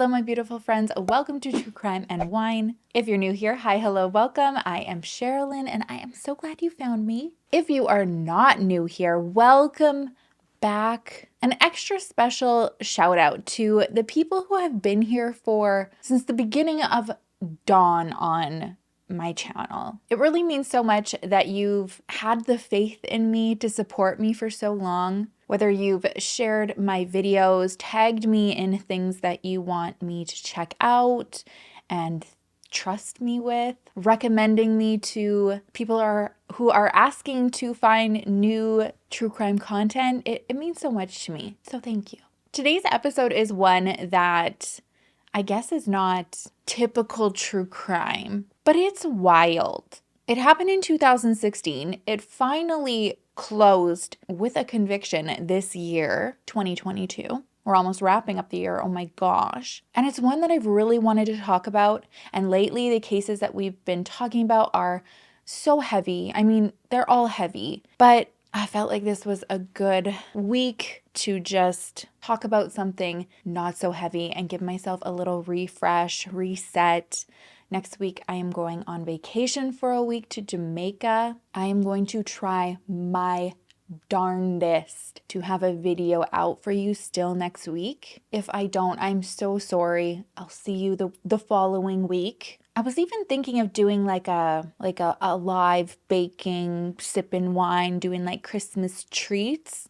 Hello, my beautiful friends. Welcome to True Crime and Wine. If you're new here, hi, hello, welcome. I am Sherilyn, and I am so glad you found me. If you are not new here, welcome back. An extra special shout out to the people who have been here since the beginning of dawn on my channel. It really means so much that you've had the faith in me to support me for so long. Whether you've shared my videos, tagged me in things that you want me to check out and trust me with, recommending me to people who are asking to find new true crime content, it means so much to me. So thank you. Today's episode is one that I guess is not typical true crime, but it's wild. It happened in 2016. It finally closed with a conviction this year, 2022. We're almost wrapping up the year. Oh my gosh. And it's one that I've really wanted to talk about. And lately, the cases that we've been talking about are so heavy. I mean, they're all heavy, but I felt like this was a good week to just talk about something not so heavy and give myself a little refresh, reset. Next week, I am going on vacation for a week to Jamaica. I am going to try my darndest to have a video out for you still next week. If I don't, I'm so sorry. I'll see you the following week. I was even thinking of doing like a live baking, sipping wine, doing like Christmas treats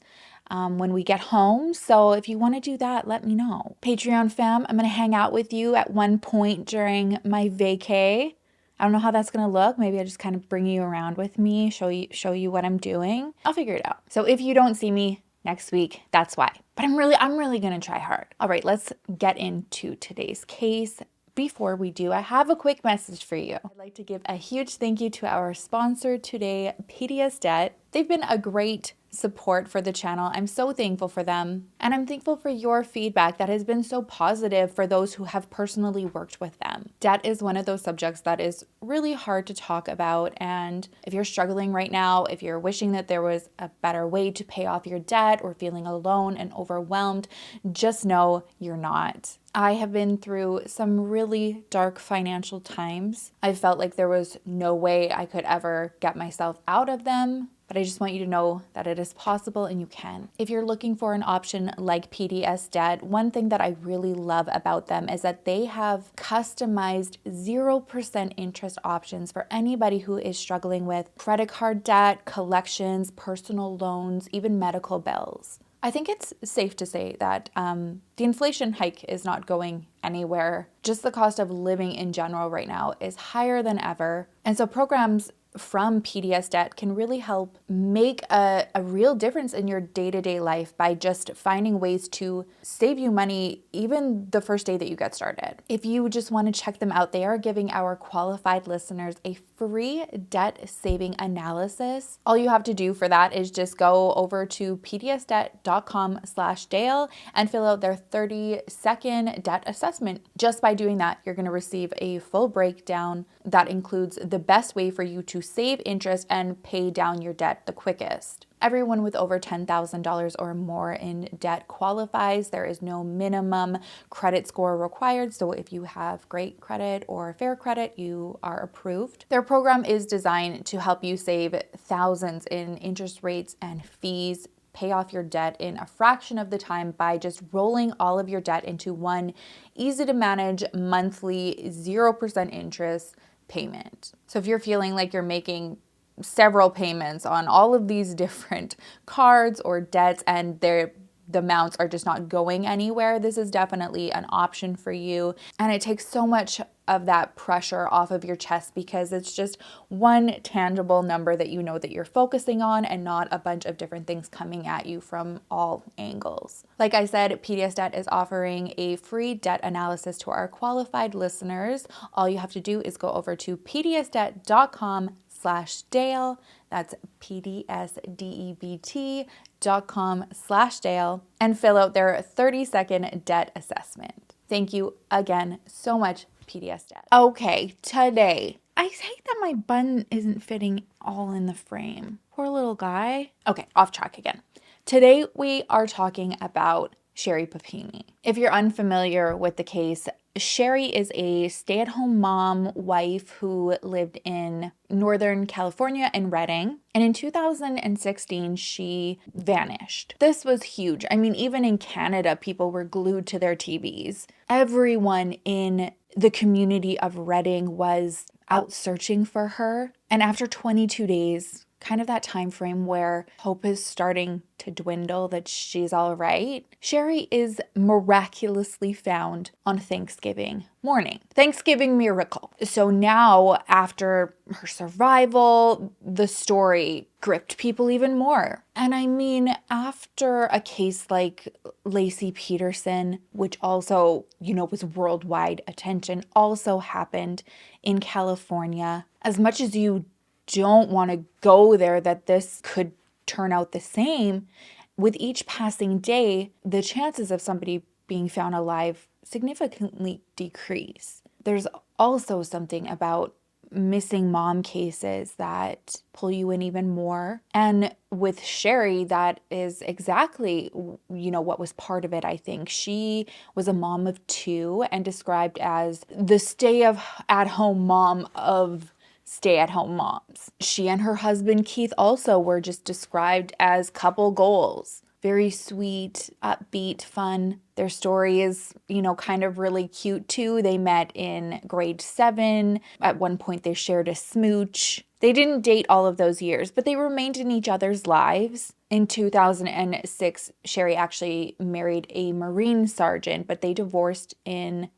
when we get home. So if you want to do that, let me know. Patreon fam, I'm going to hang out with you at one point during my vacay. I don't know how that's going to look. Maybe I just kind of bring you around with me, show you what I'm doing. I'll figure it out. So if you don't see me next week, that's why. But I'm really going to try hard. All right, let's get into today's case. Before we do, I have a quick message for you. I'd like to give a huge thank you to our sponsor today, PDS Debt. They've been a great support for the channel. I'm so thankful for them. And I'm thankful for your feedback that has been so positive for those who have personally worked with them. Debt is one of those subjects that is really hard to talk about. And if you're struggling right now, if you're wishing that there was a better way to pay off your debt or feeling alone and overwhelmed, just know you're not. I have been through some really dark financial times. I felt like there was no way I could ever get myself out of them. But I just want you to know that it is possible and you can. If you're looking for an option like PDS Debt, one thing that I really love about them is that they have customized 0% interest options for anybody who is struggling with credit card debt, collections, personal loans, even medical bills. I think it's safe to say that the inflation hike is not going anywhere. Just the cost of living in general right now is higher than ever. And so programs from PDS Debt can really help make a real difference in your day-to-day life by just finding ways to save you money even the first day that you get started. If you just want to check them out, they are giving our qualified listeners a free debt saving analysis. All you have to do for that is just go over to pdsdebt.com/Dale and fill out their 30-second debt assessment. Just by doing that, you're going to receive a full breakdown that includes the best way for you to save interest and pay down your debt the quickest. Everyone with over $10,000 or more in debt qualifies. There is no minimum credit score required. So if you have great credit or fair credit, you are approved. Their program is designed to help you save thousands in interest rates and fees, pay off your debt in a fraction of the time by just rolling all of your debt into one easy to manage monthly 0% interest payment. So if you're feeling like you're making several payments on all of these different cards or debts and the amounts are just not going anywhere, this is definitely an option for you. And it takes so much of that pressure off of your chest because it's just one tangible number that you know that you're focusing on and not a bunch of different things coming at you from all angles. Like I said, PDS Debt is offering a free debt analysis to our qualified listeners. All you have to do is go over to pdsdebt.com/Dale. That's pdsdebt.com/Dale and fill out their 30-second debt assessment. Thank you again so much, PDS Debt. Okay, today, I hate that my bun isn't fitting all in the frame. Poor little guy. Okay, off track again. Today we are talking about Sherri Papini. If you're unfamiliar with the case, Sherri is a stay-at-home mom wife who lived in Northern California in Redding. And in 2016, she vanished. This was huge. I mean, even in Canada, people were glued to their TVs. Everyone in the community of Redding was out searching for her. And after 22 days, kind of that time frame where hope is starting to dwindle that she's all right, Sherri is miraculously found on Thanksgiving morning. Thanksgiving miracle. So now, after her survival, the story gripped people even more. And I mean, after a case like Laci Peterson, which also, was worldwide attention, also happened in California, as much as you don't want to go there, that this could turn out the same, with each passing day, the chances of somebody being found alive significantly decrease. There's also something about missing mom cases that pull you in even more. And with Sherri, that is exactly, what was part of it, I think. She was a mom of 2 and described as the stay-at-home mom of stay-at-home moms. She and her husband Keith also were just described as couple goals. Very sweet, upbeat, fun. Their story is, kind of really cute too. They met in grade 7. At one point they shared a smooch. They didn't date all of those years, but they remained in each other's lives. In 2006, Sherri actually married a Marine sergeant, but they divorced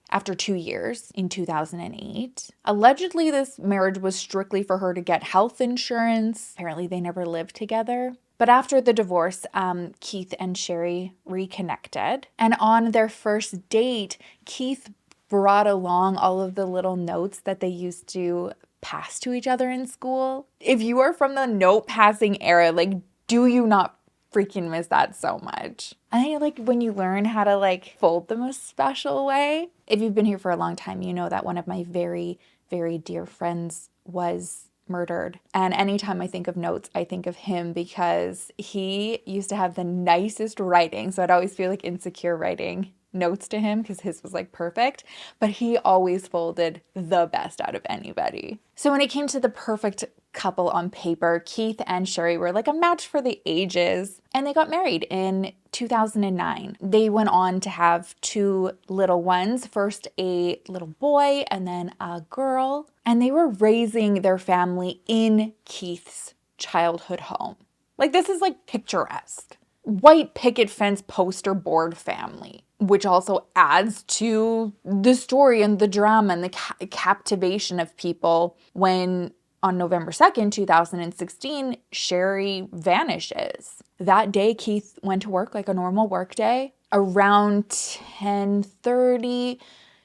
after 2 years in 2008. Allegedly, this marriage was strictly for her to get health insurance. Apparently, they never lived together. But after the divorce, Keith and Sherri reconnected. And on their first date, Keith brought along all of the little notes that they used to pass to each other in school. If you are from the note passing era, do you not freaking miss that so much? I think when you learn how to fold them a special way. If you've been here for a long time, you know that one of my very, very dear friends was murdered. And anytime I think of notes, I think of him because he used to have the nicest writing. So I'd always feel insecure writing notes to him because his was perfect, but he always folded the best out of anybody. So when it came to the perfect couple on paper, Keith and Sherri were a match for the ages, and they got married in 2009. They went on to have 2 little ones, first a little boy and then a girl, and they were raising their family in Keith's childhood home. This is picturesque. White picket fence poster board family, which also adds to the story and the drama and the captivation of people when on November 2nd, 2016, Sherri vanishes. That day, Keith went to work like a normal work day. Around 10:30,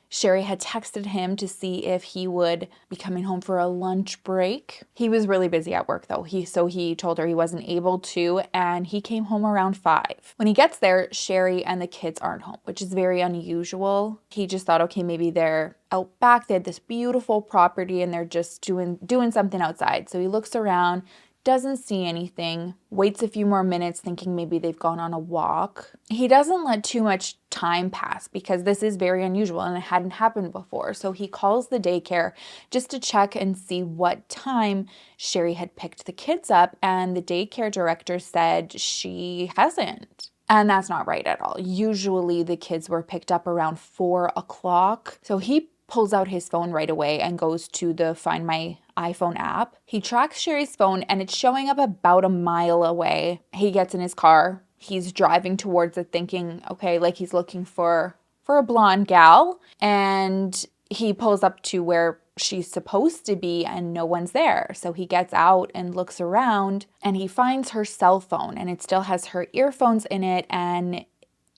Sherri had texted him to see if he would be coming home for a lunch break. He was really busy at work though, so he told her he wasn't able to, and he came home around 5. When he gets there, Sherri and the kids aren't home, which is very unusual. He just thought, okay, maybe they're out back. They had this beautiful property and they're just doing something outside. So he looks around, doesn't see anything, waits a few more minutes thinking maybe they've gone on a walk. He doesn't let too much time pass because this is very unusual and it hadn't happened before. So he calls the daycare just to check and see what time Sherri had picked the kids up, and the daycare director said she hasn't. And that's not right at all. Usually the kids were picked up around 4 o'clock. So he pulls out his phone right away and goes to the Find My iPhone app. He tracks Sherri's phone and it's showing up about a mile away. He gets in his car. He's driving towards it thinking, okay, he's looking for a blonde gal. And he pulls up to where she's supposed to be and no one's there. So he gets out and looks around and he finds her cell phone, and it still has her earphones in it, and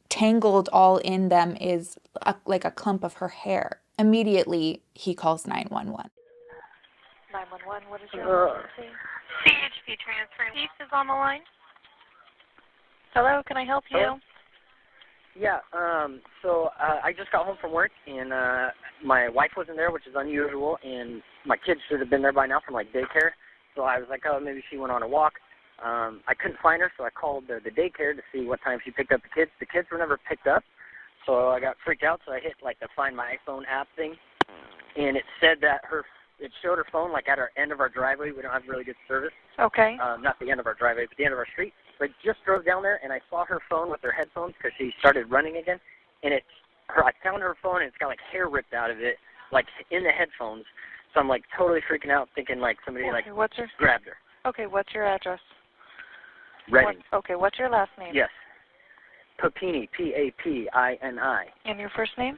tangled all in them is a clump of her hair. Immediately, he calls 911. 911, what is your emergency? CHP transferring. Keith is on the line. Hello, can I help you? Hello? Yeah, so I just got home from work, and my wife wasn't there, which is unusual, and my kids should have been there by now from daycare. So I was like, oh, maybe she went on a walk. I couldn't find her, so I called the daycare to see what time she picked up the kids. The kids were never picked up, so I got freaked out, so I hit, like, the Find My iPhone app thing, and it said that it showed her phone, like, at our end of our driveway. We don't have really good service. Okay. Not the end of our driveway, but the end of our street. So I just drove down there, and I saw her phone with her headphones because she started running again, and I found her phone, and it's got, like, hair ripped out of it, like, in the headphones. So I'm, like, totally freaking out, thinking, like, somebody, grabbed her. Okay, what's your address? Redding. What's your last name? Yes. Papini, P-A-P-I-N-I. And your first name?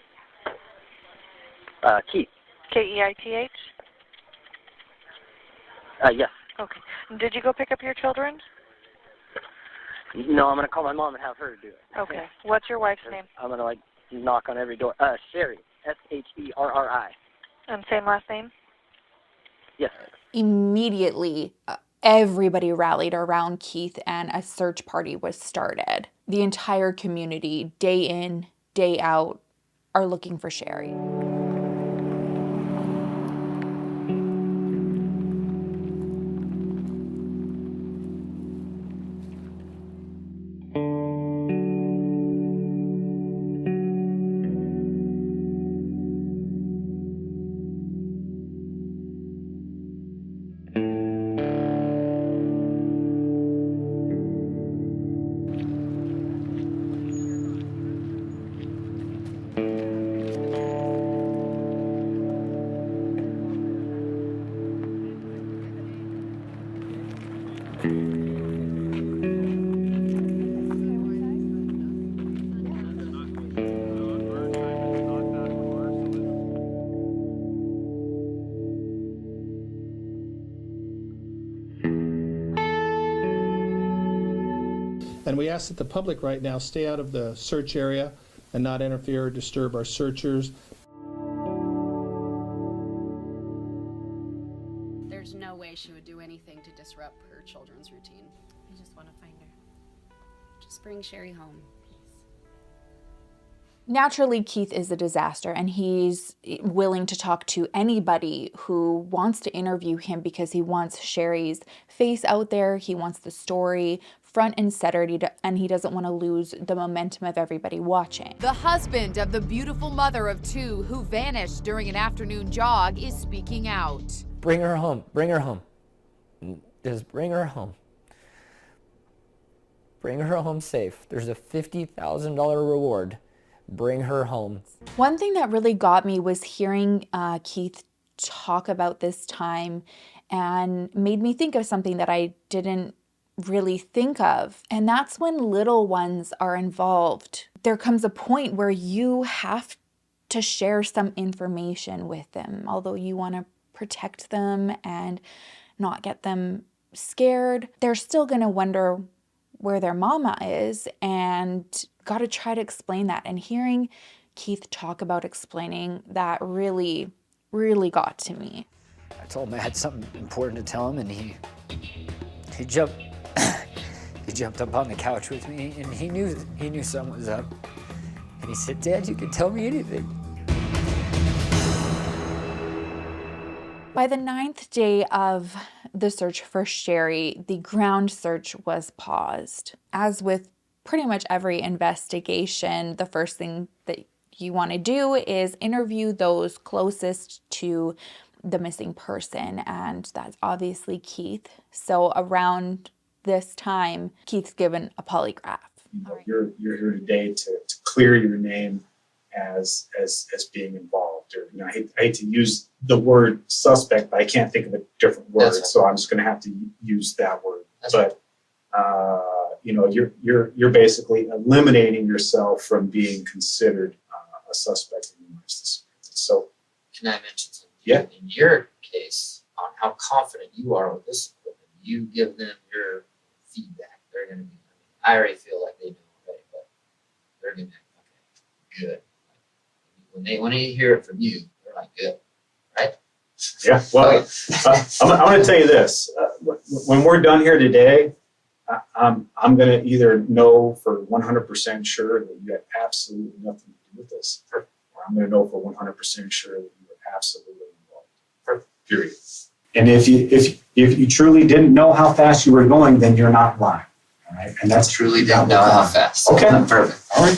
Keith. K-E-I-T-H? Yes. Okay. Did you go pick up your children? No, I'm going to call my mom and have her do it. Okay. What's your wife's name? I'm going to, like, knock on every door. Sherri, S-H-E-R-R-I. And same last name? Yes. Immediately, everybody rallied around Keith and a search party was started. The entire community, day in, day out, are looking for Sherri. And we ask that the public right now stay out of the search area and not interfere or disturb our searchers. There's no way she would do anything to disrupt her children's routine. I just want to find her. Just bring Sherri home. Naturally, Keith is a disaster, and he's willing to talk to anybody who wants to interview him because he wants Sherri's face out there. He wants the story front and center, and he doesn't want to lose the momentum of everybody watching. The husband of the beautiful mother of two who vanished during an afternoon jog is speaking out. Bring her home. Bring her home. Just bring her home. Bring her home safe. There's a $50,000 reward. Bring her home. One thing that really got me was hearing Keith talk about this time and made me think of something that I didn't really think of. And that's when little ones are involved. There comes a point where you have to share some information with them, although you want to protect them and not get them scared. They're still going to wonder where their mama is and got to try to explain that. And hearing Keith talk about explaining that really, really got to me. I told him I had something important to tell him, and he jumped he jumped up on the couch with me, and he knew something was up. And he said, "Dad, you can tell me anything." By the 9th day of the search for Sherri, the ground search was paused. As with pretty much every investigation, the first thing that you want to do is interview those closest to the missing person, and that's obviously Keith. So around this time, Keith's given a polygraph. You're here today to clear your name as being involved. Or, I hate to use the word suspect, but I can't think of a different word, so I'm just going to have to use that word. You're basically eliminating yourself from being considered a suspect in the disappearance. So, can I mention something? Yeah. In your case, on how confident you are with this equipment, you give them your feedback. They're going to be. I already feel like they know already, but they're going to be okay, good. When they hear it from you, they're like, good, right? Yeah. Well, I'm going to tell you this: when we're done here today, I'm going to either know for 100% sure that you had absolutely nothing to do with this, or I'm going to know for 100% sure that you were absolutely involved. Period. And if you truly didn't know how fast you were going, then you're not lying. All right, and that's Truly didn't know how fast. Okay. Perfect. All right.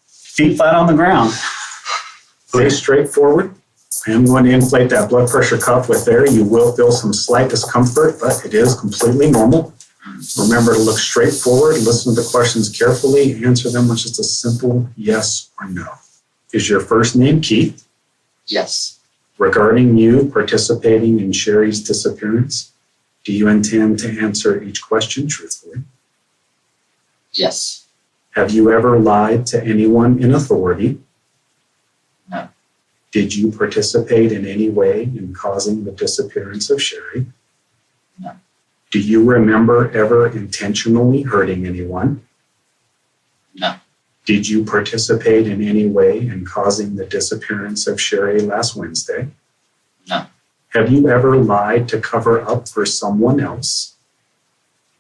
Feet flat on the ground. Face straight forward. I am going to inflate that blood pressure cuff with air. You will feel some slight discomfort, but it is completely normal. Remember to look straight forward, listen to the questions carefully, answer them with just a simple yes or no. Is your first name Keith? Yes. Regarding you participating in Sherry's disappearance, do you intend to answer each question truthfully? Yes. Have you ever lied to anyone in authority? No. Did you participate in any way in causing the disappearance of Sherry? No. Do you remember ever intentionally hurting anyone? No. Did you participate in any way in causing the disappearance of Sherry last Wednesday? No. Have you ever lied to cover up for someone else?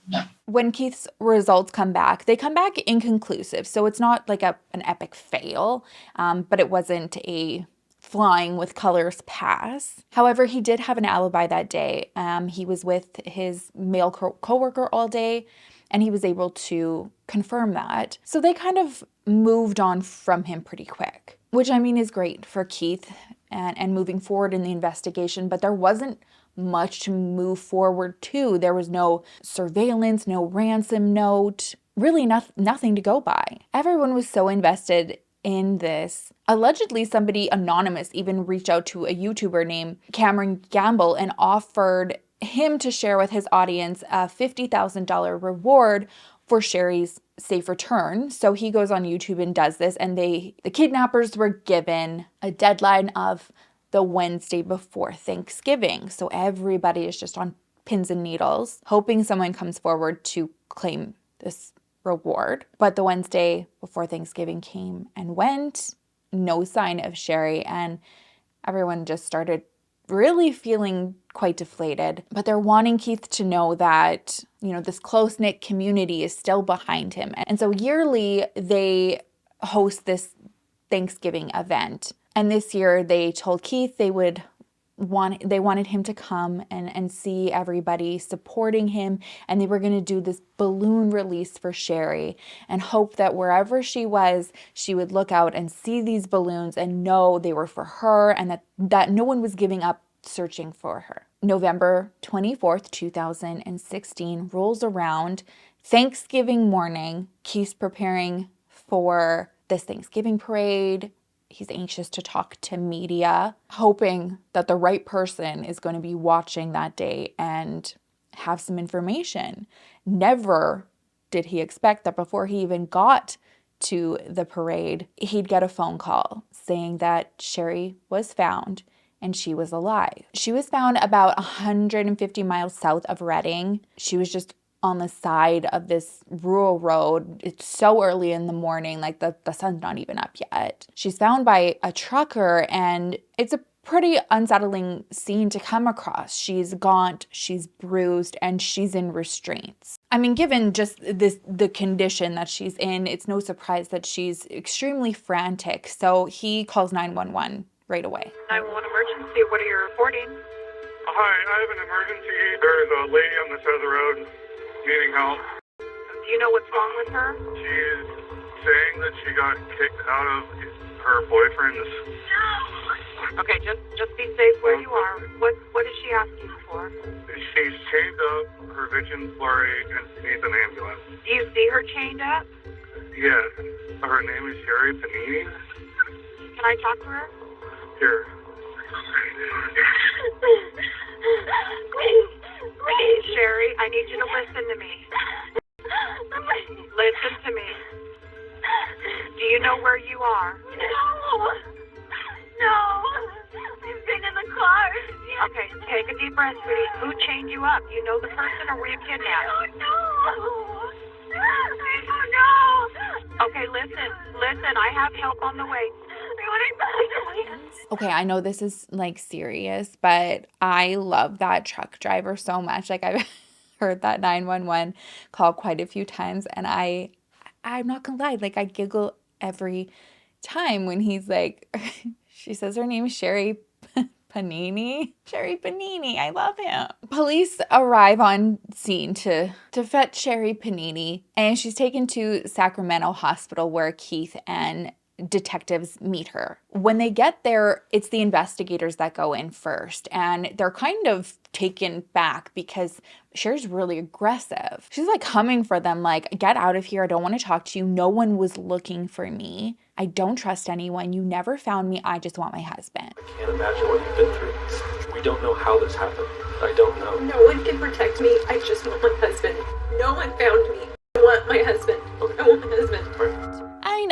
No. When Keith's results come back, they come back inconclusive. So it's not like an epic fail, but it wasn't a flying with colors pass. However, he did have an alibi that day. He was with his male coworker all day, and he was able to confirm that. So they kind of moved on from him pretty quick, which I mean is great for Keith and moving forward in the investigation, but there wasn't much to move forward to. There was no surveillance, no ransom note, really nothing to go by. Everyone was so invested in this. Allegedly, somebody anonymous even reached out to a YouTuber named Cameron Gamble and offered him to share with his audience a $50,000 reward for Sherry's safe return. So he goes on YouTube and does this, and the kidnappers were given a deadline of the Wednesday before Thanksgiving. So everybody is just on pins and needles, hoping someone comes forward to claim this reward. But the Wednesday before Thanksgiving came and went, no sign of Sherry, and everyone just started really feeling quite deflated. But they're wanting Keith to know that, this close-knit community is still behind him. And so yearly they host this Thanksgiving event. And this year they told Keith they wanted him to come and see everybody supporting him, and they were going to do this balloon release for Sherry and hope that wherever she was, she would look out and see these balloons and know they were for her, and that no one was giving up searching for her. November 24th, 2016 rolls around. Thanksgiving morning, Keith's preparing for this Thanksgiving parade. He's anxious to talk to media, hoping that the right person is going to be watching that day and have some information. Never did he expect that before he even got to the parade, he'd get a phone call saying that Sherry was found and she was alive. She was found about 150 miles south of Redding. She was just on the side of this rural road. It's so early in the morning, like the sun's not even up yet. She's found by a trucker, and it's a pretty unsettling scene to come across. She's gaunt, she's bruised, and she's in restraints. I mean, given just the condition that she's in, it's no surprise that she's extremely frantic. So he calls 911 right away. 911 emergency, what are you reporting? Hi, I have an emergency. There's a lady on the side of the road needing help. Do you know what's wrong with her? She's saying that she got kicked out of her boyfriend's. Okay, just be safe where you are. What is she asking for? She's chained up, her vision's blurry, and she needs an ambulance. Do you see her chained up? Yes. Her name is Sherri Papini. Can I talk to her? Here. Please, Sherry, I need you to listen to me. Listen to me. Do you know where you are? No. I've been in the car. Okay, take a deep breath, sweetie. Who chained you up? Do you know the person, or were you kidnapped? I don't know. I don't know. Okay, listen, I have help on the way. Okay, I know this is like serious, but I love that truck driver so much. Like, I've heard that 911 call quite a few times, and I'm not gonna lie, like I giggle every time when he's like, she says her name is Sherri Panini. Sherri Panini, I love him. Police arrive on scene to fetch Sherri Panini, and she's taken to Sacramento Hospital where Keith and detectives meet her. When they get there, it's the investigators that go in first, and they're kind of taken back because Cher's really aggressive. She's like coming for them, like, get out of here. I don't want to talk to you. No one was looking for me. I don't trust anyone. You never found me. I just want my husband. I can't imagine what you've been through. We don't know how this happened. I don't know. No one can protect me. I just want my husband. No one found me. I want my husband. I want my husband.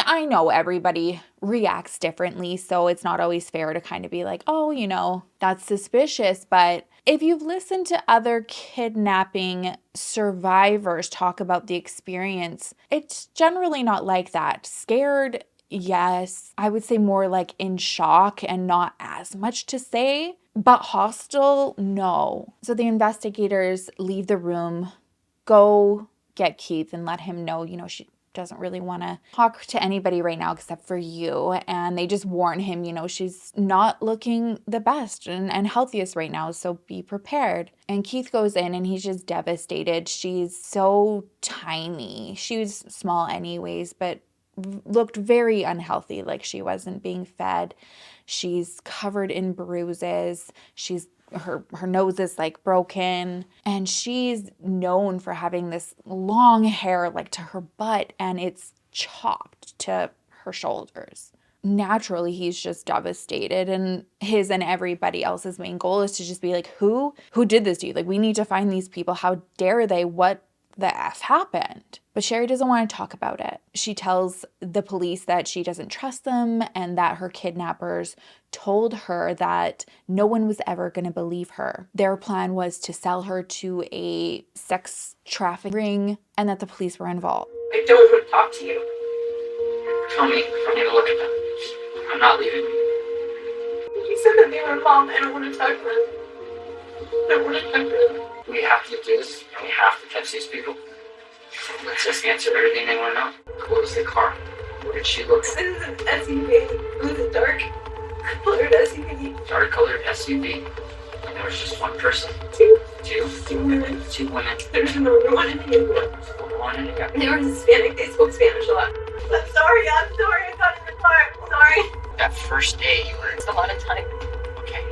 I know everybody reacts differently, so it's not always fair to kind of be like, oh, you know, that's suspicious. But if you've listened to other kidnapping survivors talk about the experience, it's generally not like that. Scared, yes. I would say more like in shock and not as much to say, but hostile, no. So the investigators leave the room, go get Keith and let him know, you know, she doesn't really want to talk to anybody right now except for you. And they just warn him, you know, she's not looking the best and healthiest right now, so be prepared. And Keith goes in and he's just devastated. She's so tiny. She was small anyways, but looked very unhealthy, like she wasn't being fed. She's covered in bruises. Her nose is like broken, and she's known for having this long hair like to her butt, and it's chopped to her shoulders. Naturally, he's just devastated, and his and everybody else's main goal is to just be like, who did this to you? Like, we need to find these people. How dare they? What the F happened? But Sherri doesn't want to talk about it. She tells the police that she doesn't trust them and that her kidnappers told her that no one was ever going to believe her. Their plan was to sell her to a sex trafficking ring and that the police were involved. I don't want to talk to you. Tell me, I need to look at them. I'm not leaving. You said that they were involved. I don't want to talk to them. I don't want to talk to them. We have to do this, and we have to catch these people. Let's just answer everything they want to know. What was the car? What did she look like? This is an SUV. It was a dark-colored SUV. Dark-colored SUV. And there was just one person. Two. Two women. Two women. There's another one in here. One in here. They were Hispanic. They spoke Spanish a lot. I'm sorry. I got in the car. I'm sorry. That first day you were... It's a lot of time. Okay.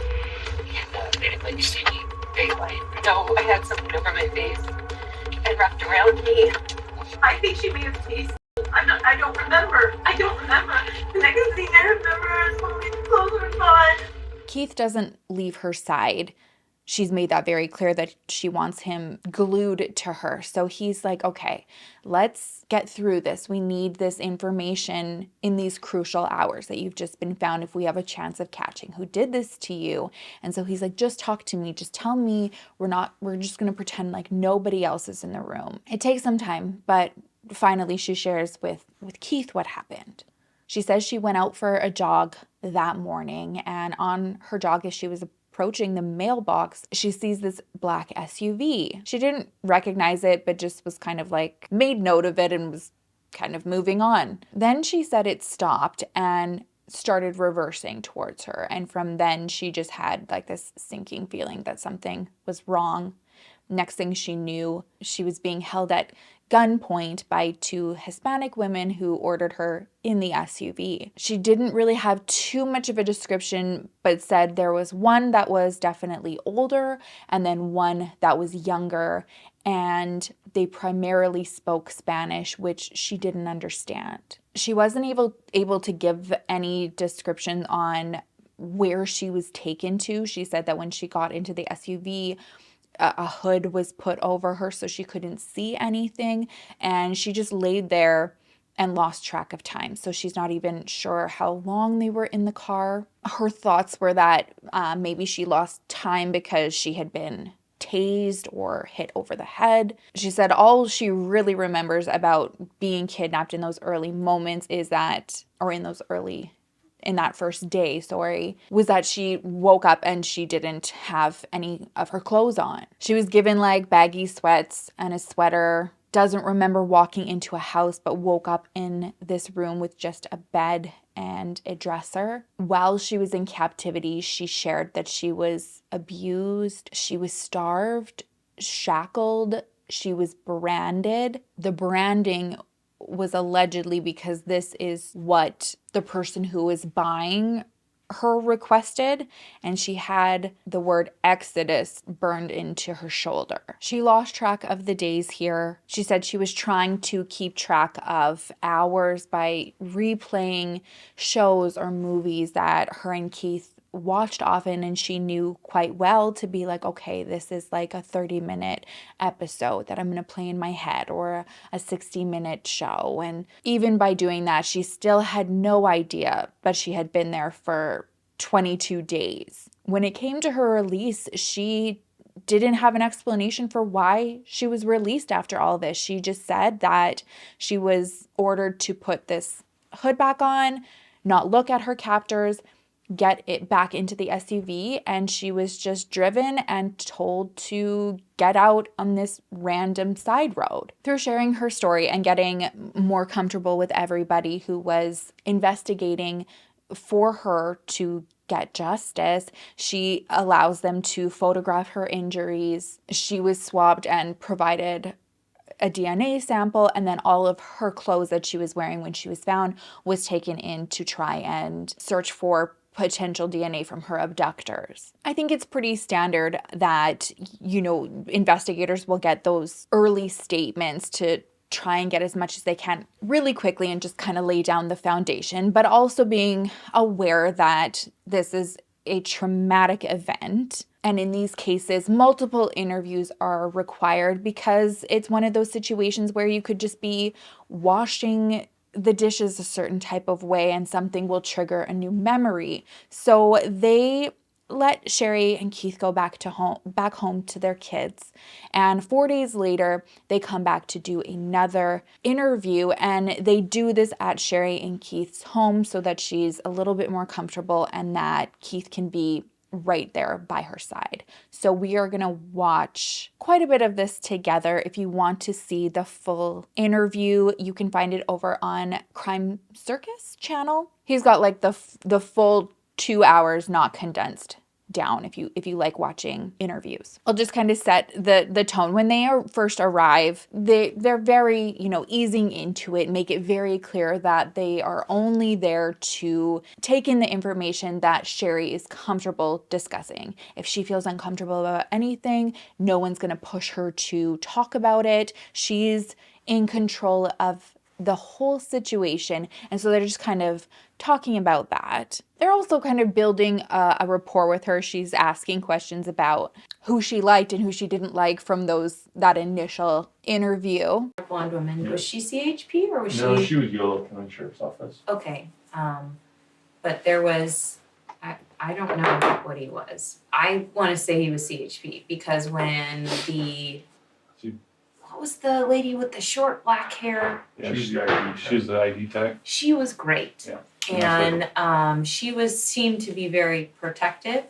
And they didn't let you see any daylight. No, I had something over my face and wrapped around me. I think she may have teased me. I don't remember. The next thing I remember is when my clothes were gone. Keith doesn't leave her side. She's made that very clear that she wants him glued to her. So he's like, okay, let's get through this. We need this information in these crucial hours that you've just been found if we have a chance of catching who did this to you. And so he's like, just talk to me. Just tell me. We're just going to pretend like nobody else is in the room. It takes some time, but finally she shares with Keith what happened. She says she went out for a jog that morning, and on her jog as she was approaching the mailbox, she sees this black SUV. She didn't recognize it, but just was kind of like made note of it and was kind of moving on. Then she said it stopped and started reversing towards her. And from then she just had like this sinking feeling that something was wrong. Next thing she knew, she was being held at gunpoint by two Hispanic women who ordered her in the SUV. She didn't really have too much of a description, but said there was one that was definitely older and then one that was younger, and they primarily spoke Spanish, which she didn't understand. She wasn't able to give any description on where she was taken to. She said that when she got into the SUV, a hood was put over her so she couldn't see anything, and she just laid there and lost track of time. So she's not even sure how long they were in the car. Her thoughts were that maybe she lost time because she had been tased or hit over the head. She said all she really remembers about being kidnapped in those early moments is that, or in that first day, was that she woke up and she didn't have any of her clothes on. She was given like baggy sweats and a sweater, doesn't remember walking into a house, but woke up in this room with just a bed and a dresser. While she was in captivity, she shared that she was abused, she was starved, shackled, she was branded. The branding was allegedly because this is what the person who was buying her requested, and she had the word Exodus burned into her shoulder. She lost track of the days here. She said she was trying to keep track of hours by replaying shows or movies that her and Keith watched often, and she knew quite well to be like, okay, this is like a 30-minute episode that I'm going to play in my head, or a 60-minute show. And even by doing that, she still had no idea, but she had been there for 22 days. When it came to her release, she didn't have an explanation for why she was released after all this. She just said that she was ordered to put this hood back on, not look at her captors, get it back into the SUV, and she was just driven and told to get out on this random side road. Through sharing her story and getting more comfortable with everybody who was investigating for her to get justice, she allows them to photograph her injuries. She was swabbed and provided a DNA sample, and then all of her clothes that she was wearing when she was found was taken in to try and search for potential DNA from her abductors. I think it's pretty standard that, investigators will get those early statements to try and get as much as they can really quickly and just kind of lay down the foundation, but also being aware that this is a traumatic event. And in these cases, multiple interviews are required because it's one of those situations where you could just be washing the dishes a certain type of way and something will trigger a new memory. So they let Sherri and Keith go back home to their kids. And 4 days later, they come back to do another interview, and they do this at Sherri and Keith's home so that she's a little bit more comfortable and that Keith can be right there by her side. So we are going to watch quite a bit of this together. If you want to see the full interview, you can find it over on Crime Circus channel. He's got like the full 2 hours, not condensed down if you like watching interviews. I'll just kind of set the tone. When they first arrive, they're very, easing into it, make it very clear that they are only there to take in the information that Sherri is comfortable discussing. If she feels uncomfortable about anything, no one's going to push her to talk about it. She's in control of the whole situation. And so they're just kind of talking about that. They're also kind of building a rapport with her. She's asking questions about who she liked and who she didn't like from that initial interview. Blonde woman, was she CHP or was she? No, she was Yolo County Sheriff's Office. Okay, but there was, I don't know what he was. I want to say he was CHP because when what was the lady with the short black hair? Yeah, she's the ID tech. She was great. Yeah. And she seemed to be very protective,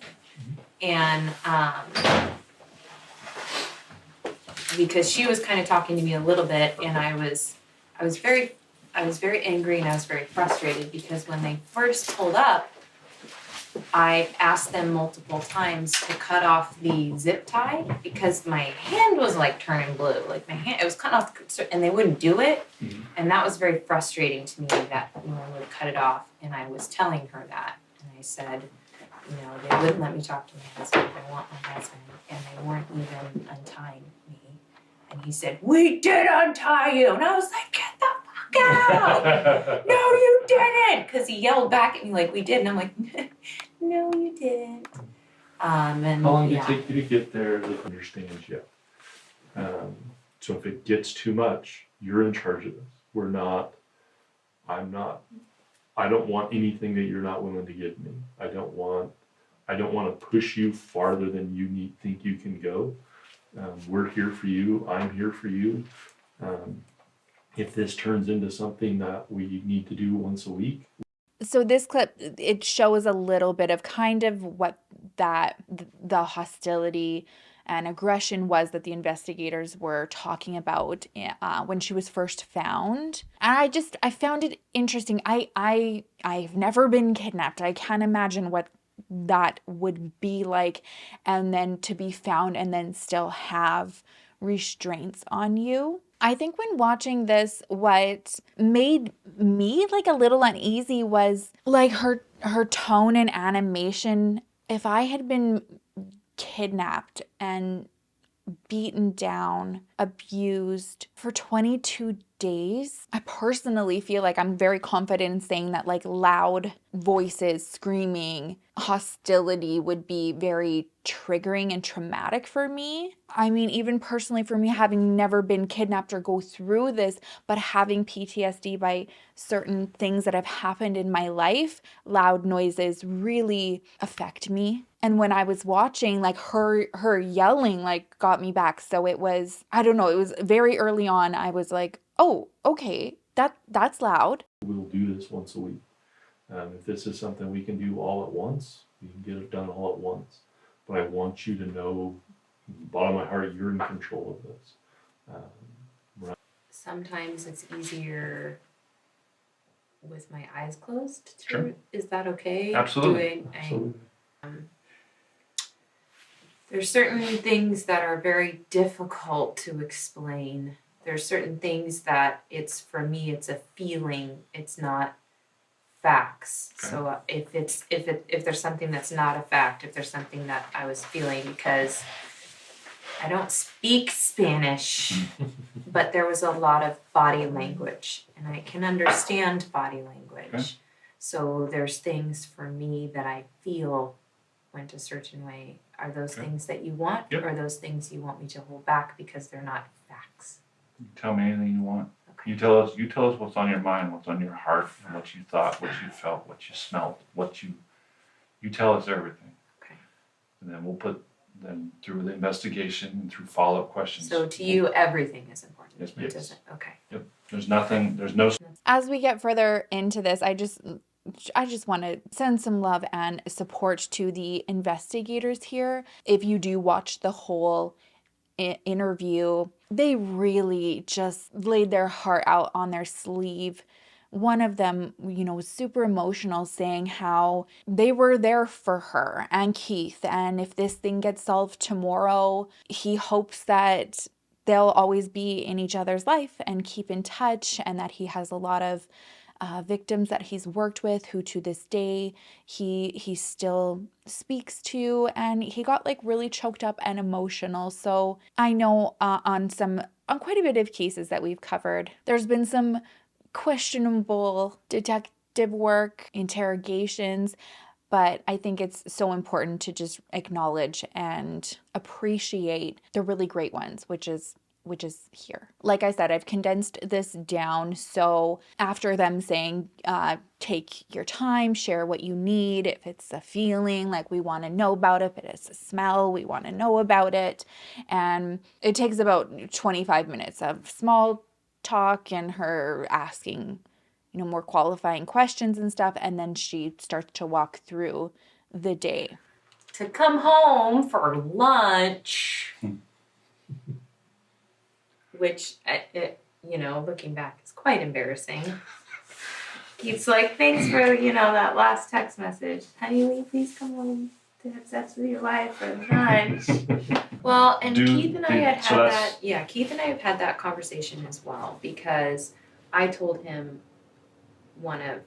and because she was kind of talking to me a little bit, and I was very angry and I was very frustrated because when they first pulled up, I asked them multiple times to cut off the zip tie because my hand was like turning blue. Like my hand, it was cut off, and they wouldn't do it. Mm-hmm. And that was very frustrating to me that no one would cut it off. And I was telling her that. And I said, they wouldn't let me talk to my husband. I want my husband. And they weren't even untying me. And he said, "We did untie you." And I was like, "Get the fuck out." "No, you didn't." Because he yelled back at me like, "We did." And I'm like, "No, you didn't." And how long did it take you to get there that understands you? So if it gets too much, you're in charge of this. I don't want anything that you're not willing to give me. I don't want to push you farther than you think you can go. We're here for you. I'm here for you. If this turns into something that we need to do once a week. So this clip, it shows a little bit of kind of what the hostility and aggression was that the investigators were talking about when she was first found. And I found it interesting. I've never been kidnapped. I can't imagine what that would be like, and then to be found and then still have restraints on you. I think when watching this, what made me like a little uneasy was like her tone and animation. If I had been kidnapped and beaten down, abused for 22 days, I personally feel like I'm very confident in saying that like loud voices, screaming, hostility would be very triggering and traumatic for me. I mean, even personally for me, having never been kidnapped or go through this, but having PTSD by certain things that have happened in my life, loud noises really affect me. And when I was watching, like her yelling like got me back. So it was, I don't know, it was very early on. I was like, oh, okay, that's loud. We'll do this once a week. If this is something we can do all at once, we can get it done all at once. But I want you to know, bottom of my heart, you're in control of this. Sometimes it's easier with my eyes closed. Sure. Is that okay? Absolutely. Absolutely. There's certain things that are very difficult to explain. There's certain things that for me, it's a feeling. It's not facts. Okay. So if there's something that's not a fact, if there's something that I was feeling, because I don't speak Spanish, but there was a lot of body language, and I can understand body language. Okay. So there's things for me that I feel went a certain way. Are those things that you want, or are those things you want me to hold back because they're not facts? You tell me anything you want. Okay. You tell us what's on your mind, what's on your heart, and what you thought, what you felt, what you smelled, you tell us everything. Okay. And then we'll put them through the investigation and through follow-up questions. So to you, everything is important. Yes, ma'am. Doesn't? Okay. Yep. There's no. As we get further into this, I just want to send some love and support to the investigators here. If you do watch the whole interview, they really just laid their heart out on their sleeve. One of them, was super emotional, saying how they were there for her and Keith, and if this thing gets solved tomorrow, he hopes that they'll always be in each other's life and keep in touch, and that he has a lot of victims that he's worked with who to this day he still speaks to, and he got like really choked up and emotional. So I know on quite a bit of cases that we've covered, there's been some questionable detective work, interrogations, but I think it's so important to just acknowledge and appreciate the really great ones, which is here. Like I said, I've condensed this down. So after them saying, take your time, share what you need. If it's a feeling, like we want to know about it. If it's a smell, we want to know about it. And it takes about 25 minutes of small talk and her asking, more qualifying questions and stuff. And then she starts to walk through the day. To come home for lunch. Which, looking back, is quite embarrassing. Keith's like, thanks for, that last text message. Honey, will you please come home to have sex with your wife for lunch? Well, and Keith and I have had that conversation as well, because I told him one of,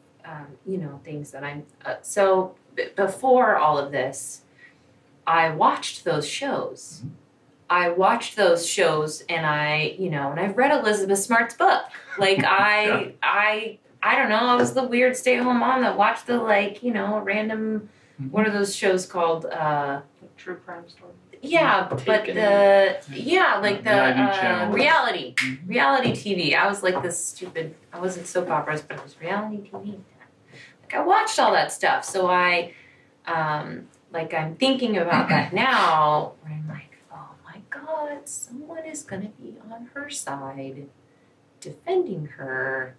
things that I'm, before all of this, I watched those shows. Mm-hmm. I watched those shows, and and I've read Elizabeth Smart's book. Like I don't know, I was the weird stay-at-home mom that watched the random, what are those shows called? True crime story. Yeah, but reality TV. I was like this stupid. I wasn't soap operas, but it was reality TV. Like I watched all that stuff, so I'm thinking about that now, where I'm like, God, someone is going to be on her side, defending her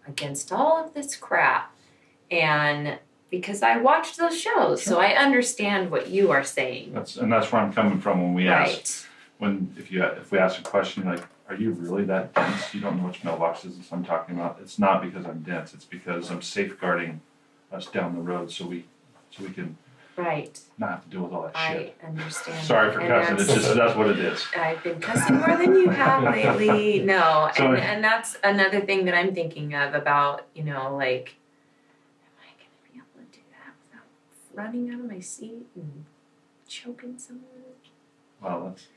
against all of this crap. And because I watched those shows, so I understand what you are saying. That's where I'm coming from when we Right. ask, if we ask a question like, are you really that dense? You don't know which mailboxes I'm talking about. It's not because I'm dense. It's because I'm safeguarding us down the road so we can Right. not have to deal with all that shit. I understand. Sorry for And cussing. It's just that's what it is. I've been cussing more than you have lately. No, So- and that's another thing that I'm thinking of about, like, am I going to be able to do that without running out of my seat and choking someone? Well, that's.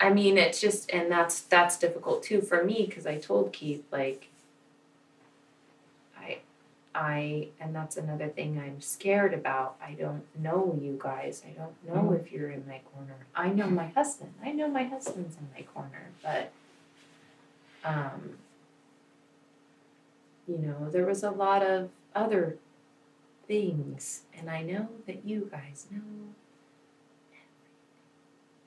I mean, it's just, and that's difficult too for me because I told Keith, like, and that's another thing I'm scared about. I don't know you guys. I don't know if you're in my corner. I know my husband. I know my husband's in my corner, but, there was a lot of other things, and I know that you guys know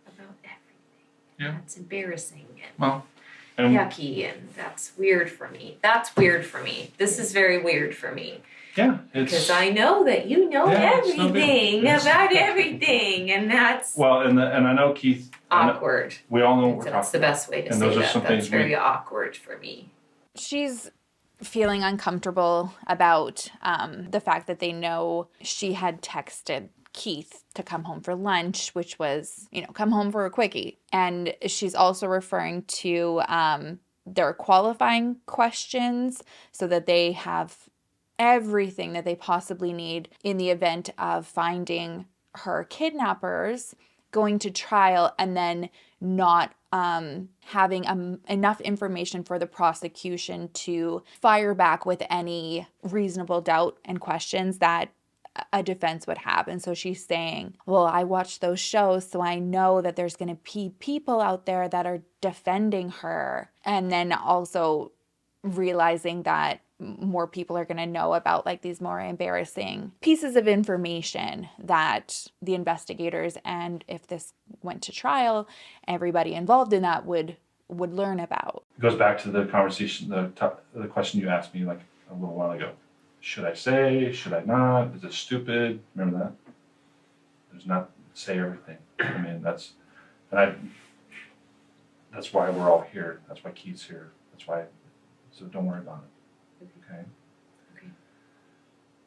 about everything. Yeah. That's embarrassing and Well, and yucky, and that's weird for me. This is very weird for me. Yeah, because I know that you know it's no big- everything it's- about everything, and that's Well, and I know Keith. awkward. We all know what we're That's talking the about. best way to And say those are that. some That's things very we. awkward for me. She's feeling uncomfortable about the fact that they know she had texted Keith to come home for lunch, which was, come home for a quickie. And she's also referring to their qualifying questions so that they have everything that they possibly need in the event of finding her kidnappers, going to trial, and then not having enough information for the prosecution to fire back with any reasonable doubt and questions that a defense would have. And so she's saying, well, I watched those shows, so I know that there's going to be people out there that are defending her. And then also realizing that more people are going to know about like these more embarrassing pieces of information that the investigators, and if this went to trial, everybody involved in that would learn about. It goes back to the conversation, the question you asked me like a little while ago. Should I say? Should I not? Is it stupid? Remember that? There's not say everything. I mean, that's why we're all here. That's why Keith's here. That's why. So don't worry about it. Okay.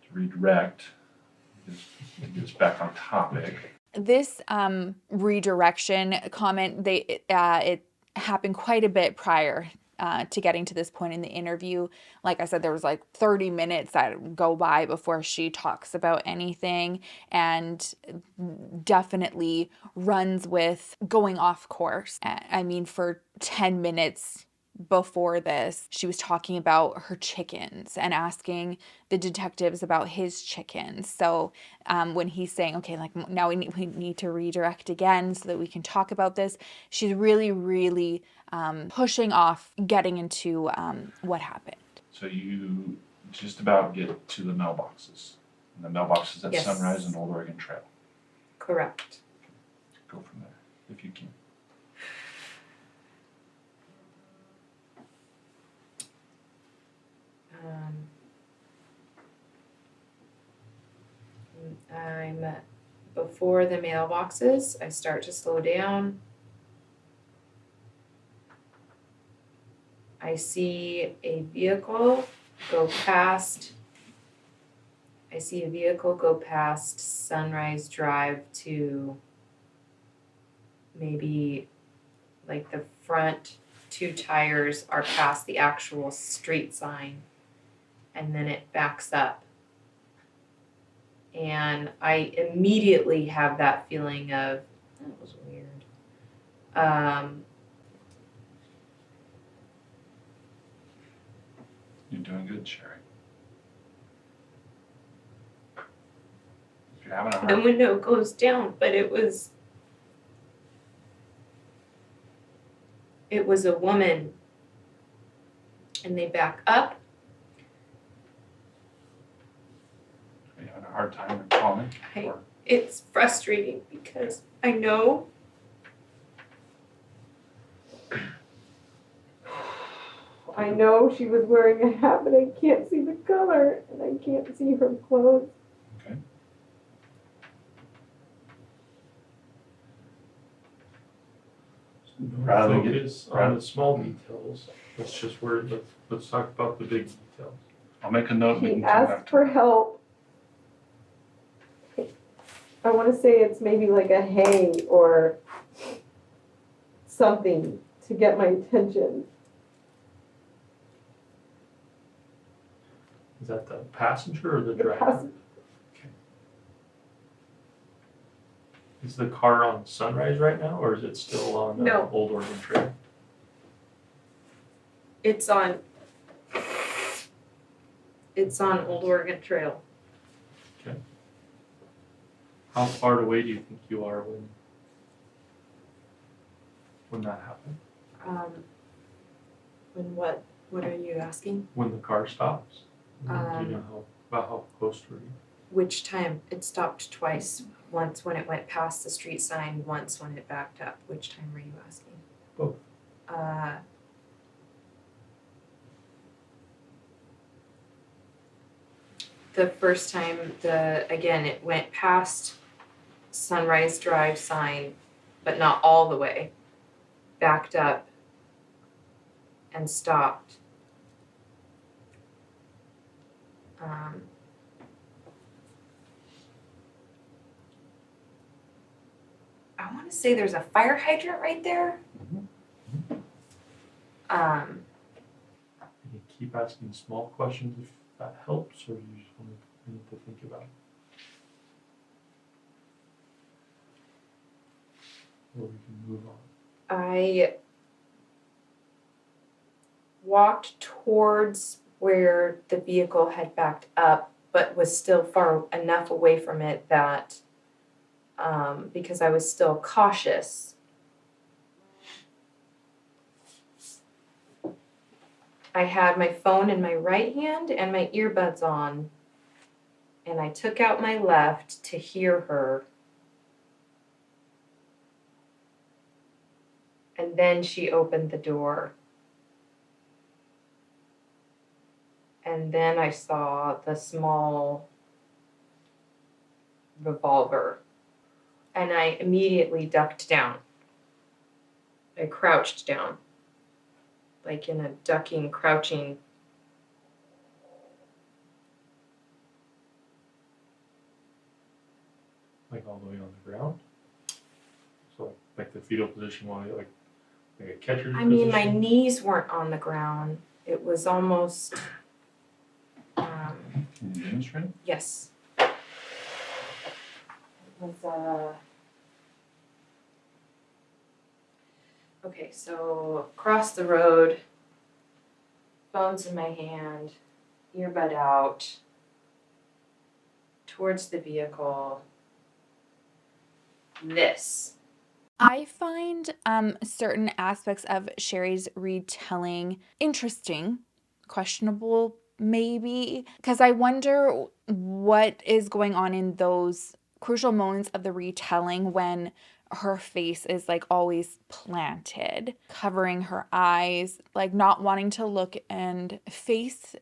To redirect, to get us back on topic. This redirection comment, it happened quite a bit prior to getting to this point in the interview. Like I said, there was like 30 minutes that go by before she talks about anything, and definitely runs with going off course. I mean, for 10 minutes before this, she was talking about her chickens and asking the detectives about his chickens. So when he's saying, okay, like now we need to redirect again so that we can talk about this, she's really, really pushing off getting into what happened. So you just about get to the mailboxes. And the mailboxes at Yes. Sunrise and Old Oregon Trail. Correct. Go from there, if you can. I'm before the mailboxes. I start to slow down. I see a vehicle go past. Sunrise Drive to maybe like the front two tires are past the actual street sign, and then it backs up. And I immediately have that feeling of, that was weird. You're doing good, Sherry. If you're having a hard The window goes down, but it was a woman. And they back up. Are you having a hard time recalling? It's frustrating because I know she was wearing a hat, but I can't see the color and I can't see her clothes. Rather than focus on the small details. Let's talk about the big details. I'll make a note. We He can come back asked for help. I want to say it's maybe like a hey or something to get my attention. Is that the passenger or the driver? Okay. Is the car on Sunrise right now, or is it still on No. Old Oregon Trail? It's on Old Oregon Trail. Okay. How far away do you think you are when that happened? When what are you asking? When the car stops? Do you know how close were you? Which time? It stopped twice. Once when it went past the street sign, once when it backed up. Which time were you asking? Both. The first time, it went past Sunrise Drive sign, but not all the way. Backed up and stopped. I want to say there's a fire hydrant right there. You keep asking small questions if that helps, or you just need to think about it. Or we can move on. I walked towards where the vehicle had backed up, but was still far enough away from it that, because I was still cautious, I had my phone in my right hand and my earbuds on, and I took out my left to hear her. And then she opened the door. And then I saw the small revolver. And I immediately ducked down. I crouched down. Like in a ducking, crouching. Like all the way on the ground? So like the fetal position while you like a catcher's I mean, position? my knees weren't on the ground. It was almost... Can you demonstrate? Yes. It was, okay, so across the road, phone's in my hand, earbud out, towards the vehicle. This. I find certain aspects of Sherry's retelling interesting, questionable maybe, because I wonder what is going on in those crucial moments of the retelling when her face is like always planted, covering her eyes, like not wanting to look and face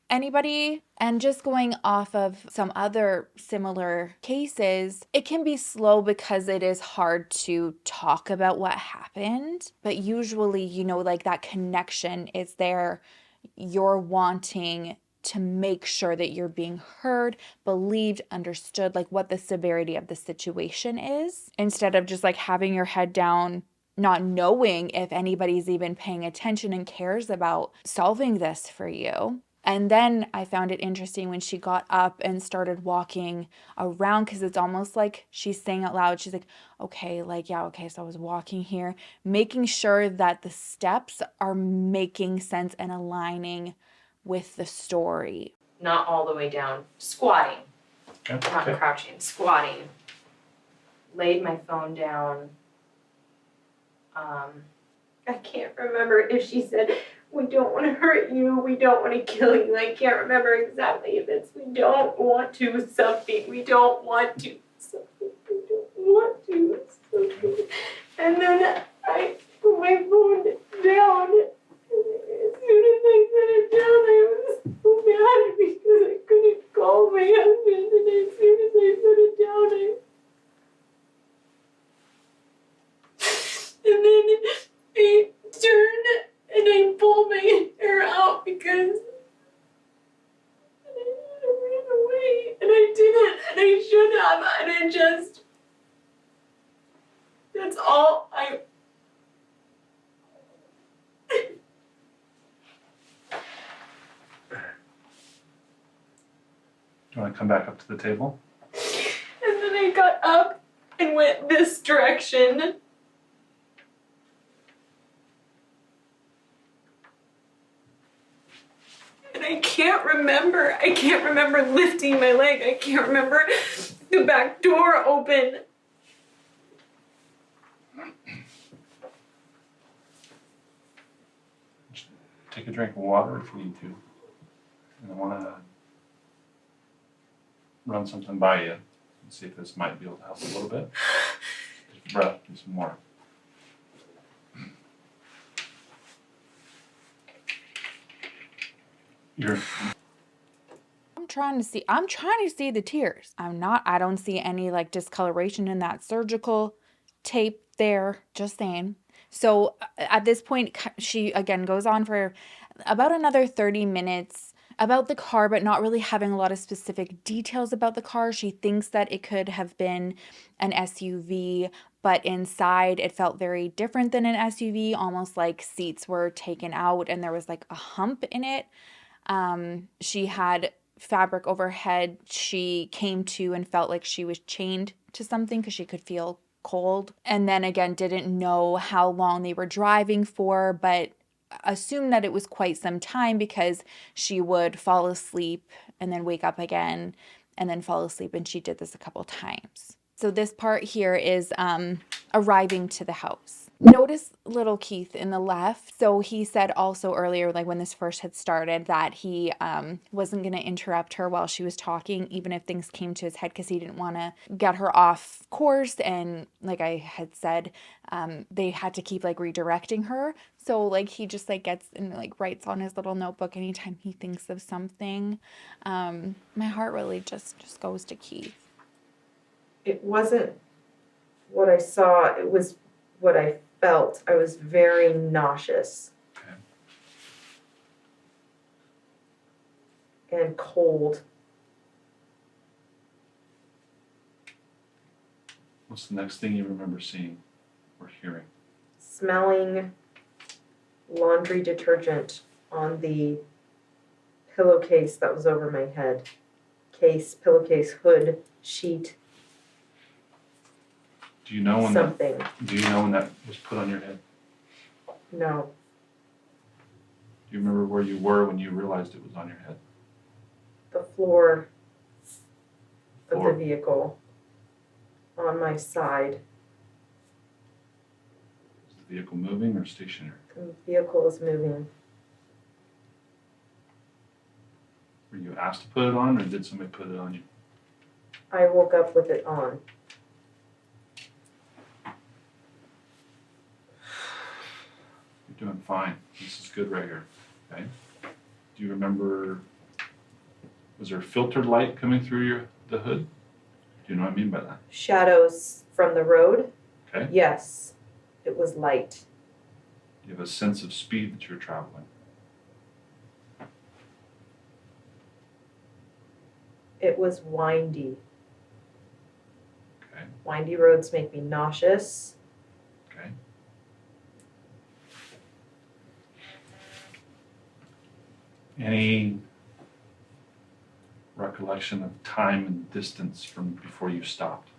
anybody. And just going off of some other similar cases, it can be slow because it is hard to talk about what happened. But usually, you know, like that connection is there. You're wanting to make sure that you're being heard, believed, understood, like what the severity of the situation is, instead of just like having your head down, not knowing if anybody's even paying attention and cares about solving this for you. And then I found it interesting when she got up and started walking around, because it's almost like she's saying out loud, she's like, okay, like, yeah, okay, so I was walking here, making sure that the steps are making sense and aligning with the story. Not all the way down. Squatting. Okay. Not crouching. Squatting. Laid my phone down. I can't remember if she said, we don't want to hurt you, we don't want to kill you. I can't remember exactly if it's we don't want to something, we don't want to something, we don't want to something. And then I put my phone down. As soon as I set it down, I was so mad because I couldn't call my husband. And as soon as I set it down, and then you want to come back up to the table? And then I got up and went this direction. And I can't remember lifting my leg. I can't remember the back door open. Take a drink of water if you need to. And I want to run something by you and see if this might be able to help a little bit. Take a breath, do some more. I'm trying to see the tears. I don't see any like discoloration in that surgical tape there. Just saying. So at this point, she again goes on for about another 30 minutes about the car, but not really having a lot of specific details about the car. She thinks that it could have been an SUV, but inside it felt very different than an SUV, almost like seats were taken out and there was like a hump in it. She had fabric overhead. She came to and felt like she was chained to something because she could feel cold. And then again, didn't know how long they were driving for, but assumed that it was quite some time because she would fall asleep and then wake up again and then fall asleep. And she did this a couple times. So this part here is arriving to the house. Notice little Keith in the left. So he said also earlier, like when this first had started, that he wasn't going to interrupt her while she was talking, even if things came to his head, because he didn't want to get her off course. And like I had said, they had to keep like redirecting her. So like he just like gets and like writes on his little notebook anytime he thinks of something. My heart really just goes to Keith. It wasn't what I saw, it was what I felt. I was very nauseous. Okay. And cold. What's the next thing you remember seeing or hearing? Smelling laundry detergent on the pillowcase that was over my head. Pillowcase, hood, sheet. Do you know when something. That was put on your head? No. Do you remember where you were when you realized it was on your head? The floor of the vehicle on my side. Is the vehicle moving or stationary? The vehicle is moving. Were you asked to put it on or did somebody put it on you? I woke up with it on. You're doing fine. This is good right here. Okay. Do you remember, was there filtered light coming through the hood? Do you know what I mean by that? Shadows from the road? Okay. Yes. It was light. Do you have a sense of speed that you're traveling? It was windy. Okay. Windy roads make me nauseous. Okay. Any recollection of time and distance from before you stopped?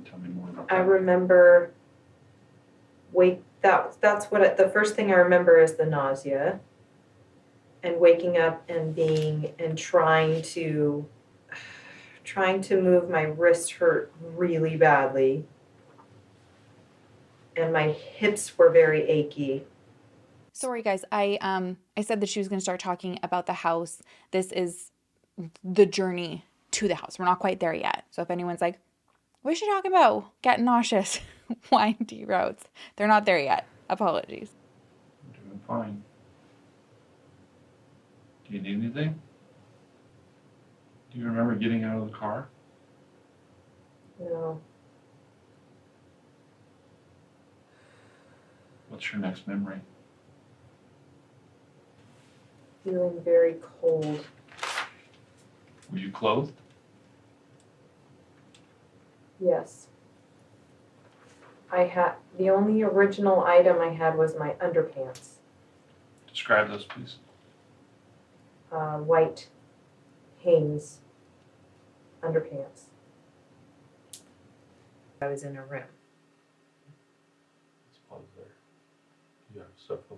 Tell me more about that. I remember that's what the first thing I remember is the nausea and waking up and trying to move. My wrist hurt really badly and my hips were very achy. Sorry guys, I said that she was going to start talking about the house. This is the journey to the house. We're not quite there yet. So if anyone's like, what is she talking about? Getting nauseous, windy roads. They're not there yet. Apologies. You're doing fine. Do you need anything? Do you remember getting out of the car? No. What's your next memory? Feeling very cold. Were you clothed? Yes. The only original item I had was my underpants. Describe those, please. White Hanes. underpants. I was in a room. Let's pause there. You have stuff on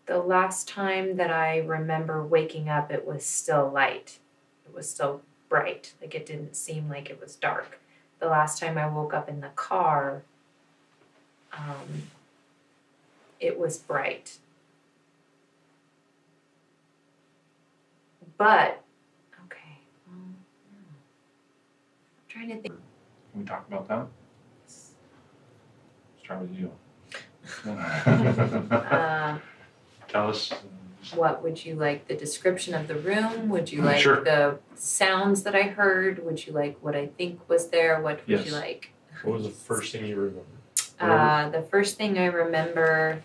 The last time that I remember waking up, it was still light. It was still bright. Like, it didn't seem like it was dark. The last time I woke up in the car, it was bright. But, okay. I'm trying to think. Can we talk about that? Start with you. Tell us. What would you like? The description of the room? Would you like Sure. the sounds that I heard? Would you like what I think was there? What would Yes. you like? What was the first thing you remember? The first thing I remember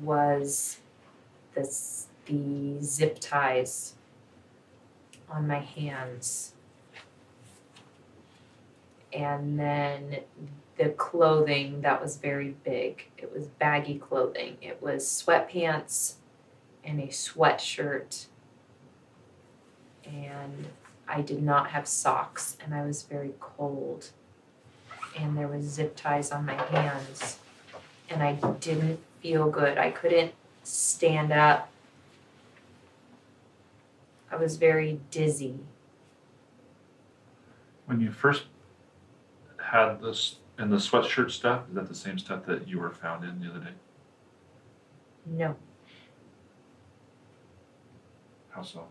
was the zip ties on my hands. And then the clothing that was very big. It was baggy clothing. It was sweatpants and a sweatshirt. And I did not have socks, and I was very cold. And there was zip ties on my hands, and I didn't feel good. I couldn't stand up. I was very dizzy. When you first had this and the sweatshirt stuff, is that the same stuff that you were found in the other day? No. How so?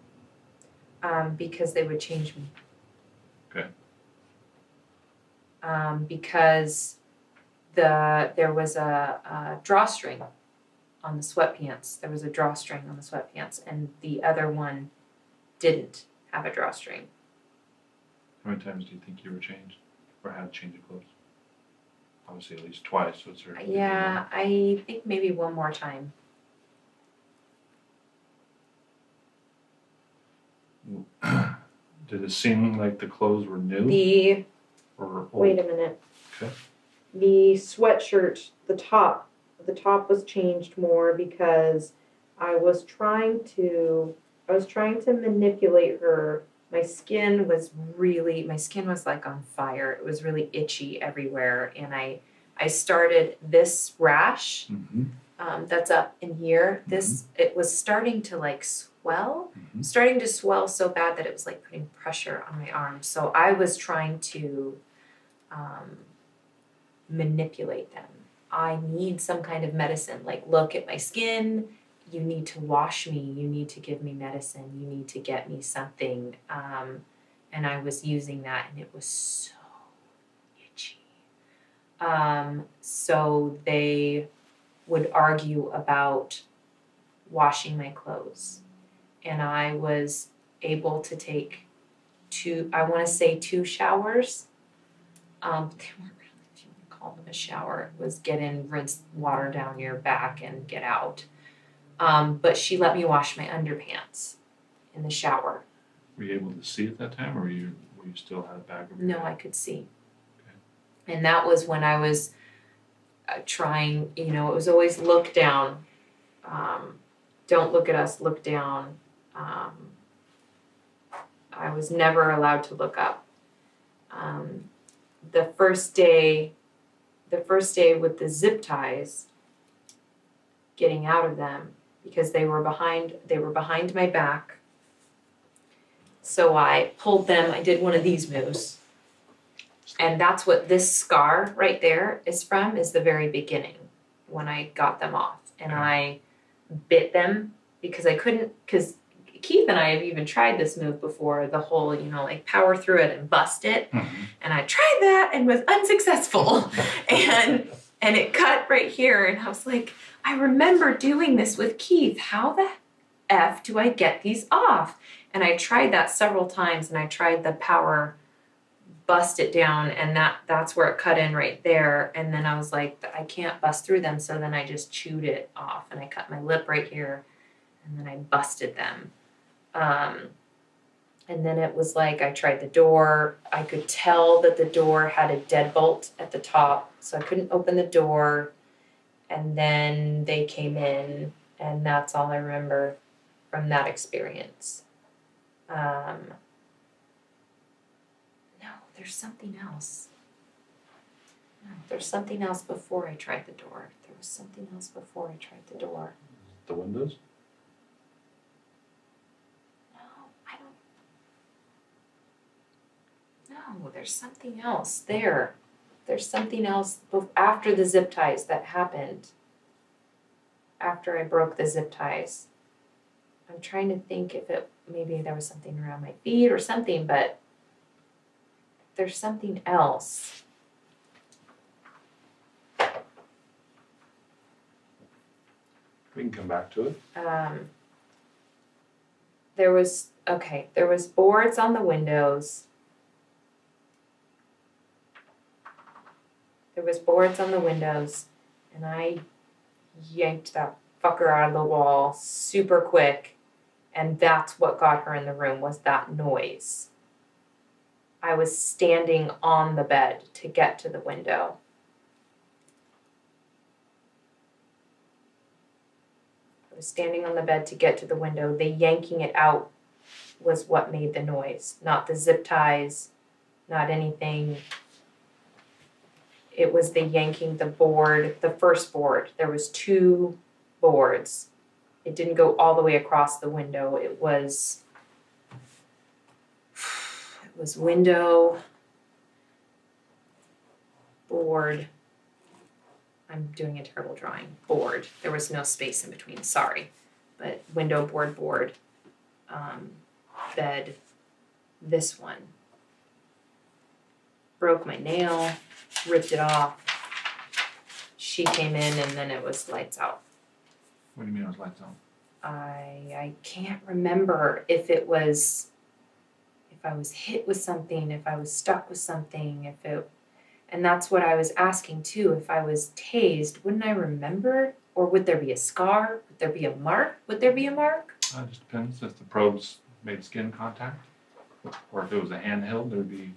Because they would change me. Okay. Because there was a drawstring on the sweatpants. There was a drawstring on the sweatpants, and the other one didn't have a drawstring. How many times do you think you were changed or had change of clothes? Obviously at least twice, so it's certainly Yeah, I think maybe one more time. Did it seem like the clothes were new? Or old? Wait a minute. Okay. The sweatshirt, the top was changed more because I was trying to manipulate her. My skin was like on fire. It was really itchy everywhere, and I started this rash that's up in here. It was starting to like swell, starting to swell so bad that it was like putting pressure on my arm. So I was trying to manipulate them. I need some kind of medicine. Like, look at my skin. You need to wash me. You need to give me medicine. You need to get me something. And I was using that, and it was so itchy. So they would argue about washing my clothes. And I was able to take two showers. They weren't really, if you want to call them a shower. It was get in, rinse water down your back, and get out. But she let me wash my underpants in the shower. Were you able to see at that time, or were you still had a bag over your No, head? I could see. Okay. And that was when I was trying, it was always look down. Don't look at us, look down. I was never allowed to look up. The first day with the zip ties, getting out of them, because they were behind my back. So I pulled them. I did one of these moves. And that's what this scar right there is from, is the very beginning when I got them off. And I bit them because I couldn't, because Keith and I have even tried this move before, the whole, like power through it and bust it. And I tried that and was unsuccessful. and it cut right here. And I was like, I remember doing this with Keith. How the F do I get these off? And I tried that several times, and I tried the power bust it down, and that's where it cut in right there. And then I was like, I can't bust through them. So then I just chewed it off, and I cut my lip right here, and then I busted them. And then it was like, I tried the door. I could tell that the door had a deadbolt at the top, so I couldn't open the door. And then they came in, and that's all I remember from that experience. there's something else. No, there's something else before I tried the door. There was something else before I tried the door. The windows? No, there's something else there. There's something else after the zip ties that happened. After I broke the zip ties. I'm trying to think if maybe there was something around my feet or something, but there's something else. We can come back to it. There was boards on the windows. There was boards on the windows, and I yanked that fucker out of the wall super quick, and that's what got her in the room, was that noise. I was standing on the bed to get to the window. I was standing on the bed to get to the window. The yanking it out was what made the noise, not the zip ties, not anything. It was the yanking the board, the first board. There was 2 boards. It didn't go all the way across the window. It was window, board. I'm doing a terrible drawing. Board. There was no space in between, sorry. But window, board, bed, this one. Broke my nail, ripped it off. She came in and then it was lights out. What do you mean it was lights out? I can't remember if I was hit with something, if I was stuck with something, and that's what I was asking too. If I was tased, wouldn't I remember? Or would there be a scar? Would there be a mark? Would there be a mark? It just depends if the probes made skin contact, or if it was a handheld, there'd be.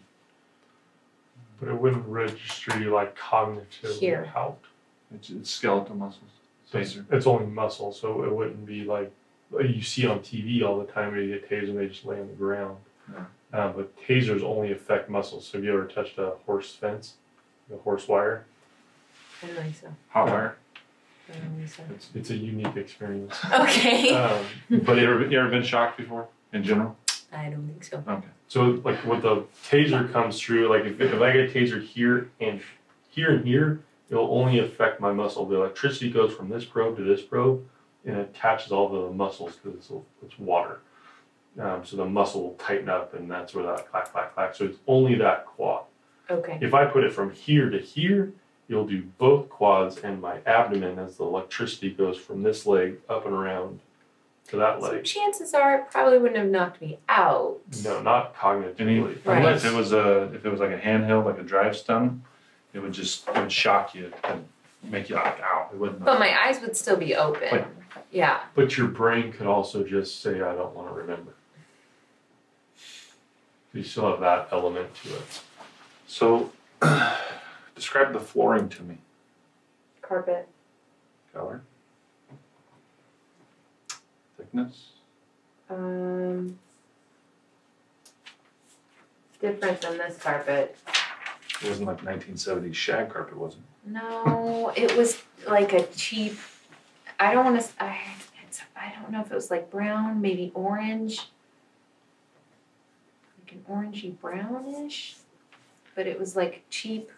But it wouldn't register you like cognitive Here. help. It's skeletal muscles. So it's only muscle, so it wouldn't be like you see on TV all the time where you get tased and they just lay on the ground. Yeah. But tasers only affect muscles. So have you ever touched a horse fence, a horse wire? I don't think so. Hot wire. I don't think so. It's a unique experience. Okay. But you ever been shocked before in general? I don't think so. Okay. So like with the taser comes through, like if I get tasered here and here, it'll only affect my muscle. The electricity goes from this probe to this probe and it attaches all the muscles because it's water. So the muscle will tighten up and that's where that clack, clack, clack. So it's only that quad. Okay. If I put it from here to here, you'll do both quads and my abdomen as the electricity goes from this leg up and around to that So leg. chances are it probably wouldn't have knocked me out. No, not cognitively. Right. If it was like a handheld, like a drive stun, it would shock you and make you like, ow. It wouldn't. But my eyes would still be open. But- Yeah. But your brain could also just say, I don't want to remember. You still have that element to it. So, describe the flooring to me. Carpet. Color. Thickness. Different than this carpet. It wasn't like 1970s shag carpet, was it? No, it was like a cheap. I don't want to. I don't know if it was like brown, maybe orange, like an orangey brownish, but it was like cheap.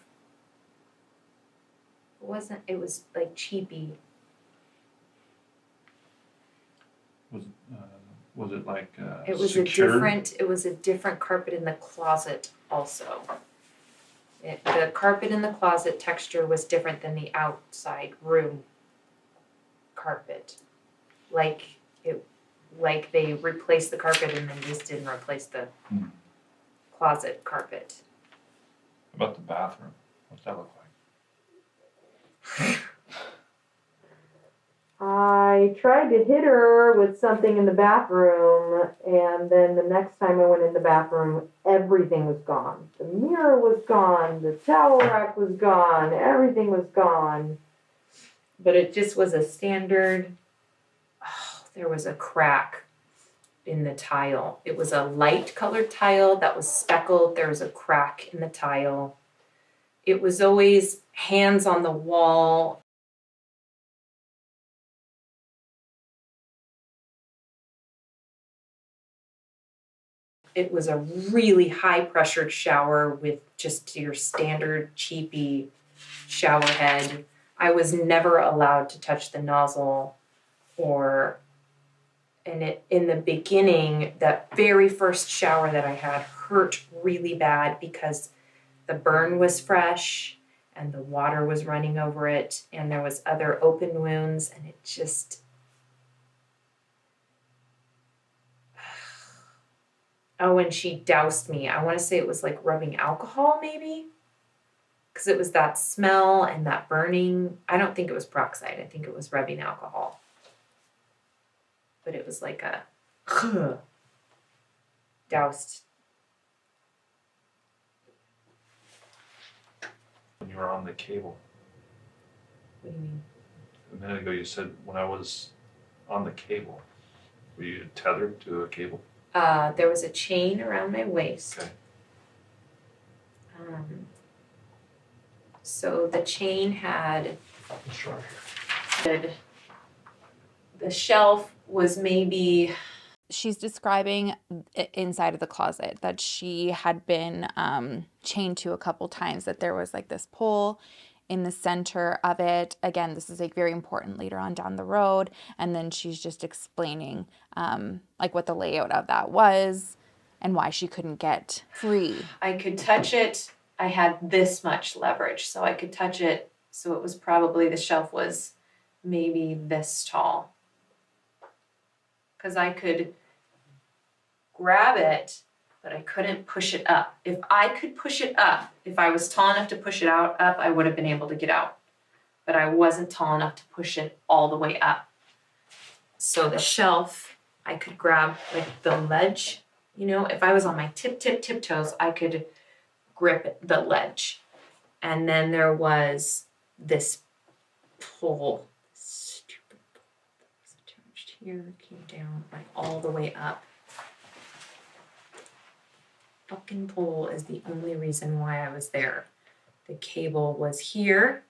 It wasn't. It was like cheapy. Was it like It was secured? It was a different carpet in the closet also. The carpet in the closet texture was different than the outside room carpet. Like they replaced the carpet and then just didn't replace the closet carpet. How about the bathroom? What's that look like? I tried to hit her with something in the bathroom, and then the next time I went in the bathroom, everything was gone. The mirror was gone, the towel rack was gone, everything was gone. But it just was a standard. Oh, there was a crack in the tile. It was a light colored tile that was speckled. There was a crack in the tile. It was always hands on the wall. It was a really high pressured shower with just your standard cheapy shower head. I was never allowed to touch the nozzle in the beginning, that very first shower that I had hurt really bad because the burn was fresh and the water was running over it and there was other open wounds, and it just, oh, and she doused me. I want to say it was like rubbing alcohol maybe, because it was that smell and that burning. I don't think it was peroxide. I think it was rubbing alcohol. But it was like a doused. When you were on the cable. What do you mean? A minute ago you said when I was on the cable. Were you tethered to a cable? There was a chain around my waist. Okay. So the chain had, the shelf was maybe, she's describing inside of the closet that she had been chained to a couple times, that there was like this pole in the center of it. Again, this is like very important later on down the road. And then she's just explaining like what the layout of that was and why she couldn't get free. I could touch it. I had this much leverage, so I could touch it. So it was probably, the shelf was maybe this tall. Because I could grab it, but I couldn't push it up. If I could push it up, if I was tall enough to push it up, I would have been able to get out. But I wasn't tall enough to push it all the way up. So the shelf, I could grab like the ledge. You know, if I was on my tiptoes, I could grip the ledge. And then there was this pole, stupid pole that was attached here, came down like all the way up. Fucking pole is the only reason why I was there. The cable was here,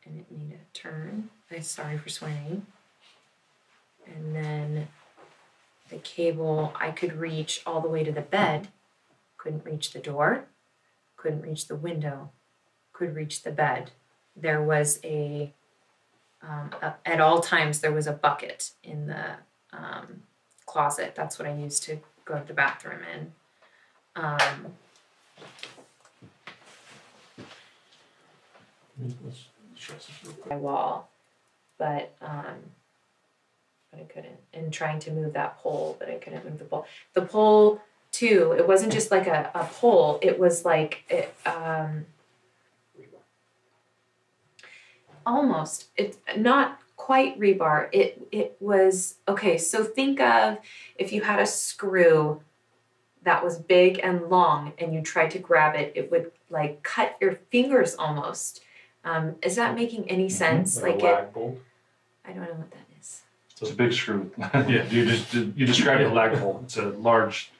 and it made a turn. I'm sorry for swearing. And then the cable, I could reach all the way to the bed. Couldn't reach the door, couldn't reach the window, could reach the bed. There was at all times, there was a bucket in the closet. That's what I used to go to the bathroom in. My wall, but I couldn't. And trying to move that pole, but I couldn't move the pole. The pole too, it wasn't just like a pole, it was like almost, it's not quite rebar. It was, okay, so think of if you had a screw that was big and long and you tried to grab it, it would like cut your fingers almost. Is that making any sense? Like a lag bolt? I don't know what that is. It's a big screw. Yeah, you described a lag bolt. It's a large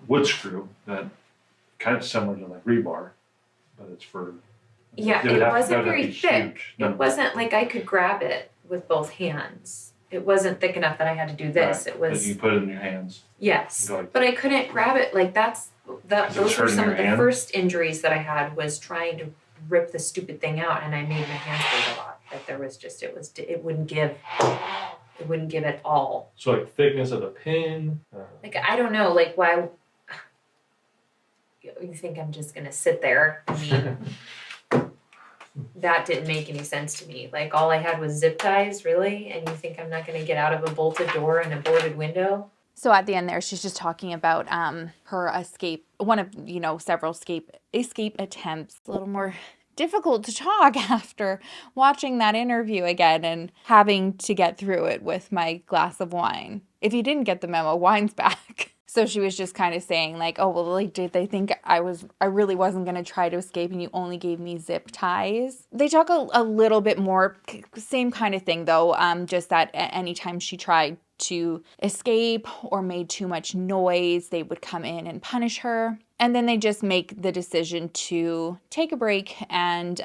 wood screw that kind of similar to like rebar, but it's for. Yeah, it wasn't very thick. It wasn't like I could grab it with both hands. It wasn't thick enough that I had to do this. Right. It was. But you put it in your hands. Yes, but I couldn't grab it. Like those were some of the first injuries that I had, was trying to rip the stupid thing out, and I made my hands hurt a lot. That there was just, it wouldn't give it all. So like thickness of a pin. Like I don't know, like why. You think I'm just gonna sit there? I mean, that didn't make any sense to me. Like all I had was zip ties, really, and you think I'm not gonna get out of a bolted door and a boarded window? So at the end there, she's just talking about her escape, one of, several escape attempts. A little more difficult to talk after watching that interview again and having to get through it with my glass of wine. If you didn't get the memo, wine's back. So she was just kind of saying like, oh, well, like, did they think I really wasn't going to try to escape and you only gave me zip ties? They talk a little bit more, same kind of thing though, just that anytime she tried to escape or made too much noise, they would come in and punish her. And then they just make the decision to take a break and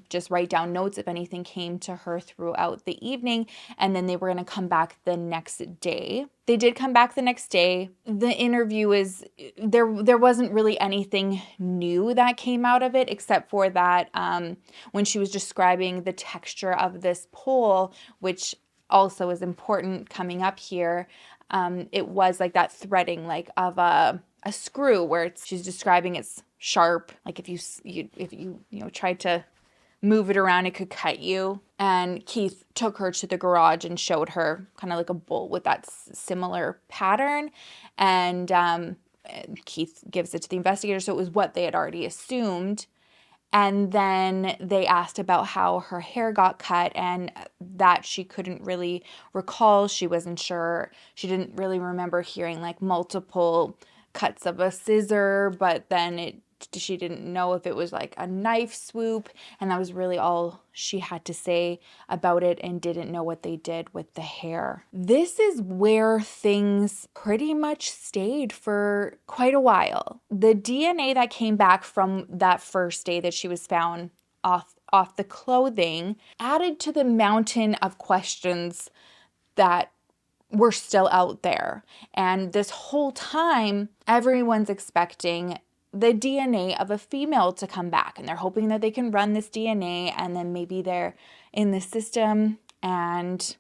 just write down notes if anything came to her throughout the evening. And then they were going to come back the next day. They did come back the next day. The interview is, there wasn't really anything new that came out of it, except for that when she was describing the texture of this pole, which also is important coming up here, it was like that threading, like of a screw, where she's describing it's sharp, like if you tried to move it around, it could cut you. And Keith took her to the garage and showed her kind of like a bolt with that similar pattern, and Keith gives it to the investigator, so it was what they had already assumed. And then they asked about how her hair got cut, and that she couldn't really recall. She wasn't sure. She didn't really remember hearing like multiple cuts of a scissor, but then she didn't know if it was like a knife swoop, and that was really all she had to say about it, and didn't know what they did with the hair. This is where things pretty much stayed for quite a while. The DNA that came back from that first day that she was found off the clothing added to the mountain of questions that were still out there. And this whole time, everyone's expecting the DNA of a female to come back, and they're hoping that they can run this DNA, and then maybe they're in the system and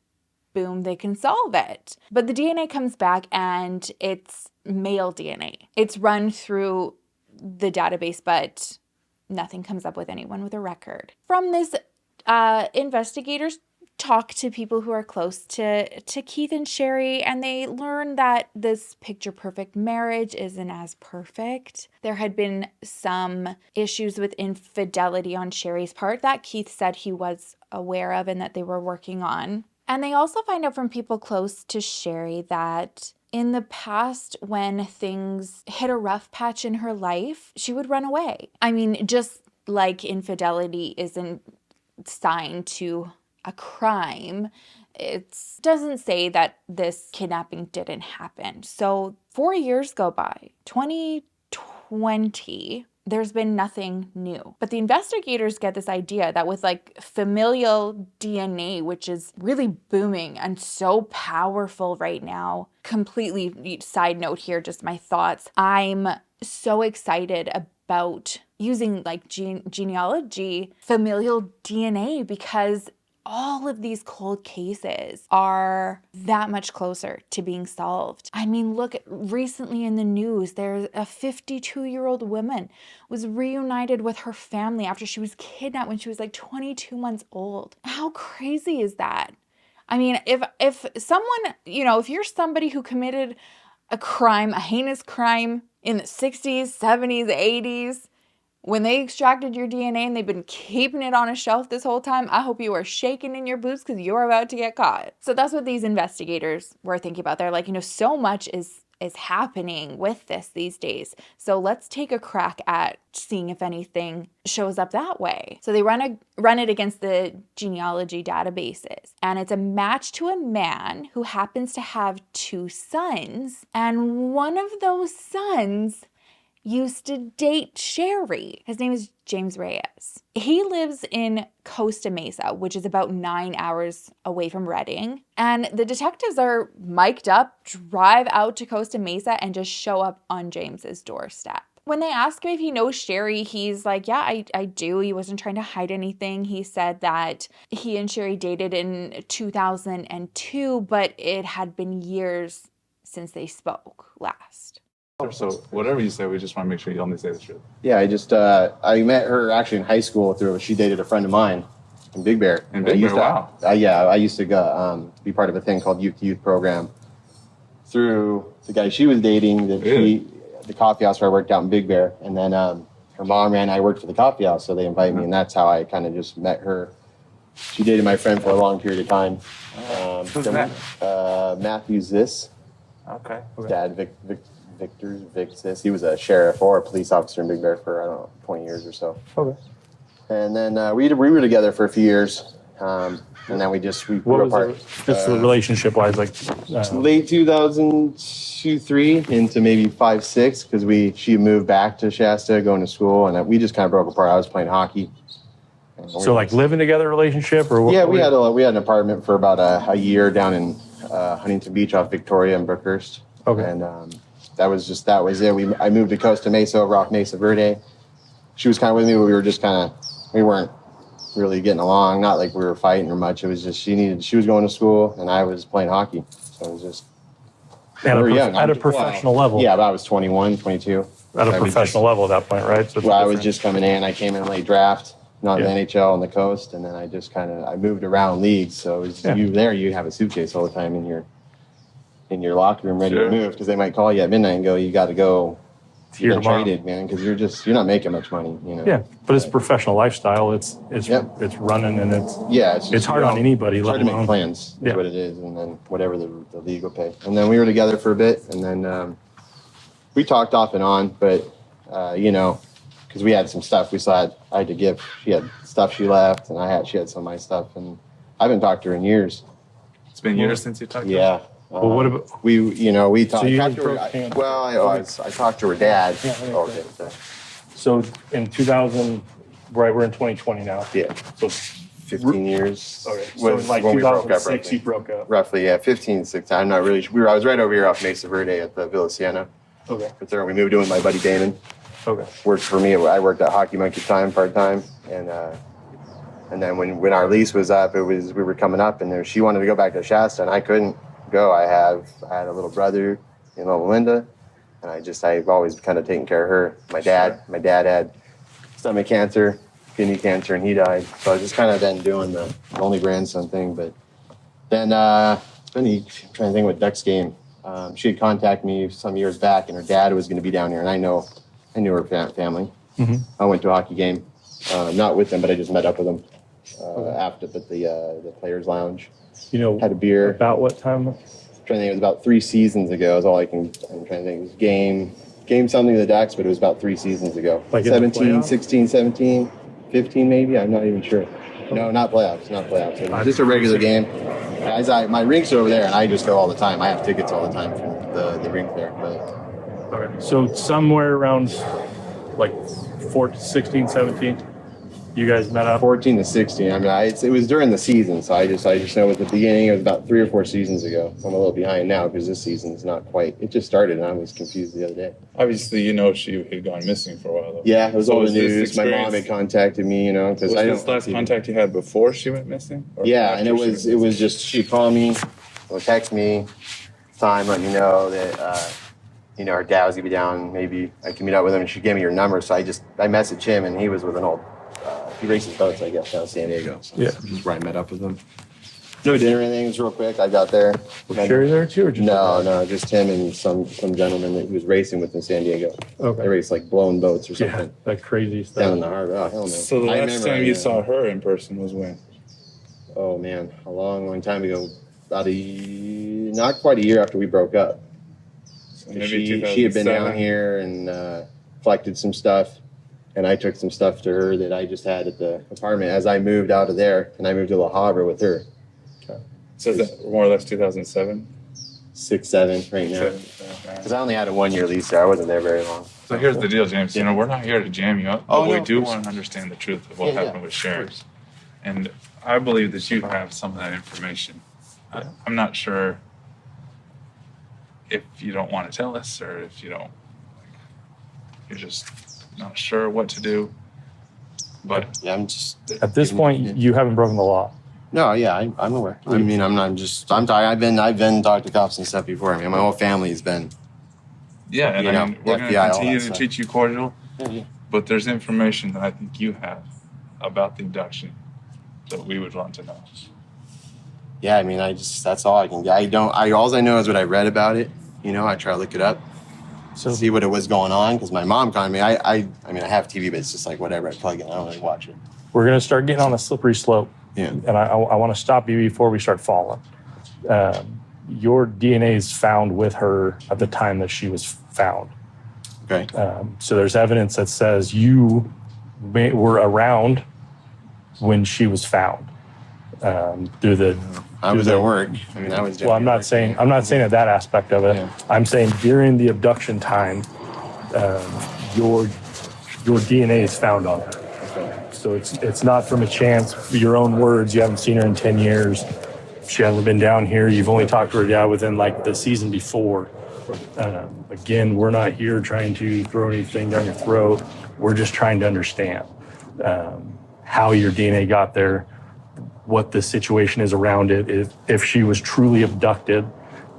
boom, they can solve it. But the DNA comes back and it's male DNA. It's run through the database, but nothing comes up with anyone with a record. From this, investigators talk to people who are close to Keith and Sherri, and they learn that this picture-perfect marriage isn't as perfect. There had been some issues with infidelity on Sherri's part that Keith said he was aware of and that they were working on. And they also find out from people close to Sherri that in the past, when things hit a rough patch in her life, she would run away. I mean, just like infidelity isn't signed to a crime, it doesn't say that this kidnapping didn't happen. So 4 years go by, 2020, there's been nothing new. But the investigators get this idea that with like familial DNA, which is really booming and so powerful right now, completely side note here, just my thoughts. I'm so excited about using like genealogy, familial DNA, because all of these cold cases are that much closer to being solved. I mean, look, recently in the news, there's a 52-year-old woman was reunited with her family after she was kidnapped when she was like 22 months old. How crazy is that? I mean, if someone, if you're somebody who committed a crime, a heinous crime in the 60s, 70s, 80s, when they extracted your DNA and they've been keeping it on a shelf this whole time, I hope you are shaking in your boots because you're about to get caught. So that's what these investigators were thinking about. They're like, so much is happening with this these days. So let's take a crack at seeing if anything shows up that way. So they run it against the genealogy databases. And it's a match to a man who happens to have 2 sons. And one of those sons used to date Sherri. His name is James Reyes. He lives in Costa Mesa, which is about 9 hours away from Redding. And the detectives are mic'd up, drive out to Costa Mesa, and just show up on James's doorstep. When they ask him if he knows Sherri, he's like, yeah, I do. He wasn't trying to hide anything. He said that he and Sherri dated in 2002, but it had been years since they spoke last. So whatever you say, we just want to make sure you only say the truth. Yeah, I met her actually in high school she dated a friend of mine in Big Bear. In Big Bear, wow. I used to go be part of a thing called Youth to Youth program through the guy she was dating, the coffee house where I worked out in Big Bear. And then her mom and I worked for the coffee house, so they invited me, and that's how I kind of just met her. She dated my friend for a long period of time. Who's that? Matthew Ziss. Okay. His dad, Vic Ziss. He was a sheriff or a police officer in Big Bear for, 20 years or so. Okay. And then we were together for a few years. And then we What grew was apart. it? Just relationship wise, like Late 2002, 3 into maybe 5, 6, because she moved back to Shasta, going to school, and we just kind of broke apart. I was playing hockey. So like living together relationship, or what? Yeah, we had an apartment for about a year down in Huntington Beach off Victoria and Brookhurst. Okay. And that was it. I moved to Costa Mesa over off Mesa Verde. She was kind of with me, but we weren't really getting along. Not like we were fighting or much. It was just she was going to school and I was playing hockey. So it was just at a professional level. Yeah, but I was 21, 22. At a professional level at that point, right? So I was just coming in. I came in late draft, not in the NHL on the coast, and then I just I moved around leagues. So it was you have a suitcase all the time in your locker room ready to move because they might call you at midnight and go, you got to go. You're traded, man, because you're not making much money, you know. Yeah, but it's a professional lifestyle. It's running and it's hard on anybody. It's hard to make plans. Is what it is, and then whatever the league will pay. And then we were together for a bit, and then we talked off and on, but because we had some stuff I had to give. She had stuff she left, and she had some of my stuff, and I haven't talked to her in years. It's been years since you talked to her? Yeah. Well, what about we talked? So you talked to her, I talked to her dad. Okay. So in 2000, right? We're in 2020 now. Yeah. So 15 years. Okay. So in like 2006, you broke up. Roughly, yeah, 15, 16. I'm not really sure. I was right over here off Mesa Verde at the Villa Siena. Okay. But there we moved in with my buddy Damon. Okay. Worked for me. I worked at Hockey Monkey part time, and then when our lease was up, we were coming up, and she wanted to go back to Shasta, and I couldn't go. I had a little brother, Linda, and I've always kind of taken care of her. My dad had stomach cancer, kidney cancer, and he died. So I just kind of been doing the only grandson thing. But then I'm trying to think what Ducks game. She had contacted me some years back, and her dad was going to be down here, and I knew her family. Mm-hmm. I went to a hockey game, not with them, but I just met up with them after at the Players Lounge. Had a beer. About what time? I'm trying to think. It was about 3 seasons ago. Is all I'm trying to think. It was game something with the Ducks, but it was about 3 seasons ago. Like 17, 16, 17, 15 maybe. I'm not even sure. No, not playoffs. It was just a regular game. My rink's over there, and I just go all the time. I have tickets all the time from the rink there. But okay. So somewhere around like 16, 17. You guys met up? 14 to 16. I mean, it was during the season, so I just know at the beginning, it was about 3 or 4 seasons ago. I'm a little behind now because this season's not quite. It just started, and I was confused the other day. Obviously, she had gone missing for a while, though. Yeah, it was all the news. My mom had contacted me, because was this last contact you had before she went missing? Yeah, and it was just she called me or text me time, let me know that her dad was gonna be down. Maybe I can meet up with him, and she gave me your number. So I messaged him, and he was with an old. He races boats, I guess, down in San Diego. So yeah. This is where I met up with him. No dinner or anything. It was real quick. I got there. Was Sherry there too? Or just no, just him and some gentleman that he was racing with in San Diego. Okay. They race like blown boats or something. Yeah, that crazy stuff. Down in the harbor. Oh, hell no. So the last time you saw her in person was when? Oh, man. A long time ago. Not quite a year after we broke up. So maybe she had been down here and collected some stuff. And I took some stuff to her that I just had at the apartment as I moved out of there, and I moved to La Habra with her. Okay. So is that more or less 2007? 6, 7 right now. Because I only had a 1-year lease there. I wasn't there very long. So here's the deal, James. We're not here to jam you up, but we do want to understand the truth of what happened with Sher. And I believe that you have some of that information. I'm not sure if you don't want to tell us or if you don't. You're just not sure what to do. But yeah, I'm just at this point you haven't broken the law. No, yeah, I'm aware. I mean, I'm tired. I've been talked to cops and stuff before. I mean, my whole family's been. Yeah, and I mean, we're going to continue to treat you cordial. Yeah. But there's information that I think you have about the abduction that we would want to know. Yeah, I mean, that's all I can get. All I know is what I read about it. I try to look it up. So see what it was going on, because my mom called me. I mean, I have TV, but it's just like whatever I plug in. I don't really watch it. We're going to start getting on a slippery slope. Yeah. And I want to stop you before we start falling. Your DNA is found with her at the time that she was found. Okay. So there's evidence that says you were around when she was found. through the. I was at work. I mean, I was. Well, I'm not saying that aspect of it. Yeah. I'm saying during the abduction time, your DNA is found on her. Okay. So it's not from a chance. Your own words. You haven't seen her in 10 years. She hasn't been down here. You've only talked to her within like the season before. Again, we're not here trying to throw anything down your throat. We're just trying to understand how your DNA got there, what the situation is around it. If she was truly abducted,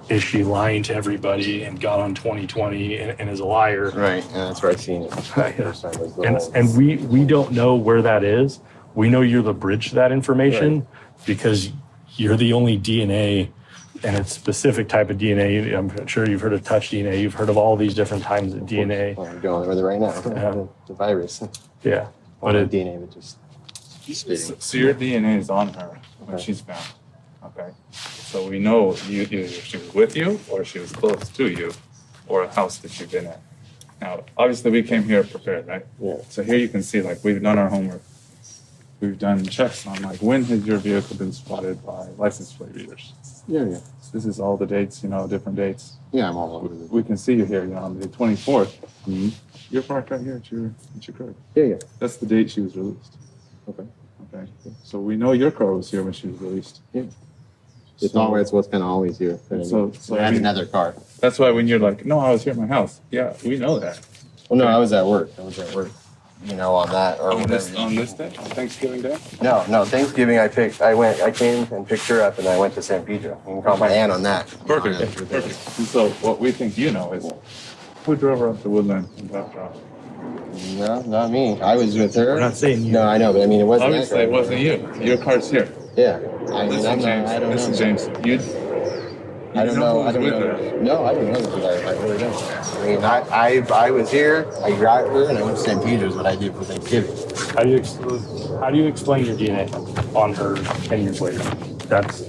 is she lying to everybody and got on 2020 and is a liar? Right, and that's where I seen it. And we don't know where that is. We know you're the bridge to that information because you're the only DNA, and it's specific type of DNA. I'm sure you've heard of touch DNA. You've heard of all these different types of DNA. Well, I'm going with it right now. The virus. Yeah. But DNA would just spitting. So your DNA is on her when she's found. Okay. So we know either she was with you or she was close to you or a house that you've been at. Now, obviously we came here prepared, right? Yeah. So here you can see like we've done our homework. We've done checks on like when has your vehicle been spotted by license plate readers. Yeah. So this is all the dates, different dates. Yeah, I'm all over it. We can see you here, on the 24th. Mm-hmm. You're parked right here at your crib. Yeah. That's the date she was released. Okay. So we know your car was here when she was released. Yeah. It's always what's kind of always here. So I had another car. That's why when you're like, no, I was here at my house. Yeah, we know that. Well, no, I was at work. On that or on this day, Thanksgiving Day. No, Thanksgiving. I came and picked her up, and I went to San Pedro. You can call my aunt on that. Perfect. And so what we think is who drove her up to Woodland and dropped her off. No, not me. I was with her. We're not saying you. No, I know, but I mean, it wasn't. Obviously, it wasn't you. Your car's here. Yeah. I don't know. This is James. I don't know. No, I don't know. I really don't. I mean, I was here. I grabbed her, and I went to St. Peter's. What I did for Thanksgiving. How do you explain your DNA on her 10 years later? That's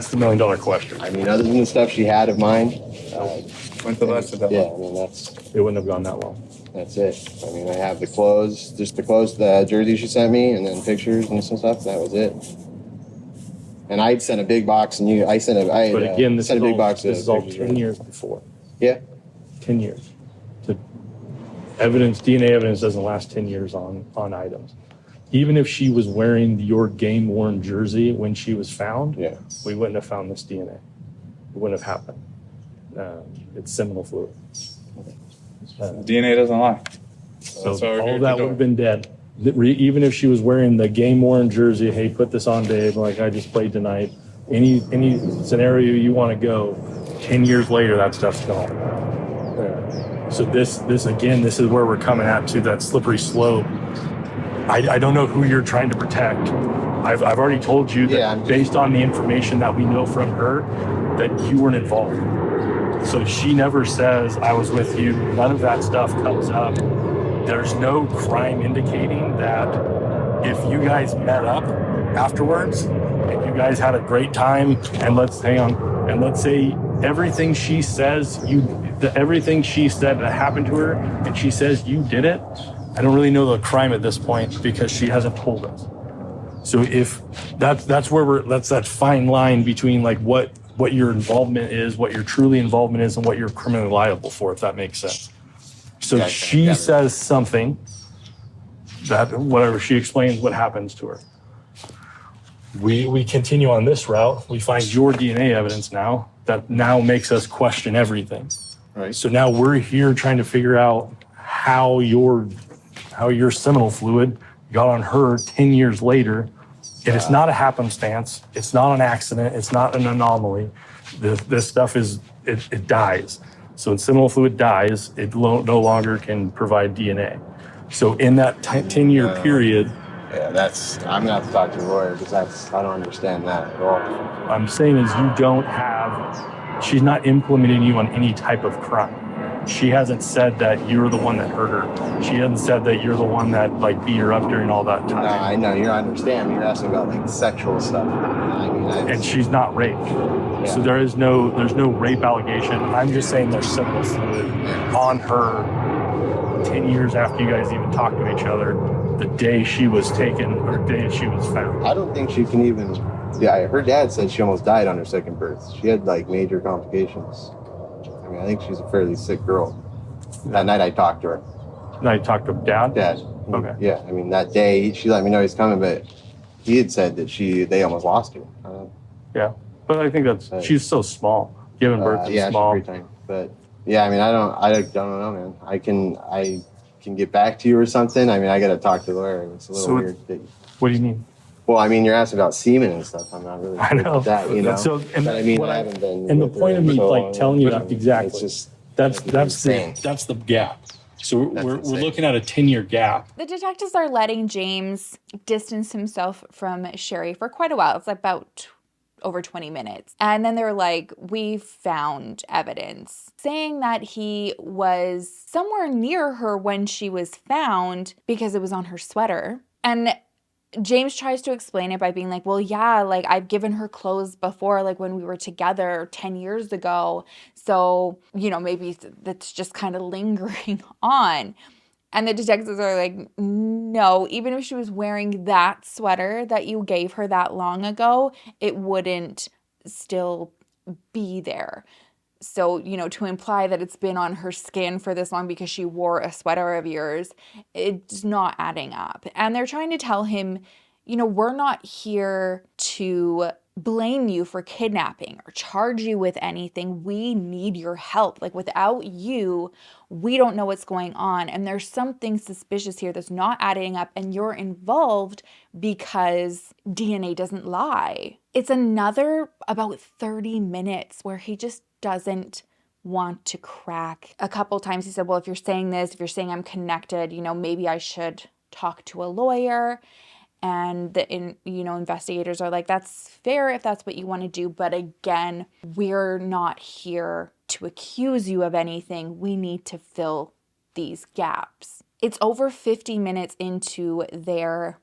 the $1 million question. I mean, other than the stuff she had of mine. When's the last of that? Yeah, I mean it wouldn't have gone that long. That's it. I mean, I have the clothes, the jersey she sent me, and then pictures and some stuff. That was it. And I'd sent a big box, and this sent a big box. This is all 10 years before. Yeah. 10 years. DNA evidence doesn't last 10 years on items. Even if she was wearing your game-worn jersey when she was found, we wouldn't have found this DNA. It wouldn't have happened. It's seminal fluid. DNA doesn't lie. So all of that would have been dead. Even if she was wearing the game-worn jersey, hey, put this on, Dave, like I just played tonight. Any scenario you want to go, 10 years later, that stuff's gone. So this is where we're coming at to that slippery slope. I don't know who you're trying to protect. I've already told you that based on the information that we know from her, that you weren't involved. So she never says, I was with you. None of that stuff comes up. There's no crime indicating that if you guys met up afterwards and you guys had a great time, and let's say everything she says everything she said that happened to her, and she says you did it, I don't really know the crime at this point because she hasn't told us. So if that's that fine line between like what your involvement is, what your truly involvement is, and what you're criminally liable for, if that makes sense. So she says something that whatever she explains what happens to her. We continue on this route. We find your DNA evidence now that now makes us question everything. Right. So now we're here trying to figure out how your seminal fluid got on her 10 years later. And it's not a happenstance. It's not an accident. It's not an anomaly. This stuff it dies. So when seminal fluid dies, it no longer can provide DNA. So in that 10-year period. Yeah, I'm gonna have to talk to a lawyer because I don't understand that at all. I'm saying is she's not implementing you on any type of crime. She hasn't said that you're the one that hurt her. She hasn't said that you're the one that like beat her up during all that time. No, I know. You understand. You're asking about like sexual stuff. And she's not raped. Yeah. So there's no rape allegation. I'm just saying there's seminal fluid on her 10 years after you guys even talked to each other, the day she was taken or the day she was found. I don't think she can even Yeah, her dad said she almost died on her second birth. She had like major complications. I mean, I think she's a fairly sick girl. That night I talked to her. Now you talked to Dad? Dad. Okay. Yeah, I mean, that day she let me know he's coming, but he had said that they almost lost her. Yeah, but I think she's so small. Giving birth is small. She's pretty tiny. But yeah, I mean, I don't know, man. I can get back to you or something. I mean, I got to talk to the lawyer. It's a little weird. What do you mean? Well, I mean, you're asking about semen and stuff. I'm not really sure about that, you know. So, and but I mean, I haven't been. And the point of me like telling you that exactly. It's just that's the gap. So we're looking at a 10-year gap. The detectives are letting James distance himself from Sherry for quite a while. It's about over 20 minutes. And then they're like, we found evidence saying that he was somewhere near her when she was found because it was on her sweater. And James tries to explain it by being like, well, yeah, like I've given her clothes before, like when we were together 10 years ago. So, you know, maybe that's just kind of lingering on. And the detectives are like, no, even if she was wearing that sweater that you gave her that long ago, it wouldn't still be there. So, you know, to imply that it's been on her skin for this long because she wore a sweater of yours, it's not adding up. And they're trying to tell him, you know, we're not here to blame you for kidnapping or charge you with anything. We need your help. Like without you, we don't know what's going on. And there's something suspicious here that's not adding up. And you're involved because DNA doesn't lie. It's another about 30 minutes where he just doesn't want to crack. A couple times he said, well, if you're saying this, if you're saying I'm connected, you know, maybe I should talk to a lawyer. And investigators are like, that's fair if that's what you want to do. But again, we're not here to accuse you of anything. We need to fill these gaps. It's over 50 minutes into their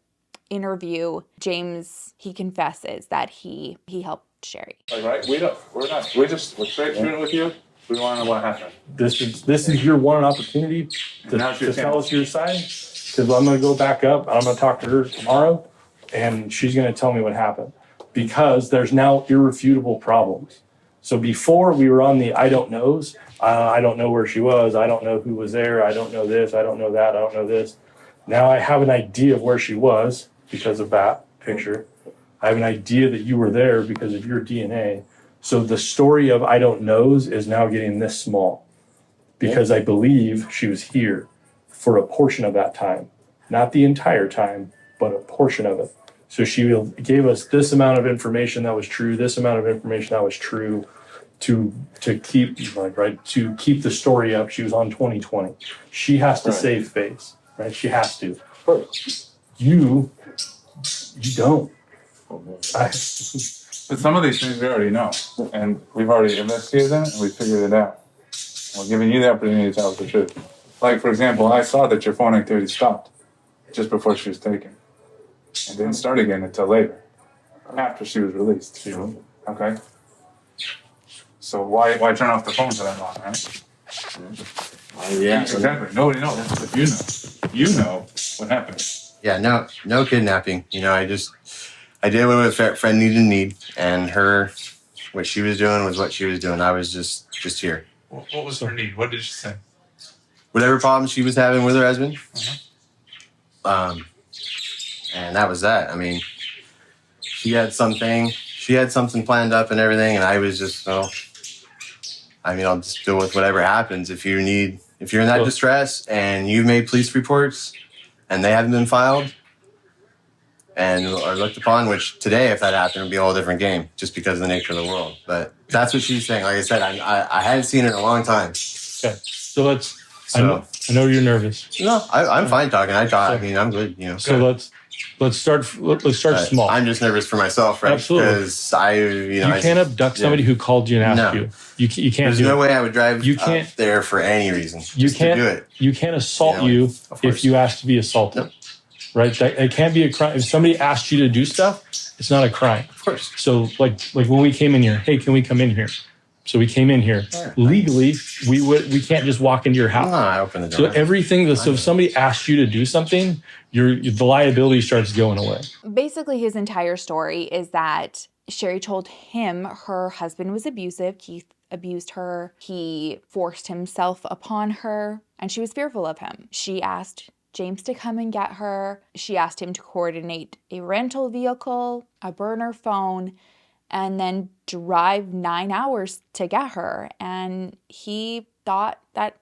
interview. James, he confesses that he helped Sherry. Like, right? We're straight shooting with you. We want to know what happened. This is your one opportunity to tell us your side. Because I'm going to go back up. I'm going to talk to her tomorrow, and she's going to tell me what happened. Because there's now irrefutable problems. So before we were on the I don't knows, I don't know where she was. I don't know who was there. I don't know this. I don't know that. I don't know this. Now I have an idea of where she was because of that picture. I have an idea that you were there because of your DNA. So the story of I don't knows is now getting this small because I believe she was here for a portion of that time, not the entire time, but a portion of it. So she gave us this amount of information that was true, this amount of information that was true to keep the story up. She was on 2020. She has to save face, right? She has to. You don't. But some of these things we already know, and we've already investigated them, and we figured it out. We're giving you the opportunity to tell us the truth. Like, for example, I saw that your phone activity stopped just before she was taken. And didn't start again until later, after she was released. Okay? So why turn off the phone for that long, right? Yeah. Exactly. Nobody knows, but you know. You know what happened. Yeah, no kidnapping. You know, I did what a friend needed to need, and what she was doing was what she was doing. I was just here. What was her need? What did she say? Whatever problems she was having with her husband. And that was that. I mean, she had something planned up and everything, and I was just, I'll just deal with whatever happens. If you're in that distress and you've made police reports and they haven't been filed and are looked upon, which today, if that happened, would be a whole different game just because of the nature of the world. But that's what she's saying. Like I said, I hadn't seen her in a long time. Okay, so I know you're nervous. No, I'm fine talking. I mean, I'm good, you know. So let's start small. I'm just nervous for myself, right? Absolutely. Because you can't abduct somebody who called you and asked you. You can't. There's no way I would drive up there for any reason. You can't. You can't assault you if you ask to be assaulted. Nope. Right? It can't be a crime. If somebody asked you to do stuff, it's not a crime. Of course. So like when we came in here, hey, can we come in here? So we came in here. Legally, we can't just walk into your house. I opened the So door. everything, so if somebody asks you to do something, the liability starts going away. Basically, his entire story is that Sherry told him her husband was abusive. Keith abused her. He forced himself upon her, and she was fearful of him. She asked James to come and get her. She asked him to coordinate a rental vehicle, a burner phone, and then drive 9 hours to get her. And he thought that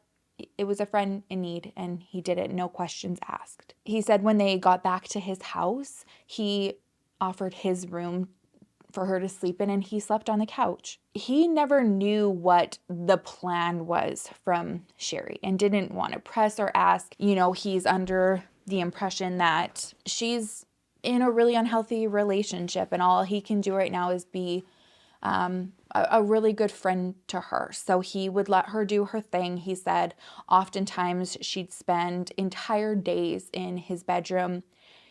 it was a friend in need, and he did it, no questions asked. He said when they got back to his house, he offered his room for her to sleep in, and he slept on the couch. He never knew what the plan was from Sherry and didn't want to press or ask. You know, he's under the impression that she's in a really unhealthy relationship, and all he can do right now is be a really good friend to her. So he would let her do her thing. He said oftentimes she'd spend entire days in his bedroom.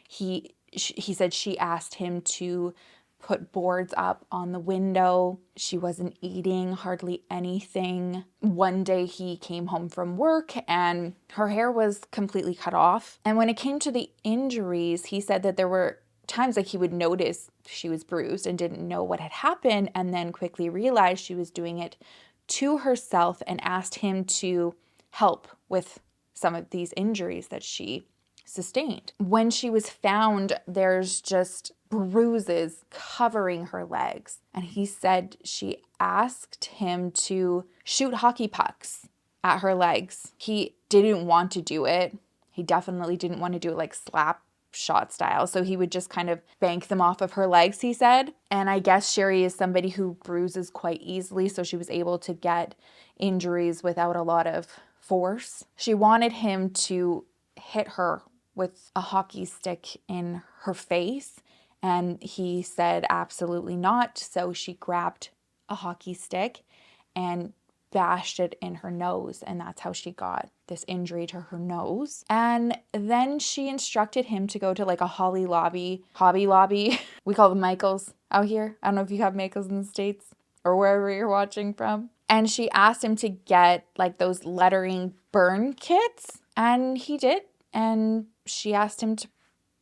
He said she asked him to put boards up on the window. She wasn't eating hardly anything. One day he came home from work and her hair was completely cut off. And when it came to the injuries, he said that there were times like he would notice she was bruised and didn't know what had happened, and then quickly realized she was doing it to herself and asked him to help with some of these injuries that she sustained. When she was found, there's just bruises covering her legs. And he said she asked him to shoot hockey pucks at her legs. He didn't want to do it. He definitely didn't want to do it like slap shot style. So he would just kind of bank them off of her legs, he said. And I guess Sherry is somebody who bruises quite easily, so she was able to get injuries without a lot of force. She wanted him to hit her with a hockey stick in her face, and he said absolutely not. So she grabbed a hockey stick and bashed it in her nose, and that's how she got this injury to her nose. And then she instructed him to go to like a Hobby Lobby. We call them Michaels out here. I don't know if you have Michaels in the States or wherever you're watching from. And she asked him to get like those lettering burn kits, and he did. And she asked him to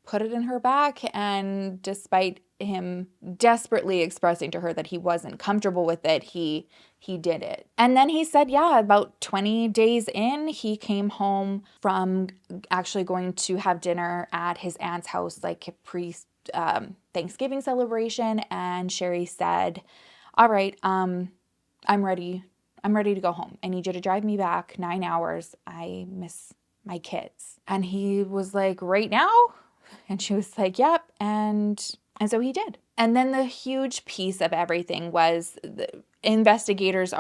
put it in her back, and despite him desperately expressing to her that he wasn't comfortable with it, he did it. And then he said, yeah, about 20 days in, he came home from actually going to have dinner at his aunt's house, like a pre-Thanksgiving celebration, and Sherry said, all right, I'm ready to go home. I need you to drive me back 9 hours. I miss my kids. And he was like, right now? And she was like, yep. And so he did. And then the huge piece of everything was the investigators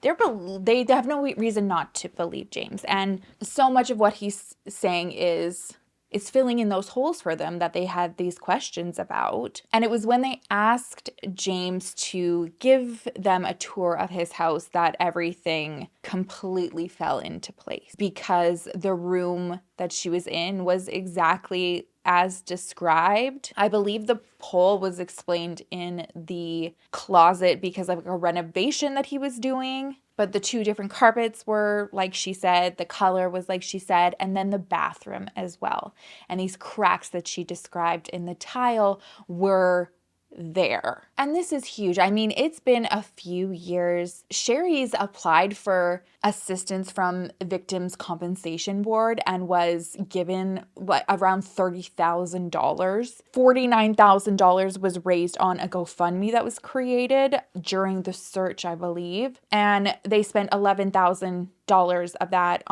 they have no reason not to believe James. And so much of what he's saying is filling in those holes for them that they had these questions about. And it was when they asked James to give them a tour of his house that everything completely fell into place, because the room that she was in was exactly as described. I believe the pole was explained in the closet because of a renovation that he was doing. But the two different carpets were like she said, the color was like she said, and then the bathroom as well. And these cracks that she described in the tile were there. And this is huge. I mean, it's been a few years. Sherry's applied for assistance from Victims' Compensation Board and was given around $30,000. $49,000 was raised on a GoFundMe that was created during the search, I believe. And they spent $11,000 of that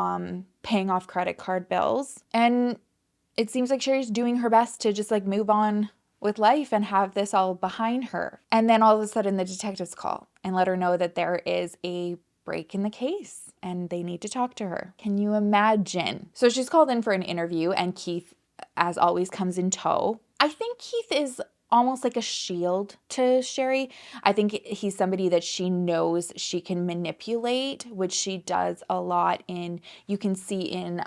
paying off credit card bills. And it seems like Sherry's doing her best to just like move on with life and have this all behind her. And then all of a sudden the detectives call and let her know that there is a break in the case and they need to talk to her. Can you imagine? So she's called in for an interview, and Keith, as always, comes in tow. I think Keith is almost like a shield to Sherry. I think he's somebody that she knows she can manipulate, which she does a lot in, you can see in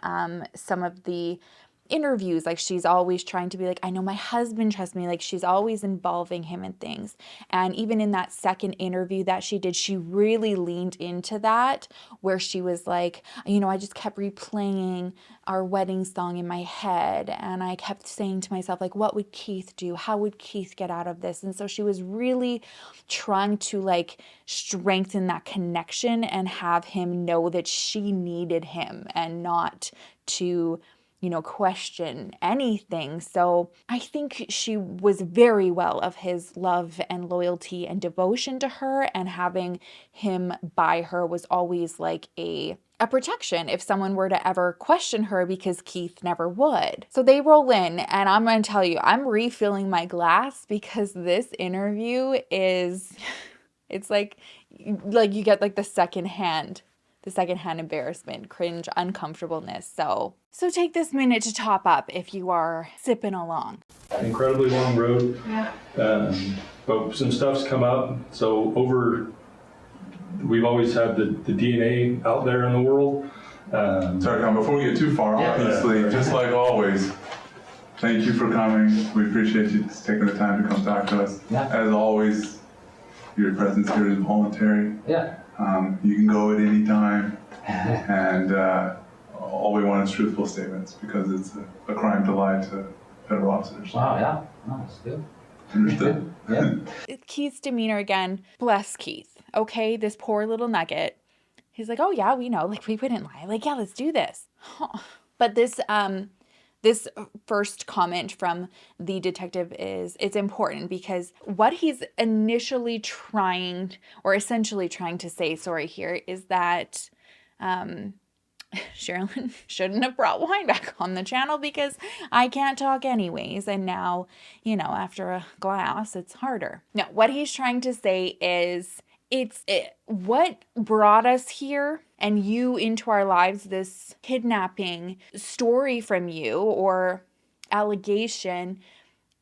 some of the interviews, like she's always trying to be like, I know my husband trusts me. Like she's always involving him in things. And even in that second interview that she did, she really leaned into that, where she was like, you know, I just kept replaying our wedding song in my head. And I kept saying to myself, like, what would Keith do? How would Keith get out of this? And so she was really trying to like strengthen that connection and have him know that she needed him and not to, you know, question anything. So I think she was very well of his love and loyalty and devotion to her, and having him by her was always like a protection if someone were to ever question her, because Keith never would. So they roll in, and I'm going to tell you, I'm refilling my glass because this interview is, it's like you get like the secondhand embarrassment, cringe, uncomfortableness. So take this minute to top up if you are sipping along. Incredibly long road. Yeah. But some stuff's come up. So we've always had the DNA out there in the world. Sorry, Tom, before we get too far, obviously, just like always, thank you for coming. We appreciate you taking the time to come talk to us. Yeah. As always, your presence here is voluntary. Yeah. You can go at any time, and all we want is truthful statements, because it's a crime to lie to federal officers. Wow, yeah. No, that's good. Understood? Yeah. Keith's demeanor again, bless Keith. Okay, this poor little nugget. He's like, oh yeah, we know, like we wouldn't lie. Like, yeah, let's do this. But this first comment from the detective it's important, because what he's initially trying, or essentially trying to say, here, is that Sherilyn shouldn't have brought wine back on the channel because I can't talk anyways. And now, you know, after a glass, it's harder. No, what he's trying to say is what brought us here and you into our lives, this kidnapping story from you or allegation,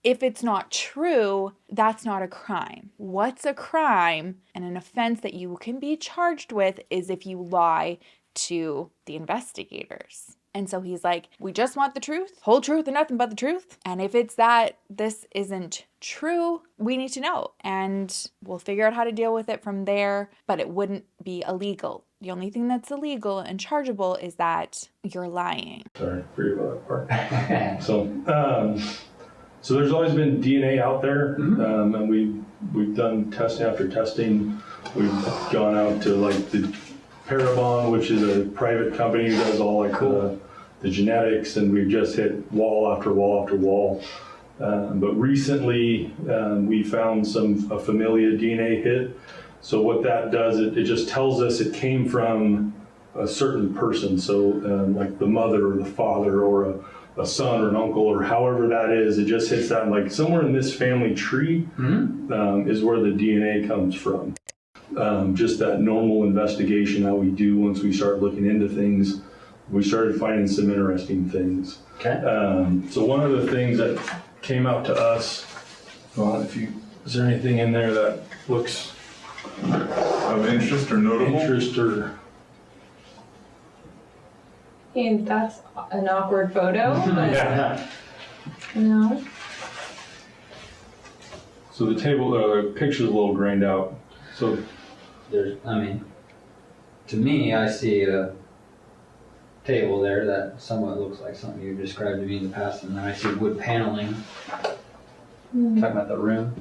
if it's not true, that's not a crime. What's a crime and an offense that you can be charged with is if you lie to the investigators. And so he's like, we just want the truth, whole truth and nothing but the truth. And if it's that this isn't true, we need to know. And we'll figure out how to deal with it from there, but it wouldn't be illegal. The only thing that's illegal and chargeable is that you're lying. Sorry, forget about that part. So there's always been DNA out there, and we've done testing after testing. We've gone out to like the Parabon, which is a private company who does all like the genetics, and we've just hit wall after wall after wall. But recently we found a familia DNA hit. So what that does, it just tells us it came from a certain person. So like the mother or the father or a son or an uncle or however that is, it just hits that, like somewhere in this family tree is where the DNA comes from. Just that normal investigation that we do once we start looking into things, we started finding some interesting things. Okay. So one of the things that came out to us, is there anything in there that looks of interest or notable? And that's an awkward photo, but Yeah. no. So the picture's a little grained out. So to me, I see a table there that somewhat looks like something you described to me in the past, and then I see wood paneling. Talking about the room.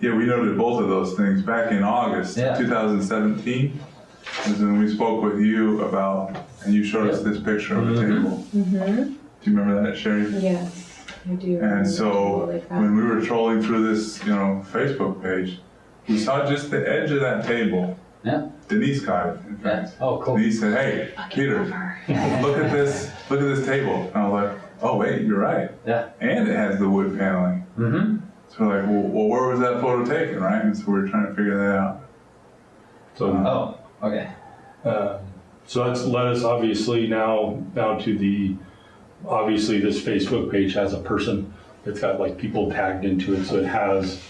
Yeah, we noted both of those things back in August 2017. Was when we spoke with you about, and you showed us this picture of the table. Mm-hmm. Do you remember that, Sherry? Yes, I do. And so when we were trolling through this, Facebook page, we saw just the edge of that table. Yeah. Denise got it, in fact. Oh, cool. Denise said, "Hey, Peter, look at this table." And I was like, "Oh wait, you're right." Yeah. And it has the wood paneling. Mm-hmm. So we're like, well, where was that photo taken, right? And so we're trying to figure that out. So. Okay. So that's led us obviously now to obviously this Facebook page has a person. It's got like people tagged into it, so it has.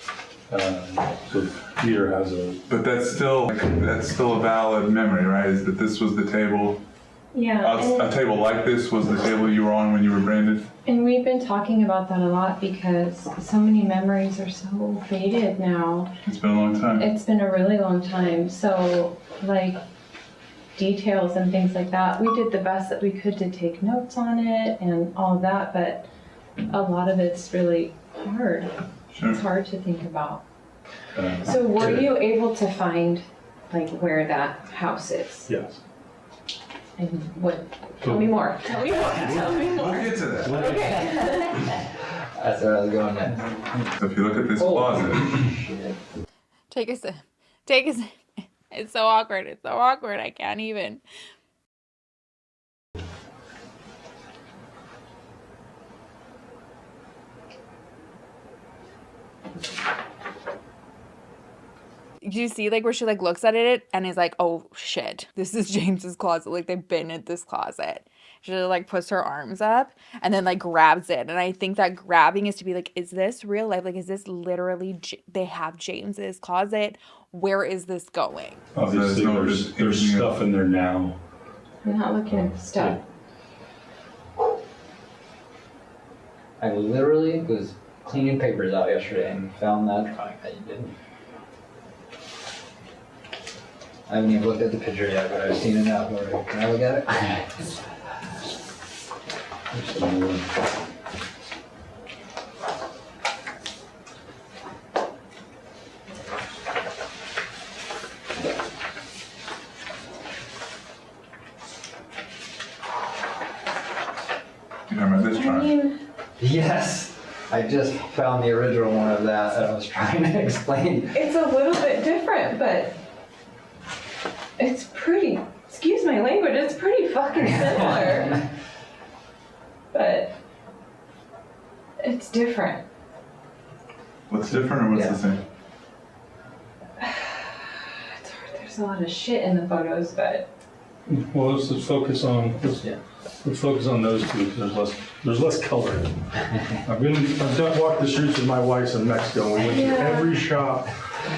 So Peter has a. But that's still a valid memory, right? Is that this was the table Yeah. A table like this was the table you were on when you were branded? And we've been talking about that a lot because so many memories are so faded now. It's been a long time. It's been a really long time. So, like, details and things like that, we did the best that we could to take notes on it and all of that, but a lot of it's really hard. Sure. It's hard to think about. So were you able to find, like, where that house is? Yes. And what? Tell me more. Tell me more. Tell me more. We'll get to that. Okay. That's where I was going next. So if you look at this closet. Take a sip. Take a sip. It's so awkward. It's so awkward. I can't even. Do you see like where she like looks at it and is like, oh shit, this is James's closet. Like they've been in this closet. She like puts her arms up and then like grabs it. And I think that grabbing is to be like, is this real life? Like, is this literally, they have James's closet? Where is this going? Obviously, there's stuff in there now. I'm not looking at the stuff. I literally was cleaning papers out yesterday and found that drawing that you did. I haven't even looked at the picture yet, but I've seen it now. Can I look at it? You remember this drawing? Yes. I just found the original one of that and I was trying to explain. It's a little bit different, but it's pretty, excuse my language, it's pretty fucking similar. But it's different. What's different or what's the same? It's hard, there's a lot of shit in the photos, but. Well, let's focus on let's focus on those two because there's less color. I've walked the streets with my wife in Mexico. And we went to every shop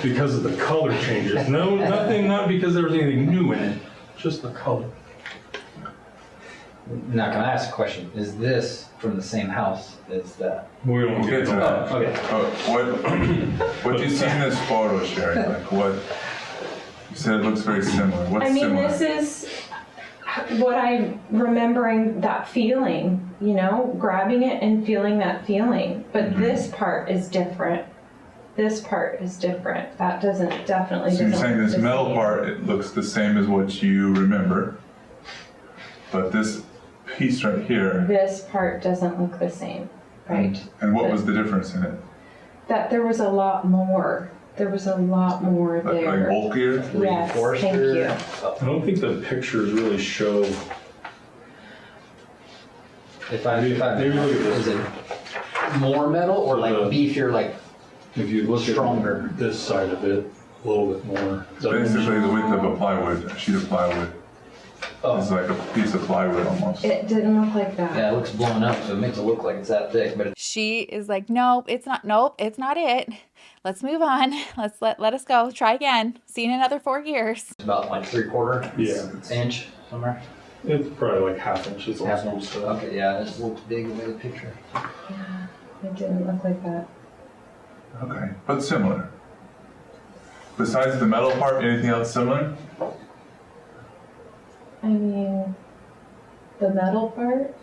because of the color changes. No, nothing, not because there was anything new in it, just the color. Now, can I ask a question? Is this from the same house as that? We won't get to that. Oh, okay. What do you see in this photo, Sherry? Like what? You said it looks very similar. What's similar? This is what I'm remembering, that feeling, you know, grabbing it and feeling that feeling. But this part is different. This part is different. That definitely So you're doesn't saying look this the metal same. part, it looks the same as what you remember, but this piece right here. This part doesn't look the same, right? And what was the difference in it? That there was a lot more. There was a lot more Like there. bulkier? Yes, thank you. I don't think the pictures really show. If I maybe look at this. Is it more metal or like beefier, like if you look stronger? At this side of it, a little bit more. It's basically the width of a plywood, a sheet of plywood. It's like a piece of plywood almost. It didn't look like that. Yeah, it looks blown up, so it makes it look like it's that thick, but She is like, nope, it's not it. Let's move on. Let us go. Try again. See you in another 4 years. it's about like 3/4 inch somewhere. It's probably like half inches. Half inch. Okay, yeah, it looks big in the picture. Yeah, it didn't look like that. Okay, but similar. Besides the metal part, anything else similar? I mean, the metal part?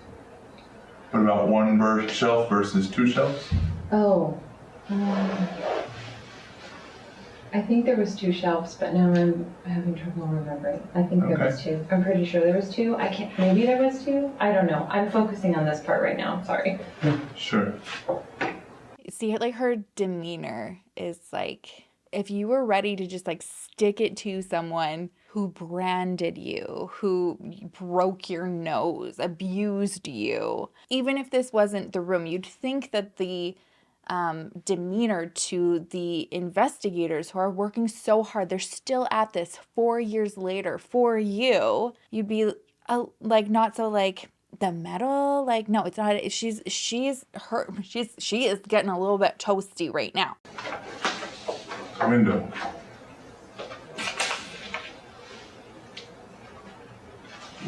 What about one shelf versus two shelves? Oh, I think there was 2 shelves, but now I'm having trouble remembering. I think there was 2. I'm pretty sure there was 2. Maybe there was 2. I don't know. I'm focusing on this part right now. Sorry. Sure. See, like her demeanor is like, if you were ready to just like stick it to someone who branded you, who broke your nose, abused you, even if this wasn't the room, you'd think that the demeanor to the investigators who are working so hard, they're still at this 4 years later for you, you'd be like, not so like, the metal, like, no, it's not. She is getting a little bit toasty right now. Window.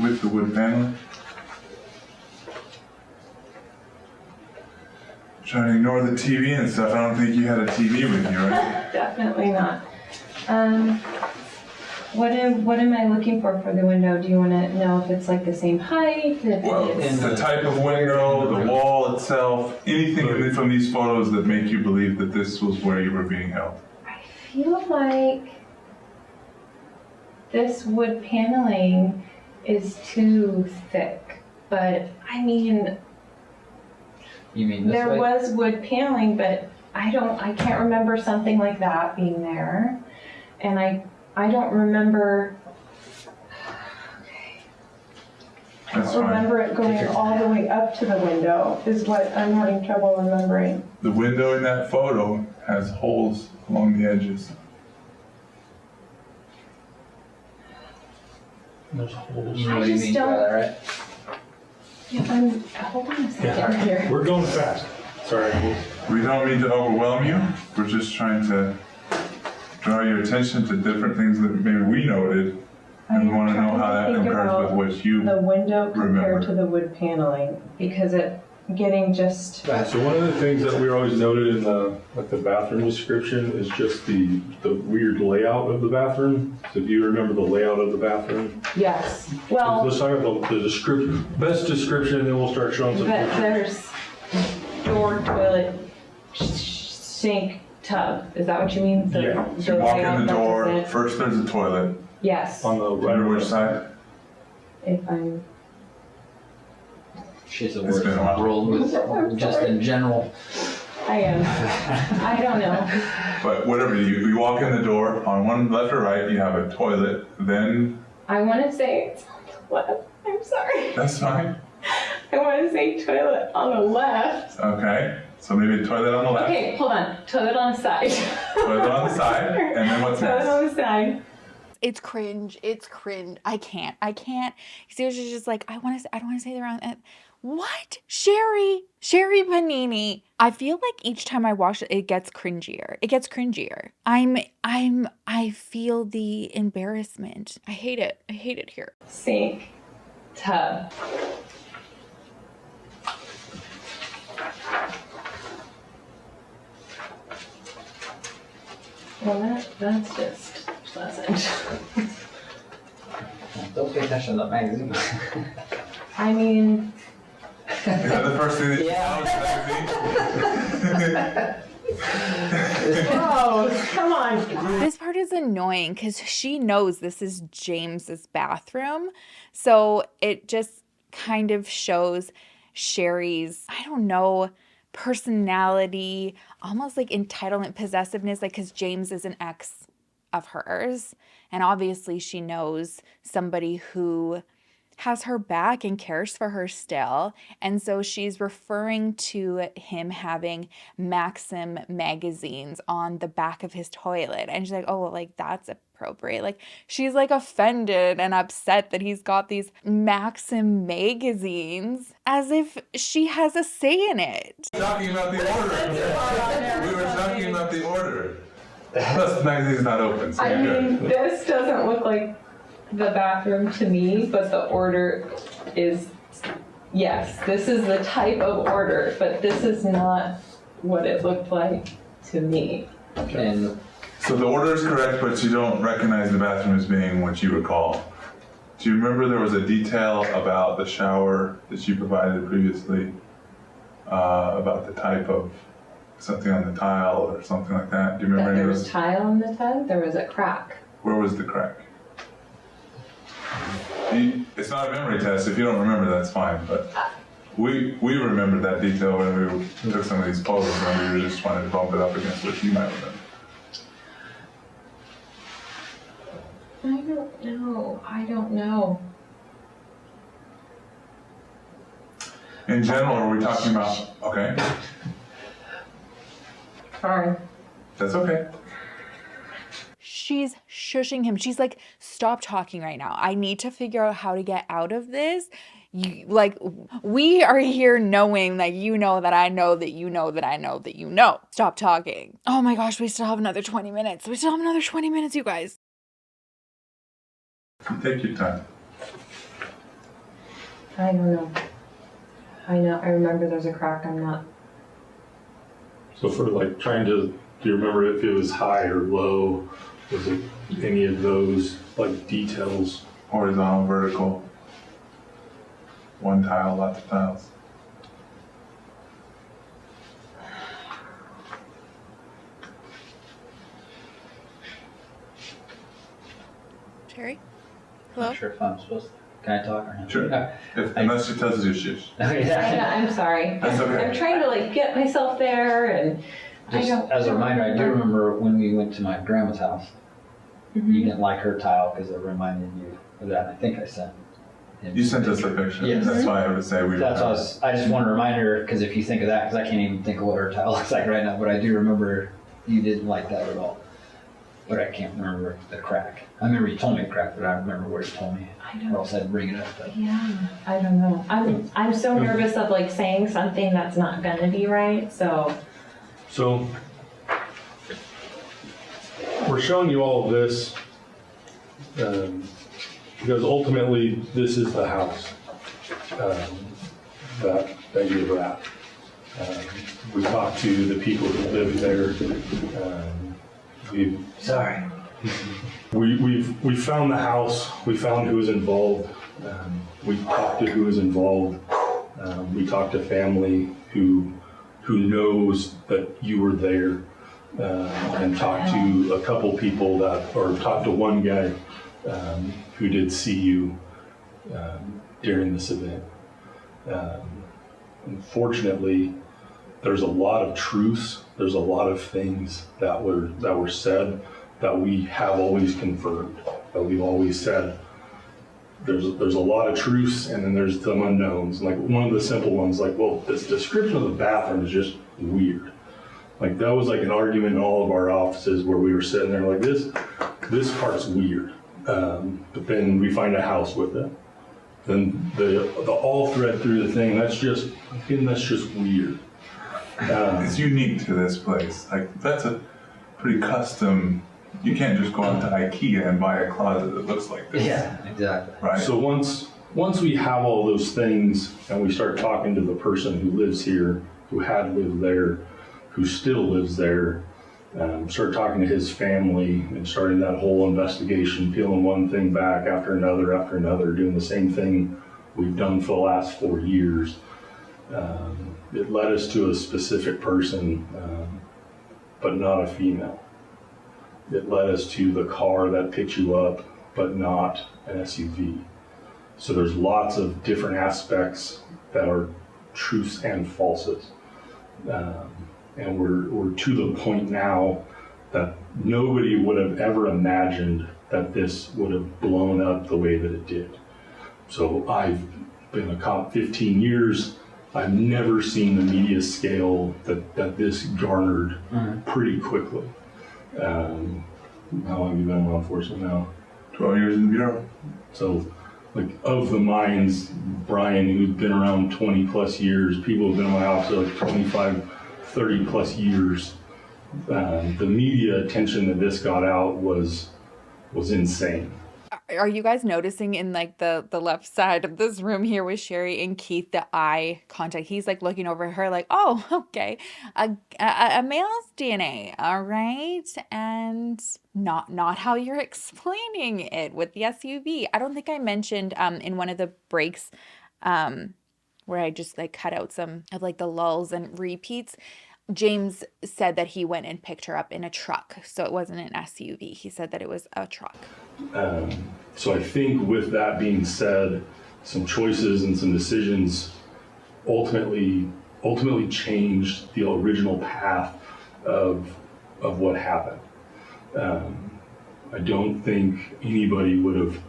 with the wood panel. Trying to ignore the TV and stuff. I don't think you had a TV with you, right? Definitely not. What am I looking for the window? Do you want to know if it's like the same height? Well, the type of window, the wall itself, anything from these photos that make you believe that this was where you were being held. I feel like this wood paneling is too thick, but I mean, You mean this there way? was wood paneling, but I can't remember something like that being there, and I don't remember. I That's don't fine. remember it going all the way up to the window. Is what I'm having trouble remembering. The window in that photo has holes along the edges. There's holes. You know I what you just mean by don't- that, right? Yeah, hold on a second here. We're going fast. Sorry. We don't mean to overwhelm you. We're just trying to draw your attention to different things that maybe we noted, and we want to know how that Think compares about with what you the window compared remember. to the wood paneling, because it getting just. So one of the things that we always noted in the bathroom description is just the weird layout of the bathroom. So do you remember the layout of the bathroom? Yes. Well, Let's talk about the description, best description, and then we'll start showing some but pictures. there's door, toilet, sink, tub. Is that what you mean? The, Yeah. You walk in the door, represent- first there's a toilet. Yes. On the Remember which side? If I'm. She's a It's been a while. world with just in general. I am. I don't know. But whatever, you walk in the door, on one left or right, you have a toilet, then, I want to say it's on the left. I'm sorry. that's fine. I want to say toilet on the left. Okay, so maybe a toilet on the left, Okay, hold on. Toilet on the side. toilet on the side, and then what's Toilet next? on the side. It's cringe. It's cringe. I can't. Seriously, just like, I don't want to say the wrong. What? Sherri Papini. I feel like each time I watch it, it gets cringier. I feel the embarrassment. I hate it. Here. Sink. Tub. Well, that's just pleasant. Don't pay attention to that magazine. I mean, Is that the first thing that you oh, come on. This part is annoying because she knows this is James's bathroom. So it just kind of shows Sherri's, I don't know, personality, almost like entitlement, possessiveness, like because James is an ex of hers. And obviously she knows somebody who has her back and cares for her still. And so she's referring to him having Maxim magazines on the back of his toilet. And she's like, oh, well, like that's appropriate. Like she's like offended and upset that he's got these Maxim magazines as if she has a say in it. Talking about the order. We were talking about the order. Plus the magazine's not open, so I you're mean, good. this doesn't look like the bathroom to me, but the order is, yes, this is the type of order, but this is not what it looked like to me. And So the order is correct, but you don't recognize the bathroom as being what you recall. Do you remember there was a detail about the shower that you provided previously? About the type of something on the tile or something like that? Do you remember That any there of was those? tile in the tub, there was a crack. Where was the crack? It's not a memory test. If you don't remember, that's fine. But we remembered that detail when we took some of these photos, and we were just trying to bump it up against what you might remember. I don't know. In general, are we talking about? Okay, Sorry. that's okay. She's shushing him. She's like, stop talking right now. I need to figure out how to get out of this. We are here knowing that you know that I know that you know that I know that you know. Stop talking. Oh my gosh, we still have another 20 minutes. You guys. You take your time. I don't know. I remember there's a crack. I'm not. So for like trying to, do you remember if it was high or low? Was it any of those like details? Horizontal, vertical. One tile, lots of tiles. Sherry? I'm Hello? not sure if I'm supposed to. Can I talk or not? Sure. Unless she tells you shush. I'm sorry. That's okay. I'm trying to like get myself there, and I Just don't. as a reminder, I do remember when we went to my grandma's house, Mhm. you didn't like her tile because it reminded you of that. I think I sent him. You sent us a picture. Yes. That's why I would say we. That's why I just want to remind her, because if you think of that, because I can't even think of what her tile looks like right now, but I do remember you didn't like that at all. But I can't remember the crack. I remember you told me the crack, but I don't remember where you told me. I don't. Or else I'd bring it up. But. Yeah, I don't know. I'm so nervous of like saying something that's not gonna be right. So We're showing you all of this because ultimately this is the house that you were at. We talked to the people who live there. We found the house. We found who was involved. We talked to who was involved. We talked to family who knows that you were there, and talked to a couple people talked to one guy who did see you during this event. Unfortunately, there's a lot of truths. There's a lot of things that were said that we have always confirmed. That we've always said. There's a lot of truths, and then there's some unknowns. Like one of the simple ones, like, well, this description of the bathroom is just weird. Like that was like an argument in all of our offices where we were sitting there like this part's weird. But then we find a house with it. Then the all thread through the thing, that's just weird. It's unique to this place. Like that's a pretty custom. You can't just go out to IKEA and buy a closet that looks like this. Yeah, exactly. Right. So once we have all those things and we start talking to the person who lives here, who had lived there, who still lives there, start talking to his family and starting that whole investigation, peeling one thing back after another, doing the same thing we've done for the last 4 years. It led us to a specific person, but not a female. It led us to the car that picked you up, but not an SUV. So there's lots of different aspects that are truths and falses. And we're to the point now that nobody would have ever imagined that this would have blown up the way that it did. So I've been a cop 15 years. I've never seen the media scale that this garnered pretty quickly. How long have you been in law enforcement now? 12 years in the Bureau. So, like, of the minds, Brian, who's been around 20 plus years, people who've been in my office like 25, 30 plus years, the media attention that this got out was insane. Are you guys noticing in like the left side of this room here with Sherry and Keith, the eye contact? He's like looking over at her like, oh, okay, a male's DNA, all right, and not how you're explaining it with the SUV. I don't think I mentioned in one of the breaks where I just like cut out some of like the lulls and repeats. James said that he went and picked her up in a truck, so it wasn't an SUV. He said that it was a truck. So I think with that being said, some choices and some decisions ultimately changed the original path of what happened. I don't think anybody would have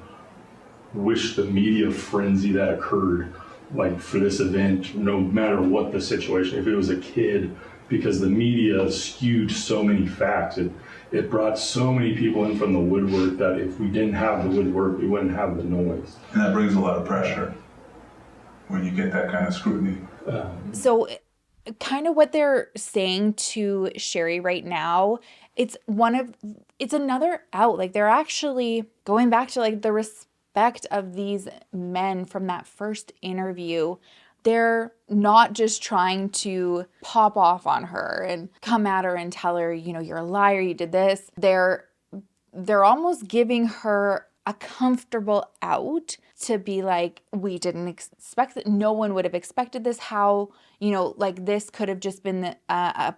wished the media frenzy that occurred, like for this event, no matter what the situation, if it was a kid, because the media skewed so many facts. It brought so many people in from the woodwork that if we didn't have the woodwork, we wouldn't have the noise. And that brings a lot of pressure when you get that kind of scrutiny. So kind of what they're saying to Sherry right now, it's another out. Like they're actually going back to like the effect of these men from that first interview. They're not just trying to pop off on her and come at her and tell her, you know, you're a liar, you did this. They're almost giving her a comfortable out to be like, we didn't expect that. No one would have expected this. How, you know, like this could have just been a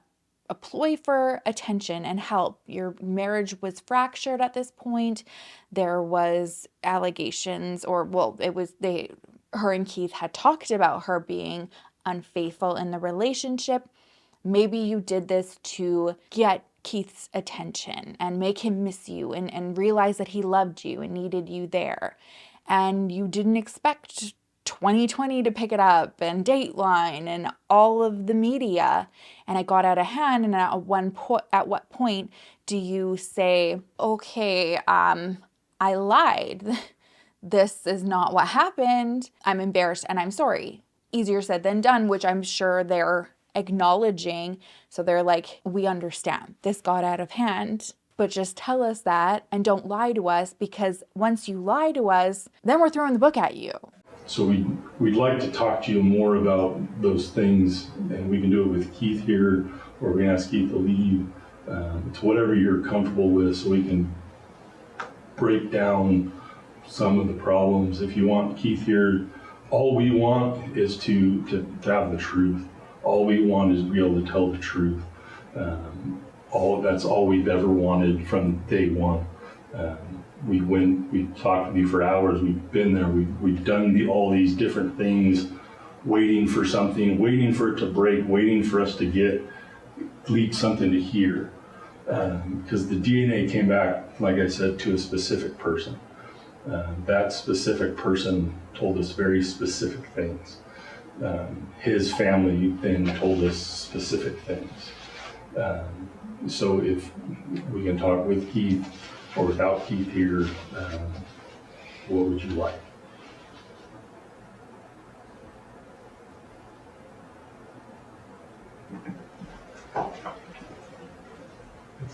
ploy for attention and help. Your marriage was fractured at this point. There was allegations, or well, it was her and Keith had talked about her being unfaithful in the relationship. Maybe you did this to get Keith's attention and make him miss you and realize that he loved you and needed you there. And you didn't expect 2020 to pick it up and Dateline and all of the media, and it got out of hand. And at what point do you say, okay, I lied. This is not what happened. I'm embarrassed and I'm sorry. Easier said than done, which I'm sure they're acknowledging. So they're like, we understand this got out of hand, but just tell us that and don't lie to us, because once you lie to us, then we're throwing the book at you. So we'd like to talk to you more about those things, and we can do it with Keith here, or we can ask Keith to leave. It's whatever you're comfortable with, so we can break down some of the problems. If you want Keith here, all we want is to have the truth. All we want is to be able to tell the truth. That's all we've ever wanted from day one. We talked with you for hours. We've been there. We've done all these different things, waiting for something, waiting for it to break, waiting for us to leak something to hear. Because the DNA came back, like I said, to a specific person. That specific person told us very specific things. His family then told us specific things. So if we can talk with Keith or without Keith here, what would you like?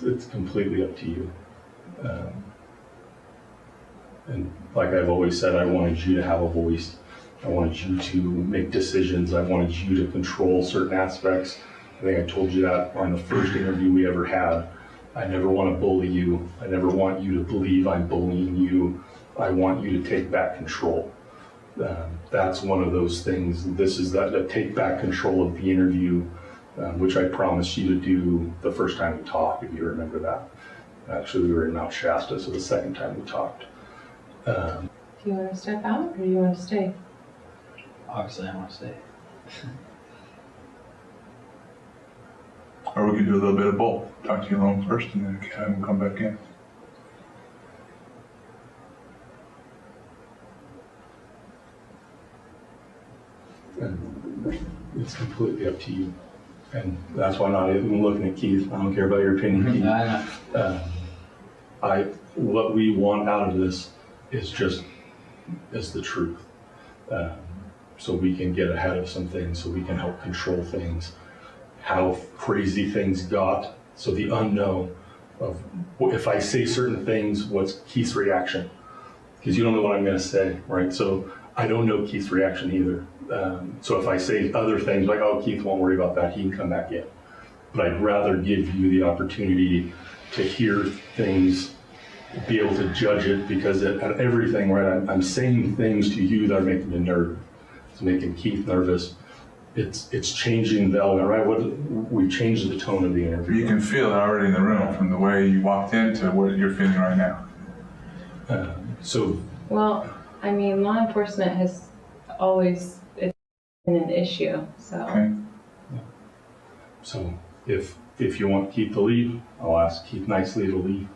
It's completely up to you. And like I've always said, I wanted you to have a voice. I wanted you to make decisions. I wanted you to control certain aspects. I think I told you that on the first interview we ever had. I never want to bully you. I never want you to believe I'm bullying you. I want you to take back control. That's one of those things. This is the take back control of the interview, which I promised you to do the first time we talked, if you remember that. Actually, we were in Mount Shasta, so the second time we talked. Do you want to step out or do you want to stay? Obviously, I want to stay. Or we could do a little bit of both. Talk to you alone first and then have him come back in. And it's completely up to you. And that's why I'm not even looking at Keith. I don't care about your opinion, Keith. What we want out of this is the truth. So we can get ahead of some things, so we can help control things, how crazy things got. So the unknown of if I say certain things, what's Keith's reaction? Because you don't know what I'm going to say, right? So I don't know Keith's reaction either. So if I say other things like, oh, Keith won't worry about that, he can come back in. But I'd rather give you the opportunity to hear things, be able to judge it, because at everything, right, I'm saying things to you that are making you nervous. It's making Keith nervous. It's changing the element, right? We changed the tone of the interview. You can feel it already in the room from the way you walked into what you're feeling right now. Well, I mean, law enforcement has always been an issue, so. Okay. So if you want Keith to leave, I'll ask Keith nicely to leave.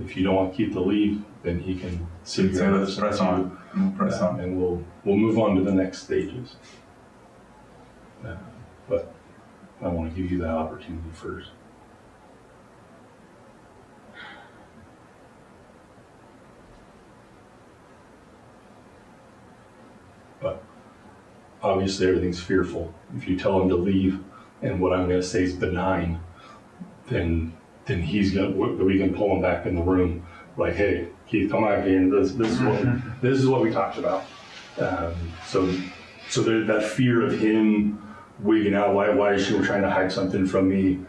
If you don't want Keith to leave, then he can sit here and listen press on. Press on. And we'll move on to the next stages. But I want to give you that opportunity first. But obviously everything's fearful. If you tell him to leave and what I'm going to say is benign, then we can pull him back in the room. like, hey, Keith, come back here. This is what we talked about. So there, that fear of him wigging out. Why is she trying to hide something from me?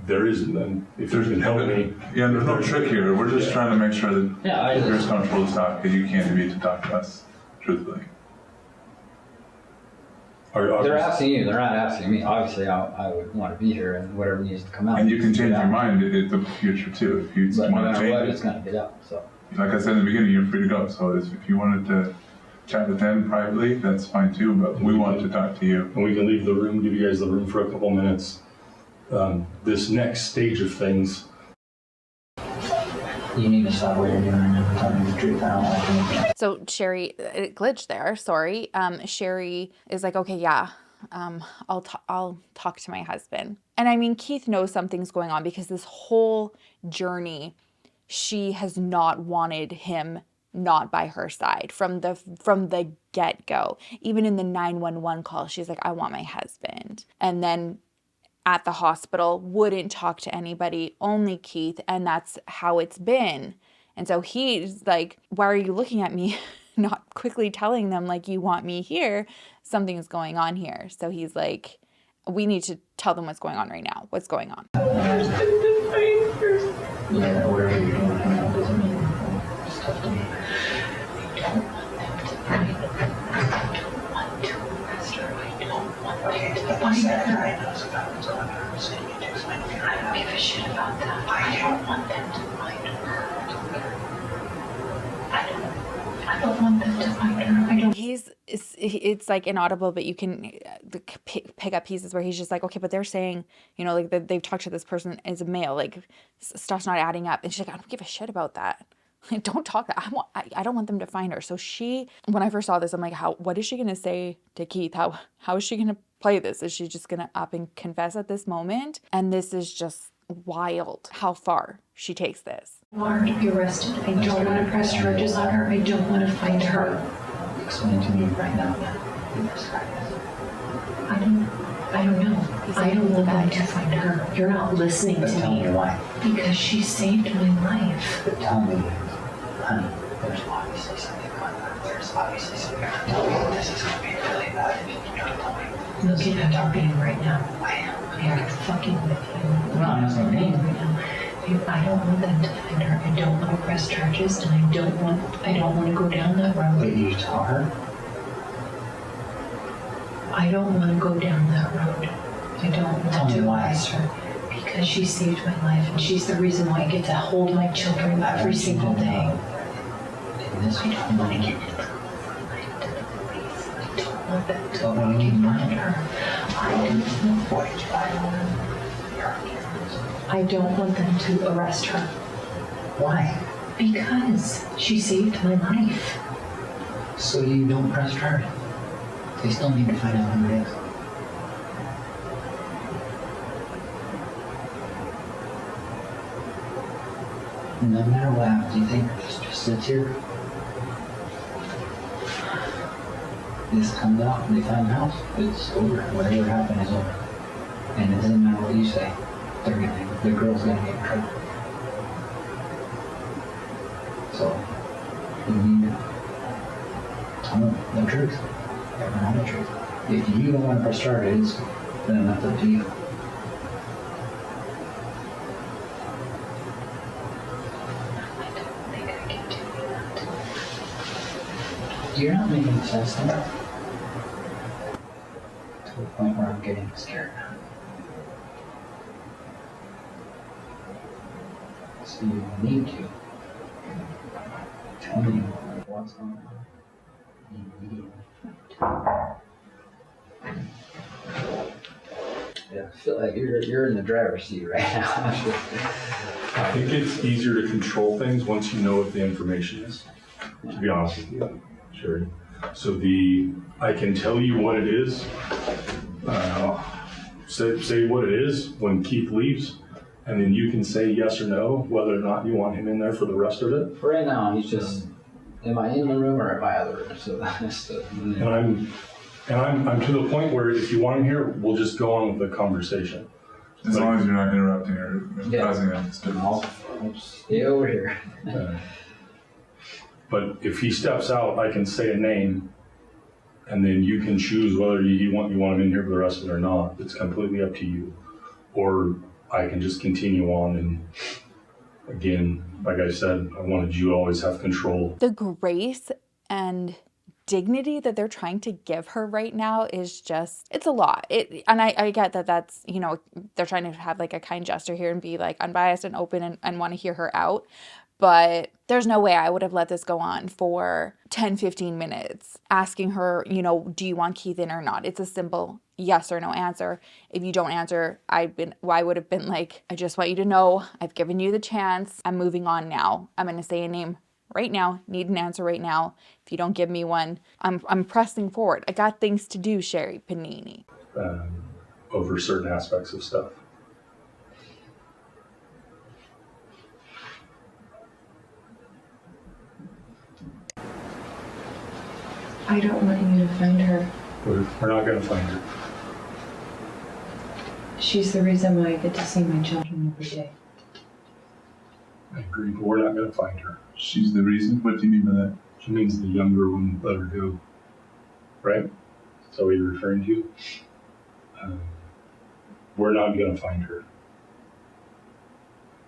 There isn't. If there's been help me. Yeah, there's no trick here. We're just trying to make sure that you're as comfortable to talk because you can't be to talk to us, truthfully. They're asking you. They're not asking me. Obviously, I would want to be here, and whatever needs to come out. And you can change your mind in the future too if you But no want to matter change what, it. it's going to get out. So. Like I said in the beginning, you're free to go. So if you wanted to chat with them privately, that's fine too. But we want to talk to you. And we can leave the room, give you guys the room for a couple minutes. This next stage of things. You need to stop what you're doing and tell me the truth. I don't like it. So Sherry, it glitched there. Sorry. Sherry is like, okay, yeah, I'll talk to my husband. And I mean, Keith knows something's going on because this whole journey, she has not wanted him not by her side from the get-go. Even in the 911 call, she's like, I want my husband. And then at the hospital, wouldn't talk to anybody, only Keith, and that's how it's been. And so he's like, why are you looking at me? Not quickly telling them, like, you want me here. Something's going on here. So he's like, we need to tell them what's going on right now. What's going on? Yeah, whatever you're doing right now doesn't mean it's tough to me. I don't give a shit about that. I don't want them to find her. I don't want them to find her. It's like inaudible, but you can pick up pieces where he's just like, okay, but they're saying, you know, like they've talked to this person as a male, like stuff's not adding up. And she's like, I don't give a shit about that. Don't talk that. I don't want them to find her. So when I first saw this, I'm like, what is she going to say to Keith? How is she going to play this? Is she just going to up and confess at this moment? And this is just wild how far she takes this. I want her to be arrested. I don't want to press charges on her. I don't want to find her. Explain to me right now. I don't know. I don't want them to find her. You're not listening to me. Tell me why. Because she saved my life. But tell me, honey, there's obviously something going on. There's obviously something. Tell me this is going to be really bad if you don't tell me. Look at how you're being right now. I am fucking with you. No, I'm not right now. I don't want them to find her. I don't want to press charges, and I don't want to go down that road. But you tell her? I don't want to go down that road. I don't want to why? arrest her. Because she saved my life, and she's the reason why I get to hold my children every single day. I don't want to get into the police. I don't want them to fucking find her. I don't want them to arrest her. Why? Because she saved my life. So you don't press charge. They still need to find out who it is. No matter what happens, you think just sits here? This comes out and they find the house. It's over. Whatever happened is over. And it doesn't matter what you say. The girl's gonna get in trouble. So you need to tell them the truth. Everyone the truth. If you don't want to press charges, then that's up to you. You're not making sense now. To the point where I'm getting scared now. So you need to tell me what's going on. You need to. Yeah, I feel like you're in the driver's seat right now. I think it's easier to control things once you know what the information is, to be honest with you. Sure. So I can tell you what it is, say what it is when Keith leaves, and then you can say yes or no, whether or not you want him in there for the rest of it. For right now, he's just, am I in the room or am I out of the room? So that's the... And I'm to the point where if you want him here, we'll just go on with the conversation. As long as you're not interrupting or causing us to. I'll just stay over here. But if he steps out, I can say a name, and then you can choose whether you want him in here for the rest of it or not. It's completely up to you. Or I can just continue on, and again, like I said, I wanted you to always have control. The grace and dignity that they're trying to give her right now is just, it's a lot. And I get that that's, you know, they're trying to have like a kind gesture here and be like unbiased and open and want to hear her out. But there's no way I would have let this go on for 10, 15 minutes asking her, you know, do you want Keith in or not? It's a simple yes or no answer. If you don't answer, I would have been like, I just want you to know I've given you the chance. I'm moving on now. I'm going to say a name right now. Need an answer right now. If you don't give me one, I'm pressing forward. I got things to do, Sherri Papini. Over certain aspects of stuff. I don't want you to find her. We're not going to find her. She's the reason why I get to see my children every day. I agree, but we're not going to find her. She's the reason? What do you mean by that? She means the younger one let her go. Right? Is that what you're referring to? We're not going to find her.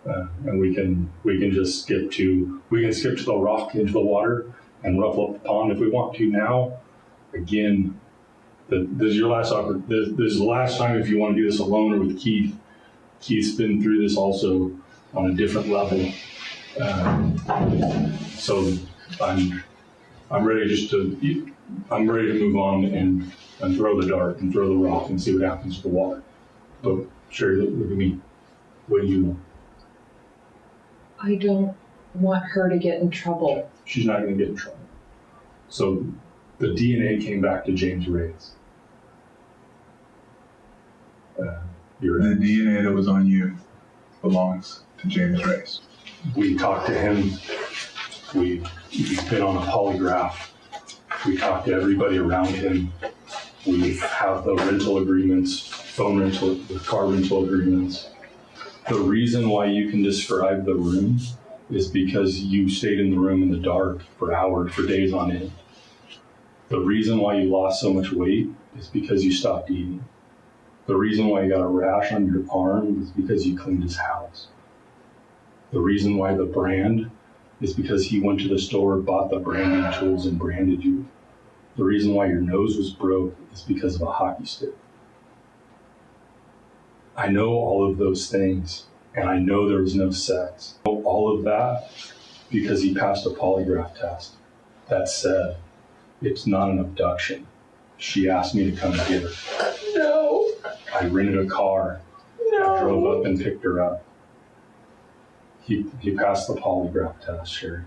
And we can just skip to the rock into the water and ruffle up the pond if we want to now. Again, this is your last opportunity. This is the last time if you want to do this alone or with Keith. Keith's been through this also on a different level. So I'm ready I'm ready to move on and throw the dart and throw the rock and see what happens to the water. But Sherri, look at me. What do you want? I don't want her to get in trouble. She's not going to get in trouble. So the DNA came back to James Reyes. The DNA that was on you belongs to James Reyes. We talked to him. We've been on a polygraph. We talked to everybody around him. We have the rental agreements, phone rental, the car rental agreements. The reason why you can describe the room is because you stayed in the room in the dark for hours, for days on end. The reason why you lost so much weight is because you stopped eating. The reason why you got a rash on your arm is because you cleaned his house. The reason why the brand is because he went to the store, bought the branding tools, and branded you. The reason why your nose was broke is because of a hockey stick. I know all of those things, and I know there was no sex. All of that because he passed a polygraph test. That said, it's not an abduction. She asked me to come get her. No. I rented a car. No. I drove up and picked her up. He passed the polygraph test, Sherri.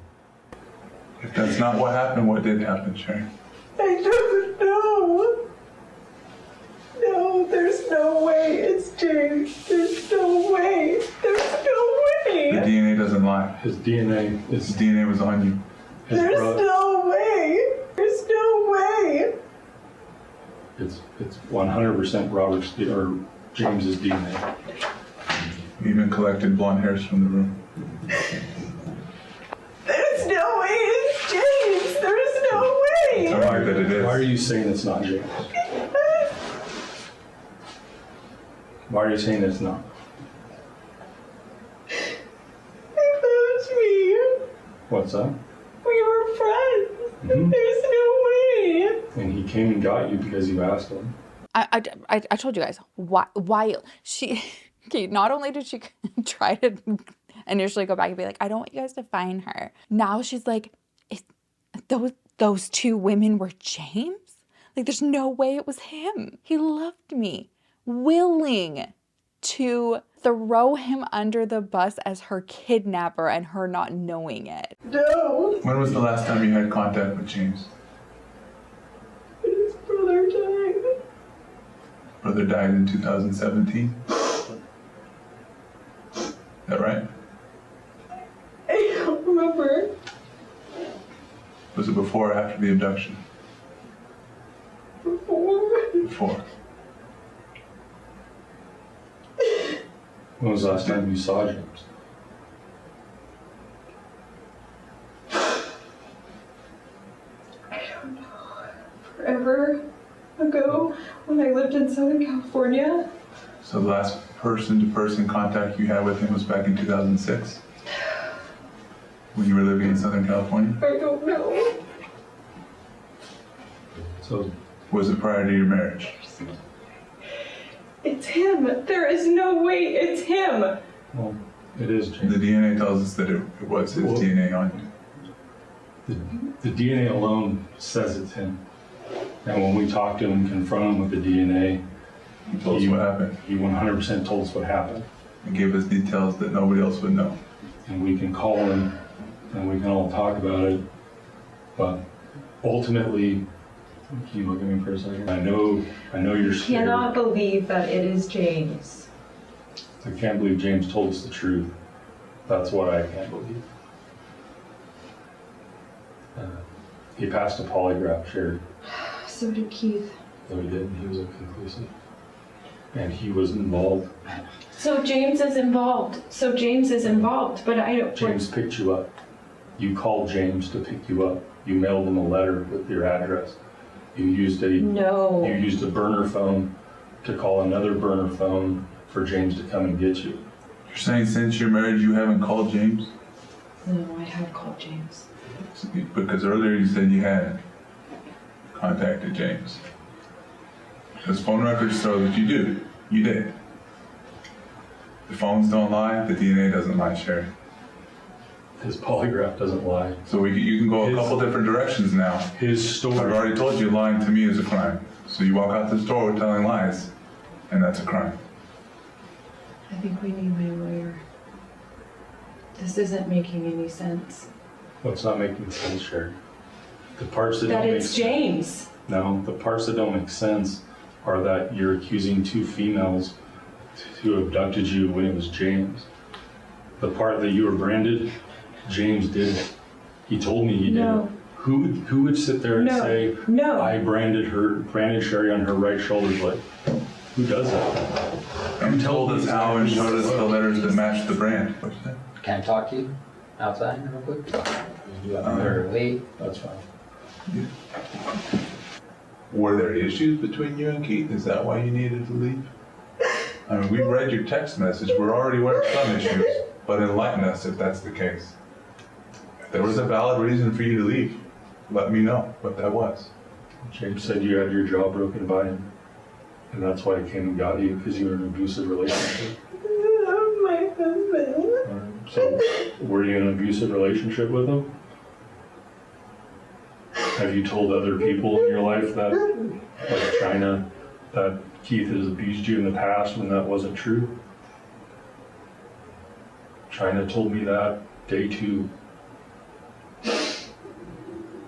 If that's not what happened, what did happen, Sherri? I don't know. No, there's no way it's James. There's no way. There's no way. The DNA doesn't lie. His DNA was on you. There's no way. There's no way. It's 100% Robert's or James's DNA. You even collected blonde hairs from the room. There's no way it's James. There's no way. Tell me that it is. Why are you saying it's not James? Why are you saying it's not? He loved me. What's that? We were friends. Mm-hmm. There's no way. And he came and got you because you asked him. I told you guys why she. Okay, not only did she try to initially go back and be like, I don't want you guys to find her. Now she's like, those two women were James? Like, there's no way it was him. He loved me. Willing to throw him under the bus as her kidnapper and her not knowing it. No. When was the last time you had contact with James? His brother died. Brother died in 2017? Is that right? I don't remember. Was it before or after the abduction? Before. When was the last time you saw James? don't know, forever ago when I lived in Southern California. So the last person-to-person contact you had with him was back in 2006? When you were living in Southern California? I don't know. So was it prior to your marriage? It's him. There is no way it's him. Well, it is James. The DNA tells us that it was his DNA on you. The DNA alone says it's him. And when we talked to him and confronted him with the DNA, he told us what happened. He 100% told us what happened. And gave us details that nobody else would know. And we can call him and we can all talk about it. But ultimately, can you look at me for a second? I know you're scared. I cannot believe that it is James. I can't believe James told us the truth. That's what I can't believe. He passed a polygraph, Sherry. So did Keith. No, he didn't. He was inconclusive. And he was involved. So James is involved, but I don't. James picked you up. You called James to pick you up. You mailed him a letter with your address. You used a burner phone to call another burner phone for James to come and get you. You're saying since your marriage you haven't called James? No, I have called James. Because earlier you said you had contacted James. Those phone records show that you did. You did. The phones don't lie, the DNA doesn't lie, Sherry. His polygraph doesn't lie. So you can go a couple different directions now. His story. I've already told you lying to me is a crime. So you walk out the door telling lies, and that's a crime. I think we need my lawyer. This isn't making any sense. What's not making sense, Sherry? The parts that don't make sense. That it's James. No, the parts that don't make sense are that you're accusing two females who abducted you when it was James. The part that you were branded, James did it. He told me he did it. Who would sit there and say, I branded Sherry on her right shoulder blade? Who does that? And told us how and showed us the letters that matched the brand. Can I talk to you outside real quick? You up there late? That's fine. Were there issues between you and Keith? Is that why you needed to leave? I mean, we read your text message. We're already aware of some issues, but enlighten us if that's the case. If there was a valid reason for you to leave, let me know what that was. James said you had your jaw broken by him, and that's why he came and got you, because you were in an abusive relationship. My husband. So, were you in an abusive relationship with him? Have you told other people in your life that, like China, that Keith has abused you in the past when that wasn't true? China told me that day 2,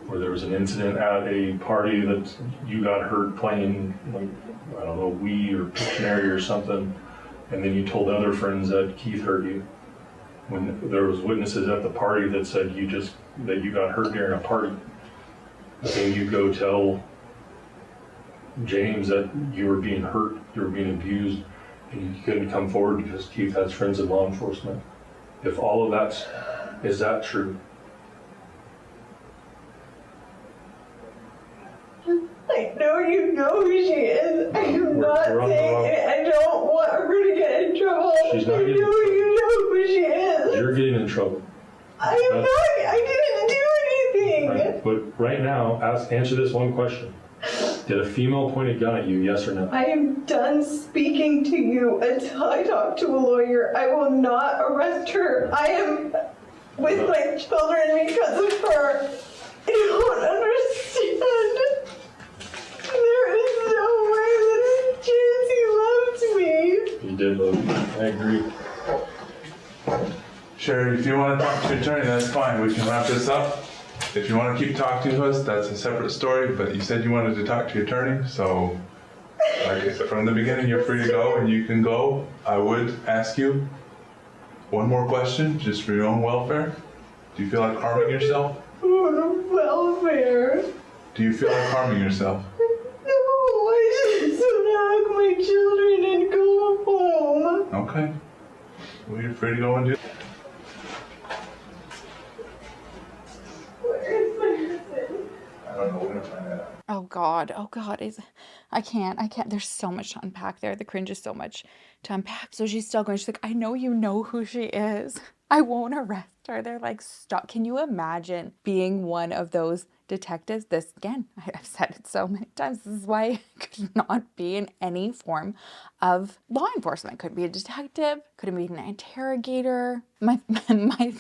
where there was an incident at a party that you got hurt playing, like, I don't know, Wii or Pictionary or something, and then you told other friends that Keith hurt you. When there was witnesses at the party that said that you got hurt during a party. But then you go tell James that you were being hurt, you were being abused, and you couldn't come forward because Keith has friends in law enforcement. If all of is that true? I know you know who she is. I am not saying it. I don't want her to get in trouble. She's not I know you know who she is. You're getting in trouble. I am not. I didn't do anything. Right. But right now, answer this one question. Did a female point a gun at you, yes or no? I am done speaking to you until I talk to a lawyer. I will not arrest her. I am with my children because of her. I don't understand. There is no way that it's chance he loved me. He did love you. I agree. Sherry, if you want to talk to your attorney, that's fine. We can wrap this up. If you want to keep talking to us, that's a separate story, but you said you wanted to talk to your attorney, so like I said, from the beginning, you're free to go and you can go. I would ask you one more question, just for your own welfare. Do you feel like harming yourself? Welfare. Do you feel like harming yourself? No, I just hug my children and go home. Okay. Well, you're free to go and do it. Where is my husband? I don't know. find that out. Oh God. I can't. There's so much to unpack there. The cringe is so much to unpack. So she's still going. She's like, I know you know who she is. I won't arrest her. They're like, stop. Can you imagine being one of those detectives? This, again, I've said it so many times. This is why I could not be in any form of law enforcement. Could be a detective, could be an interrogator. My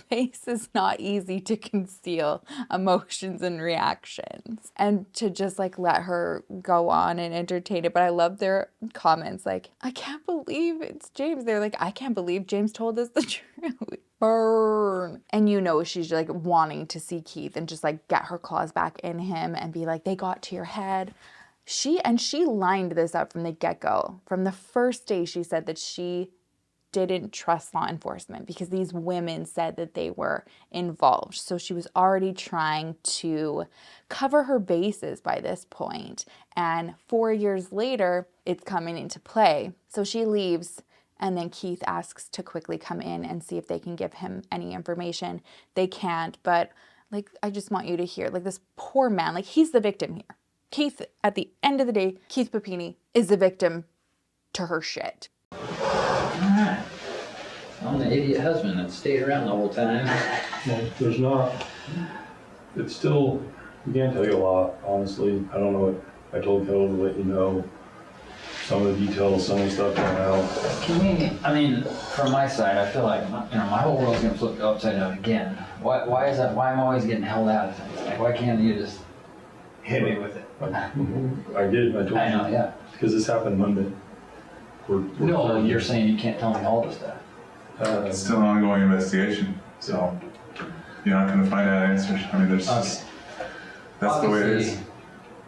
face is not easy to conceal emotions and reactions. And to just like let her go on and entertain it. But I love their comments like, I can't believe it's James. They're like, I can't believe James told us the truth. Burn. And you know she's like wanting to see Keith and just like get her claws back in him and be like, they got to your head. She lined this up from the get-go. From the first day she said that she didn't trust law enforcement because these women said that they were involved. So she was already trying to cover her bases by this point. And 4 years later, it's coming into play. So she leaves, and then Keith asks to quickly come in and see if they can give him any information. They can't, but like, I just want you to hear, like, this poor man, like, he's the victim here. Keith, at the end of the day, Keith Papini is the victim to her shit. Alright. I'm the idiot husband that stayed around the whole time. Well, there's not. It's still, we can't tell you a lot, honestly. I don't know what I told Kettle to let you know. Some of the details, some of the stuff coming out. Can we, I mean, from my side, I feel like, my whole world's gonna flip upside down again. Why is that? Why am I always getting held out of things? Like, why can't you just hit me with it? I did, I told you. I know, yeah. Because this happened Monday. No, you're saying you can't tell me all this stuff. It's still an ongoing investigation, so you're not going to find out answers. I mean, there's just, that's the way it is.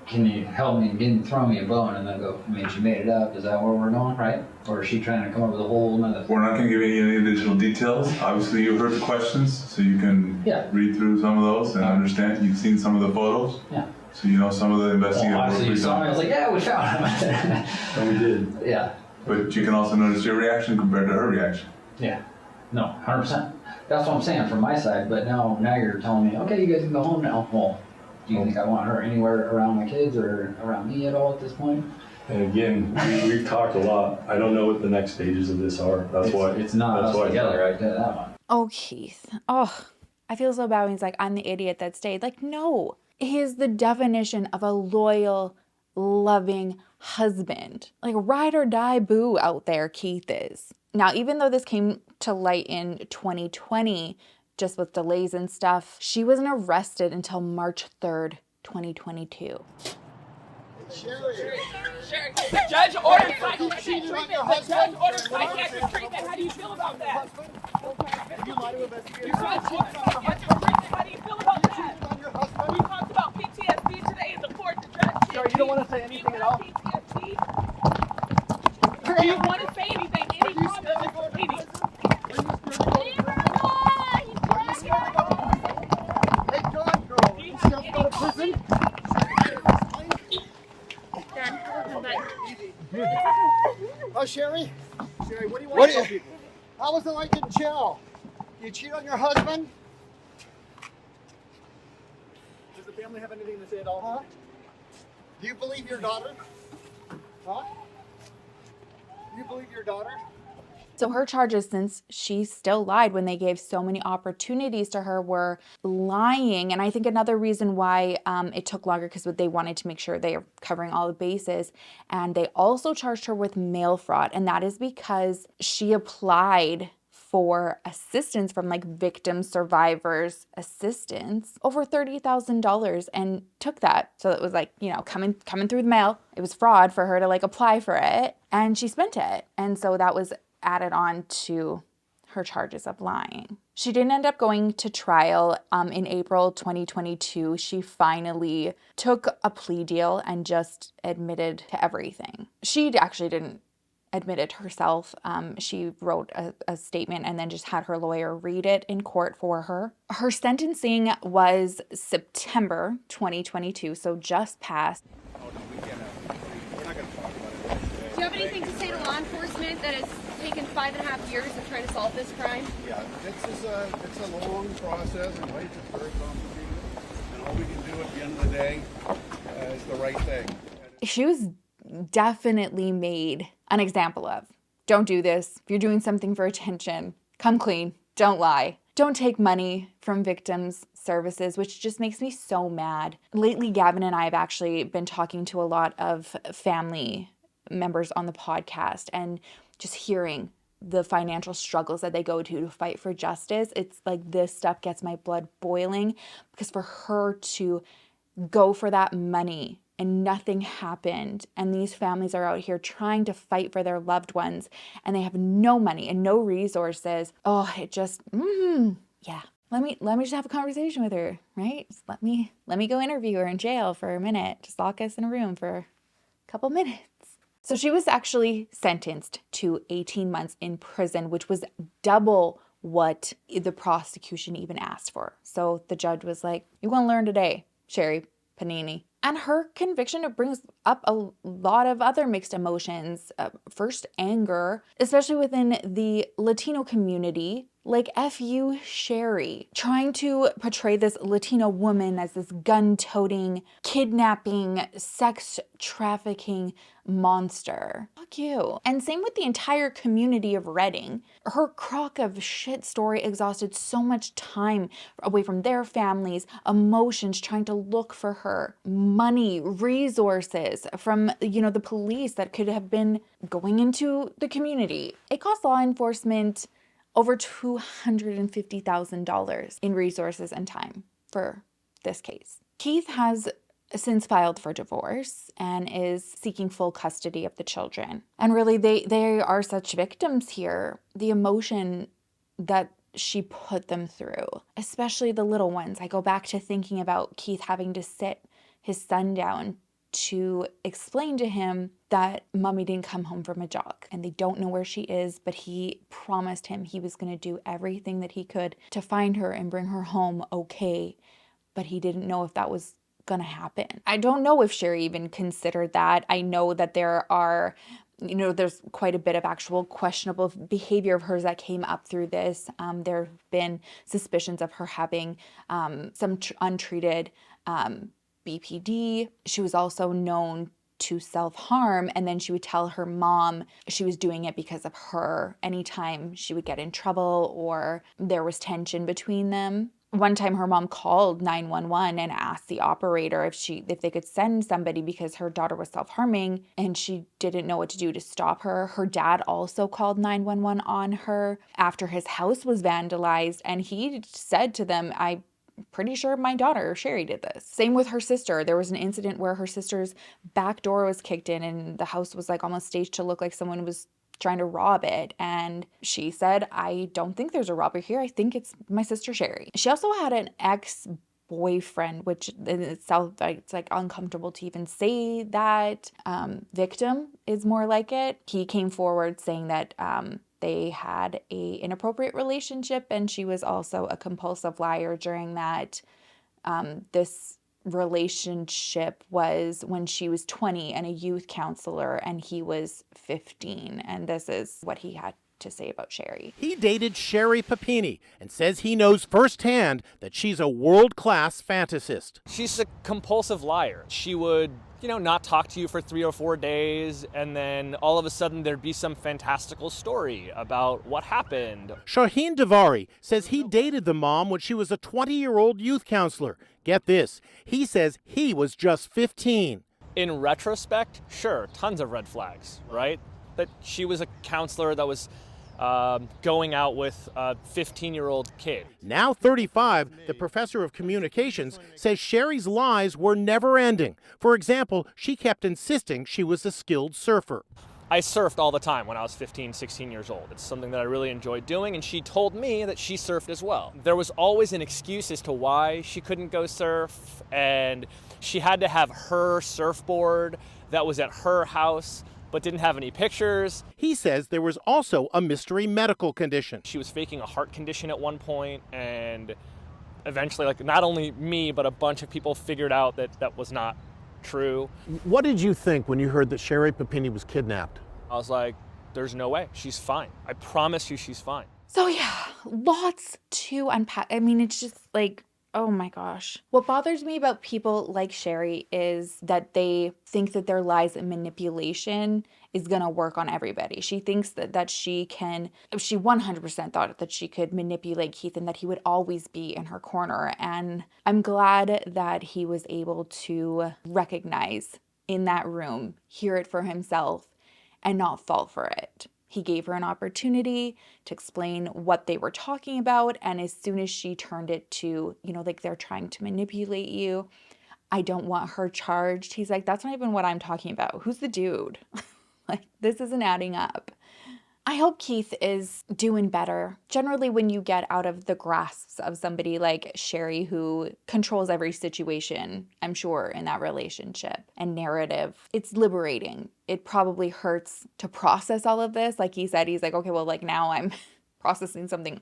Can you help me, throw me a bone and then go, I mean, she made it up, is that where we're going, right? Or is she trying to come up with a whole nother? We're not going to give you any additional details. Obviously, you heard the questions, so you can read through some of those and understand. You've seen some of the photos. Yeah. So you know some of the investigative work we've done. I was like, yeah, we found him. And we did. Yeah. But you can also notice your reaction compared to her reaction. Yeah. No, 100%. That's what I'm saying from my side, but now you're telling me, okay, you guys can go home now. Well, do you think I want her anywhere around my kids or around me at all at this point? And again, we've talked a lot. I don't know what the next stages of this are. That's why it's not us together, right? That one. Oh, Keith. Oh, I feel so bad when he's like, I'm the idiot that stayed. Like, no. He is the definition of a loyal, loving husband. Like, ride or die boo out there, Keith is. Now, even though this came to light in 2020, just with delays and stuff, she wasn't arrested until March 3rd, 2022. Sherry. The judge ordered psychiatric treatment. The judge ordered psychiatric treatment. How do you feel about that? You lied to investigators. The judge ordered psychiatric treatment. How do you feel about that? We talked about PTSD today in the court. The judge. Sherry, you don't want to say anything at all. PTSD. Do you want to say anything? Any comment, Mr. Papini? Hey, John, girl. You still go to prison? Oh, Sherry? Sherry, what do you want to tell people? How was it like in jail? You cheat on your husband? Does the family have anything to say at all? Huh? Do you believe your daughter? Huh? Do you believe your daughter? So her charges, since she still lied when they gave so many opportunities to her, were lying. And I think another reason why it took longer, because they wanted to make sure they are covering all the bases. And they also charged her with mail fraud. And that is because she applied for assistance from like victim survivors assistance, over $30,000, and took that. So it was like, you know, coming through the mail. It was fraud for her to like apply for it, and she spent it. And so that was added on to her charges of lying. She didn't end up going to trial. In April 2022, she finally took a plea deal and just admitted to everything. She actually didn't admit it herself. She wrote a statement and then just had her lawyer read it in court for her. Her sentencing was September 2022, so just passed. Do you have anything to say to law enforcement that has taken 5.5 years of trying to solve this crime? Yeah, it's a long process, and it's very complicated. And all we can do at the end of the day is the right thing. She was definitely made an example of. Don't do this. If you're doing something for attention, come clean. Don't lie. Don't take money from victims' services, which just makes me so mad. Lately, Gavin and I have actually been talking to a lot of family members on the podcast and just hearing the financial struggles that they go to fight for justice. It's like this stuff gets my blood boiling, because for her to go for that money and nothing happened, and these families are out here trying to fight for their loved ones and they have no money and no resources. Oh, it just, yeah. Let me just have a conversation with her, right? Just let me go interview her in jail for a minute. Just lock us in a room for a couple minutes. So she was actually sentenced to 18 months in prison, which was double what the prosecution even asked for. So the judge was like, "You're going to learn today, Sherri Papini." And her conviction, it brings up a lot of other mixed emotions. First, anger, especially within the Latino community. Like, F you, Sherri. Trying to portray this Latino woman as this gun-toting, kidnapping, sex trafficking monster. Fuck you. And same with the entire community of Redding. Her crock of shit story exhausted so much time away from their families, emotions, trying to look for her, money, resources from, the police that could have been going into the community. It cost law enforcement over $250,000 in resources and time for this case. Keith has since filed for divorce and is seeking full custody of the children. And really, they are such victims here. The emotion that she put them through, especially the little ones. I go back to thinking about Keith having to sit his son down to explain to him that mommy didn't come home from a jog and they don't know where she is, but he promised him he was going to do everything that he could to find her and bring her home okay, but he didn't know if that was going to happen. I don't know if Sherri even considered that. I know that there are, there's quite a bit of actual questionable behavior of hers that came up through this. There have been suspicions of her having some untreated BPD. She was also known to self-harm, and then she would tell her mom she was doing it because of her anytime she would get in trouble or there was tension between them. One time her mom called 911 and asked the operator if they could send somebody because her daughter was self-harming, and she didn't know what to do to stop her. Her dad also called 911 on her after his house was vandalized, and he said to them, "I'm pretty sure my daughter, Sherri, did this." Same with her sister. There was an incident where her sister's back door was kicked in and the house was like almost staged to look like someone was trying to rob it. And she said, "I don't think there's a robber here. I think it's my sister, Sherri." She also had an ex-boyfriend, which in itself, it's like uncomfortable to even say that. Victim is more like it. He came forward saying that they had an inappropriate relationship, and she was also a compulsive liar during that. This relationship was when she was 20 and a youth counselor, and he was 15. And this is what he had to say about Sherri. He dated Sherri Papini and says he knows firsthand that she's a world-class fantasist. She's a compulsive liar. She would, not talk to you for 3 or 4 days, and then all of a sudden there'd be some fantastical story about what happened. Shaheen Davari says he dated the mom when she was a 20-year-old youth counselor. Get this, he says he was just 15. In retrospect, sure, tons of red flags, right? That she was a counselor that was going out with a 15-year-old kid. Now 35, the professor of communications says Sherri's lies were never ending. For example, she kept insisting she was a skilled surfer. I surfed all the time when I was 15, 16 years old. It's something that I really enjoyed doing, and she told me that she surfed as well. There was always an excuse as to why she couldn't go surf, and she had to have her surfboard that was at her house but didn't have any pictures. He says there was also a mystery medical condition. She was faking a heart condition at one point, and eventually, not only me, but a bunch of people figured out that that was not true. What did you think when you heard that Sherri Papini was kidnapped? I was like, there's no way. She's fine. I promise you she's fine. So yeah, lots to unpack. I mean, it's just like Oh my gosh. What bothers me about people like Sherri is that they think that their lies and manipulation is going to work on everybody. She thinks that she 100% thought that she could manipulate Keith and that he would always be in her corner. And I'm glad that he was able to recognize in that room, hear it for himself, and not fall for it. He gave her an opportunity to explain what they were talking about. And as soon as she turned it to, like they're trying to manipulate you, I don't want her charged. He's like, that's not even what I'm talking about. Who's the dude? Like, this isn't adding up. I hope Keith is doing better. Generally, when you get out of the grasps of somebody like Sherri, who controls every situation, I'm sure, in that relationship and narrative, it's liberating. It probably hurts to process all of this. Like he said, he's like, okay, well, like now I'm processing something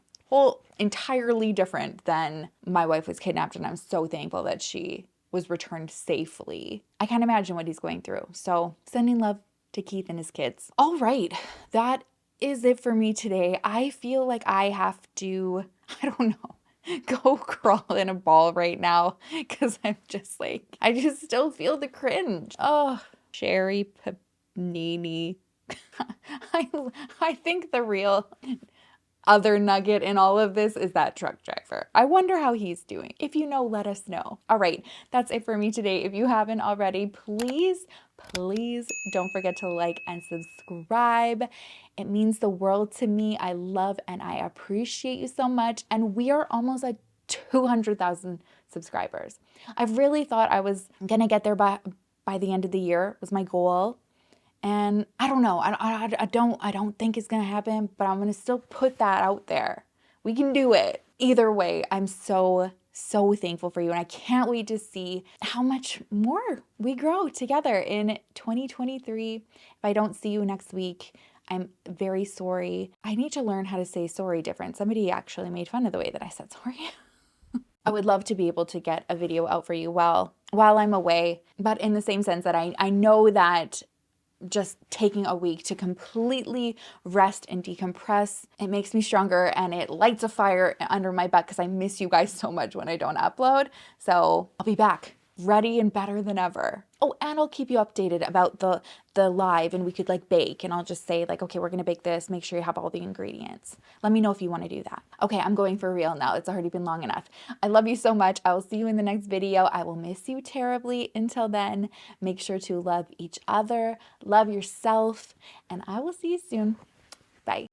entirely different than my wife was kidnapped, and I'm so thankful that she was returned safely. I can't imagine what he's going through. So sending love to Keith and his kids. All right, that is it for me today. I feel like I have to, I don't know, go crawl in a ball right now because I'm just like, I just still feel the cringe. Oh, Sherri Papini. I think the real other nugget in all of this is that truck driver. I wonder how he's doing. If you know, let us know. All right, that's it for me today. If you haven't already, please don't forget to like and subscribe. It means the world to me. I love and I appreciate you so much. And we are almost at 200,000 subscribers. I really thought I was gonna get there by the end of the year, was my goal. And I don't know, I don't think it's gonna happen, but I'm gonna still put that out there. We can do it. Either way, I'm so thankful for you, and I can't wait to see how much more we grow together in 2023. If I don't see you next week, I'm very sorry. I need to learn how to say sorry different. Somebody actually made fun of the way that I said sorry. I would love to be able to get a video out for you while I'm away, but in the same sense that I know that just taking a week to completely rest and decompress, it makes me stronger and it lights a fire under my butt because I miss you guys so much when I don't upload. So I'll be back ready and better than ever. Oh, and I'll keep you updated about the live, and we could like bake, and I'll just say like, okay, we're gonna bake this, make sure you have all the ingredients. Let me know if you want to do that. Okay, I'm going for real now. It's already been long enough. I love you so much. I will see you in the next video. I will miss you terribly. Until then, make sure to love each other, love yourself, and I will see you soon. Bye.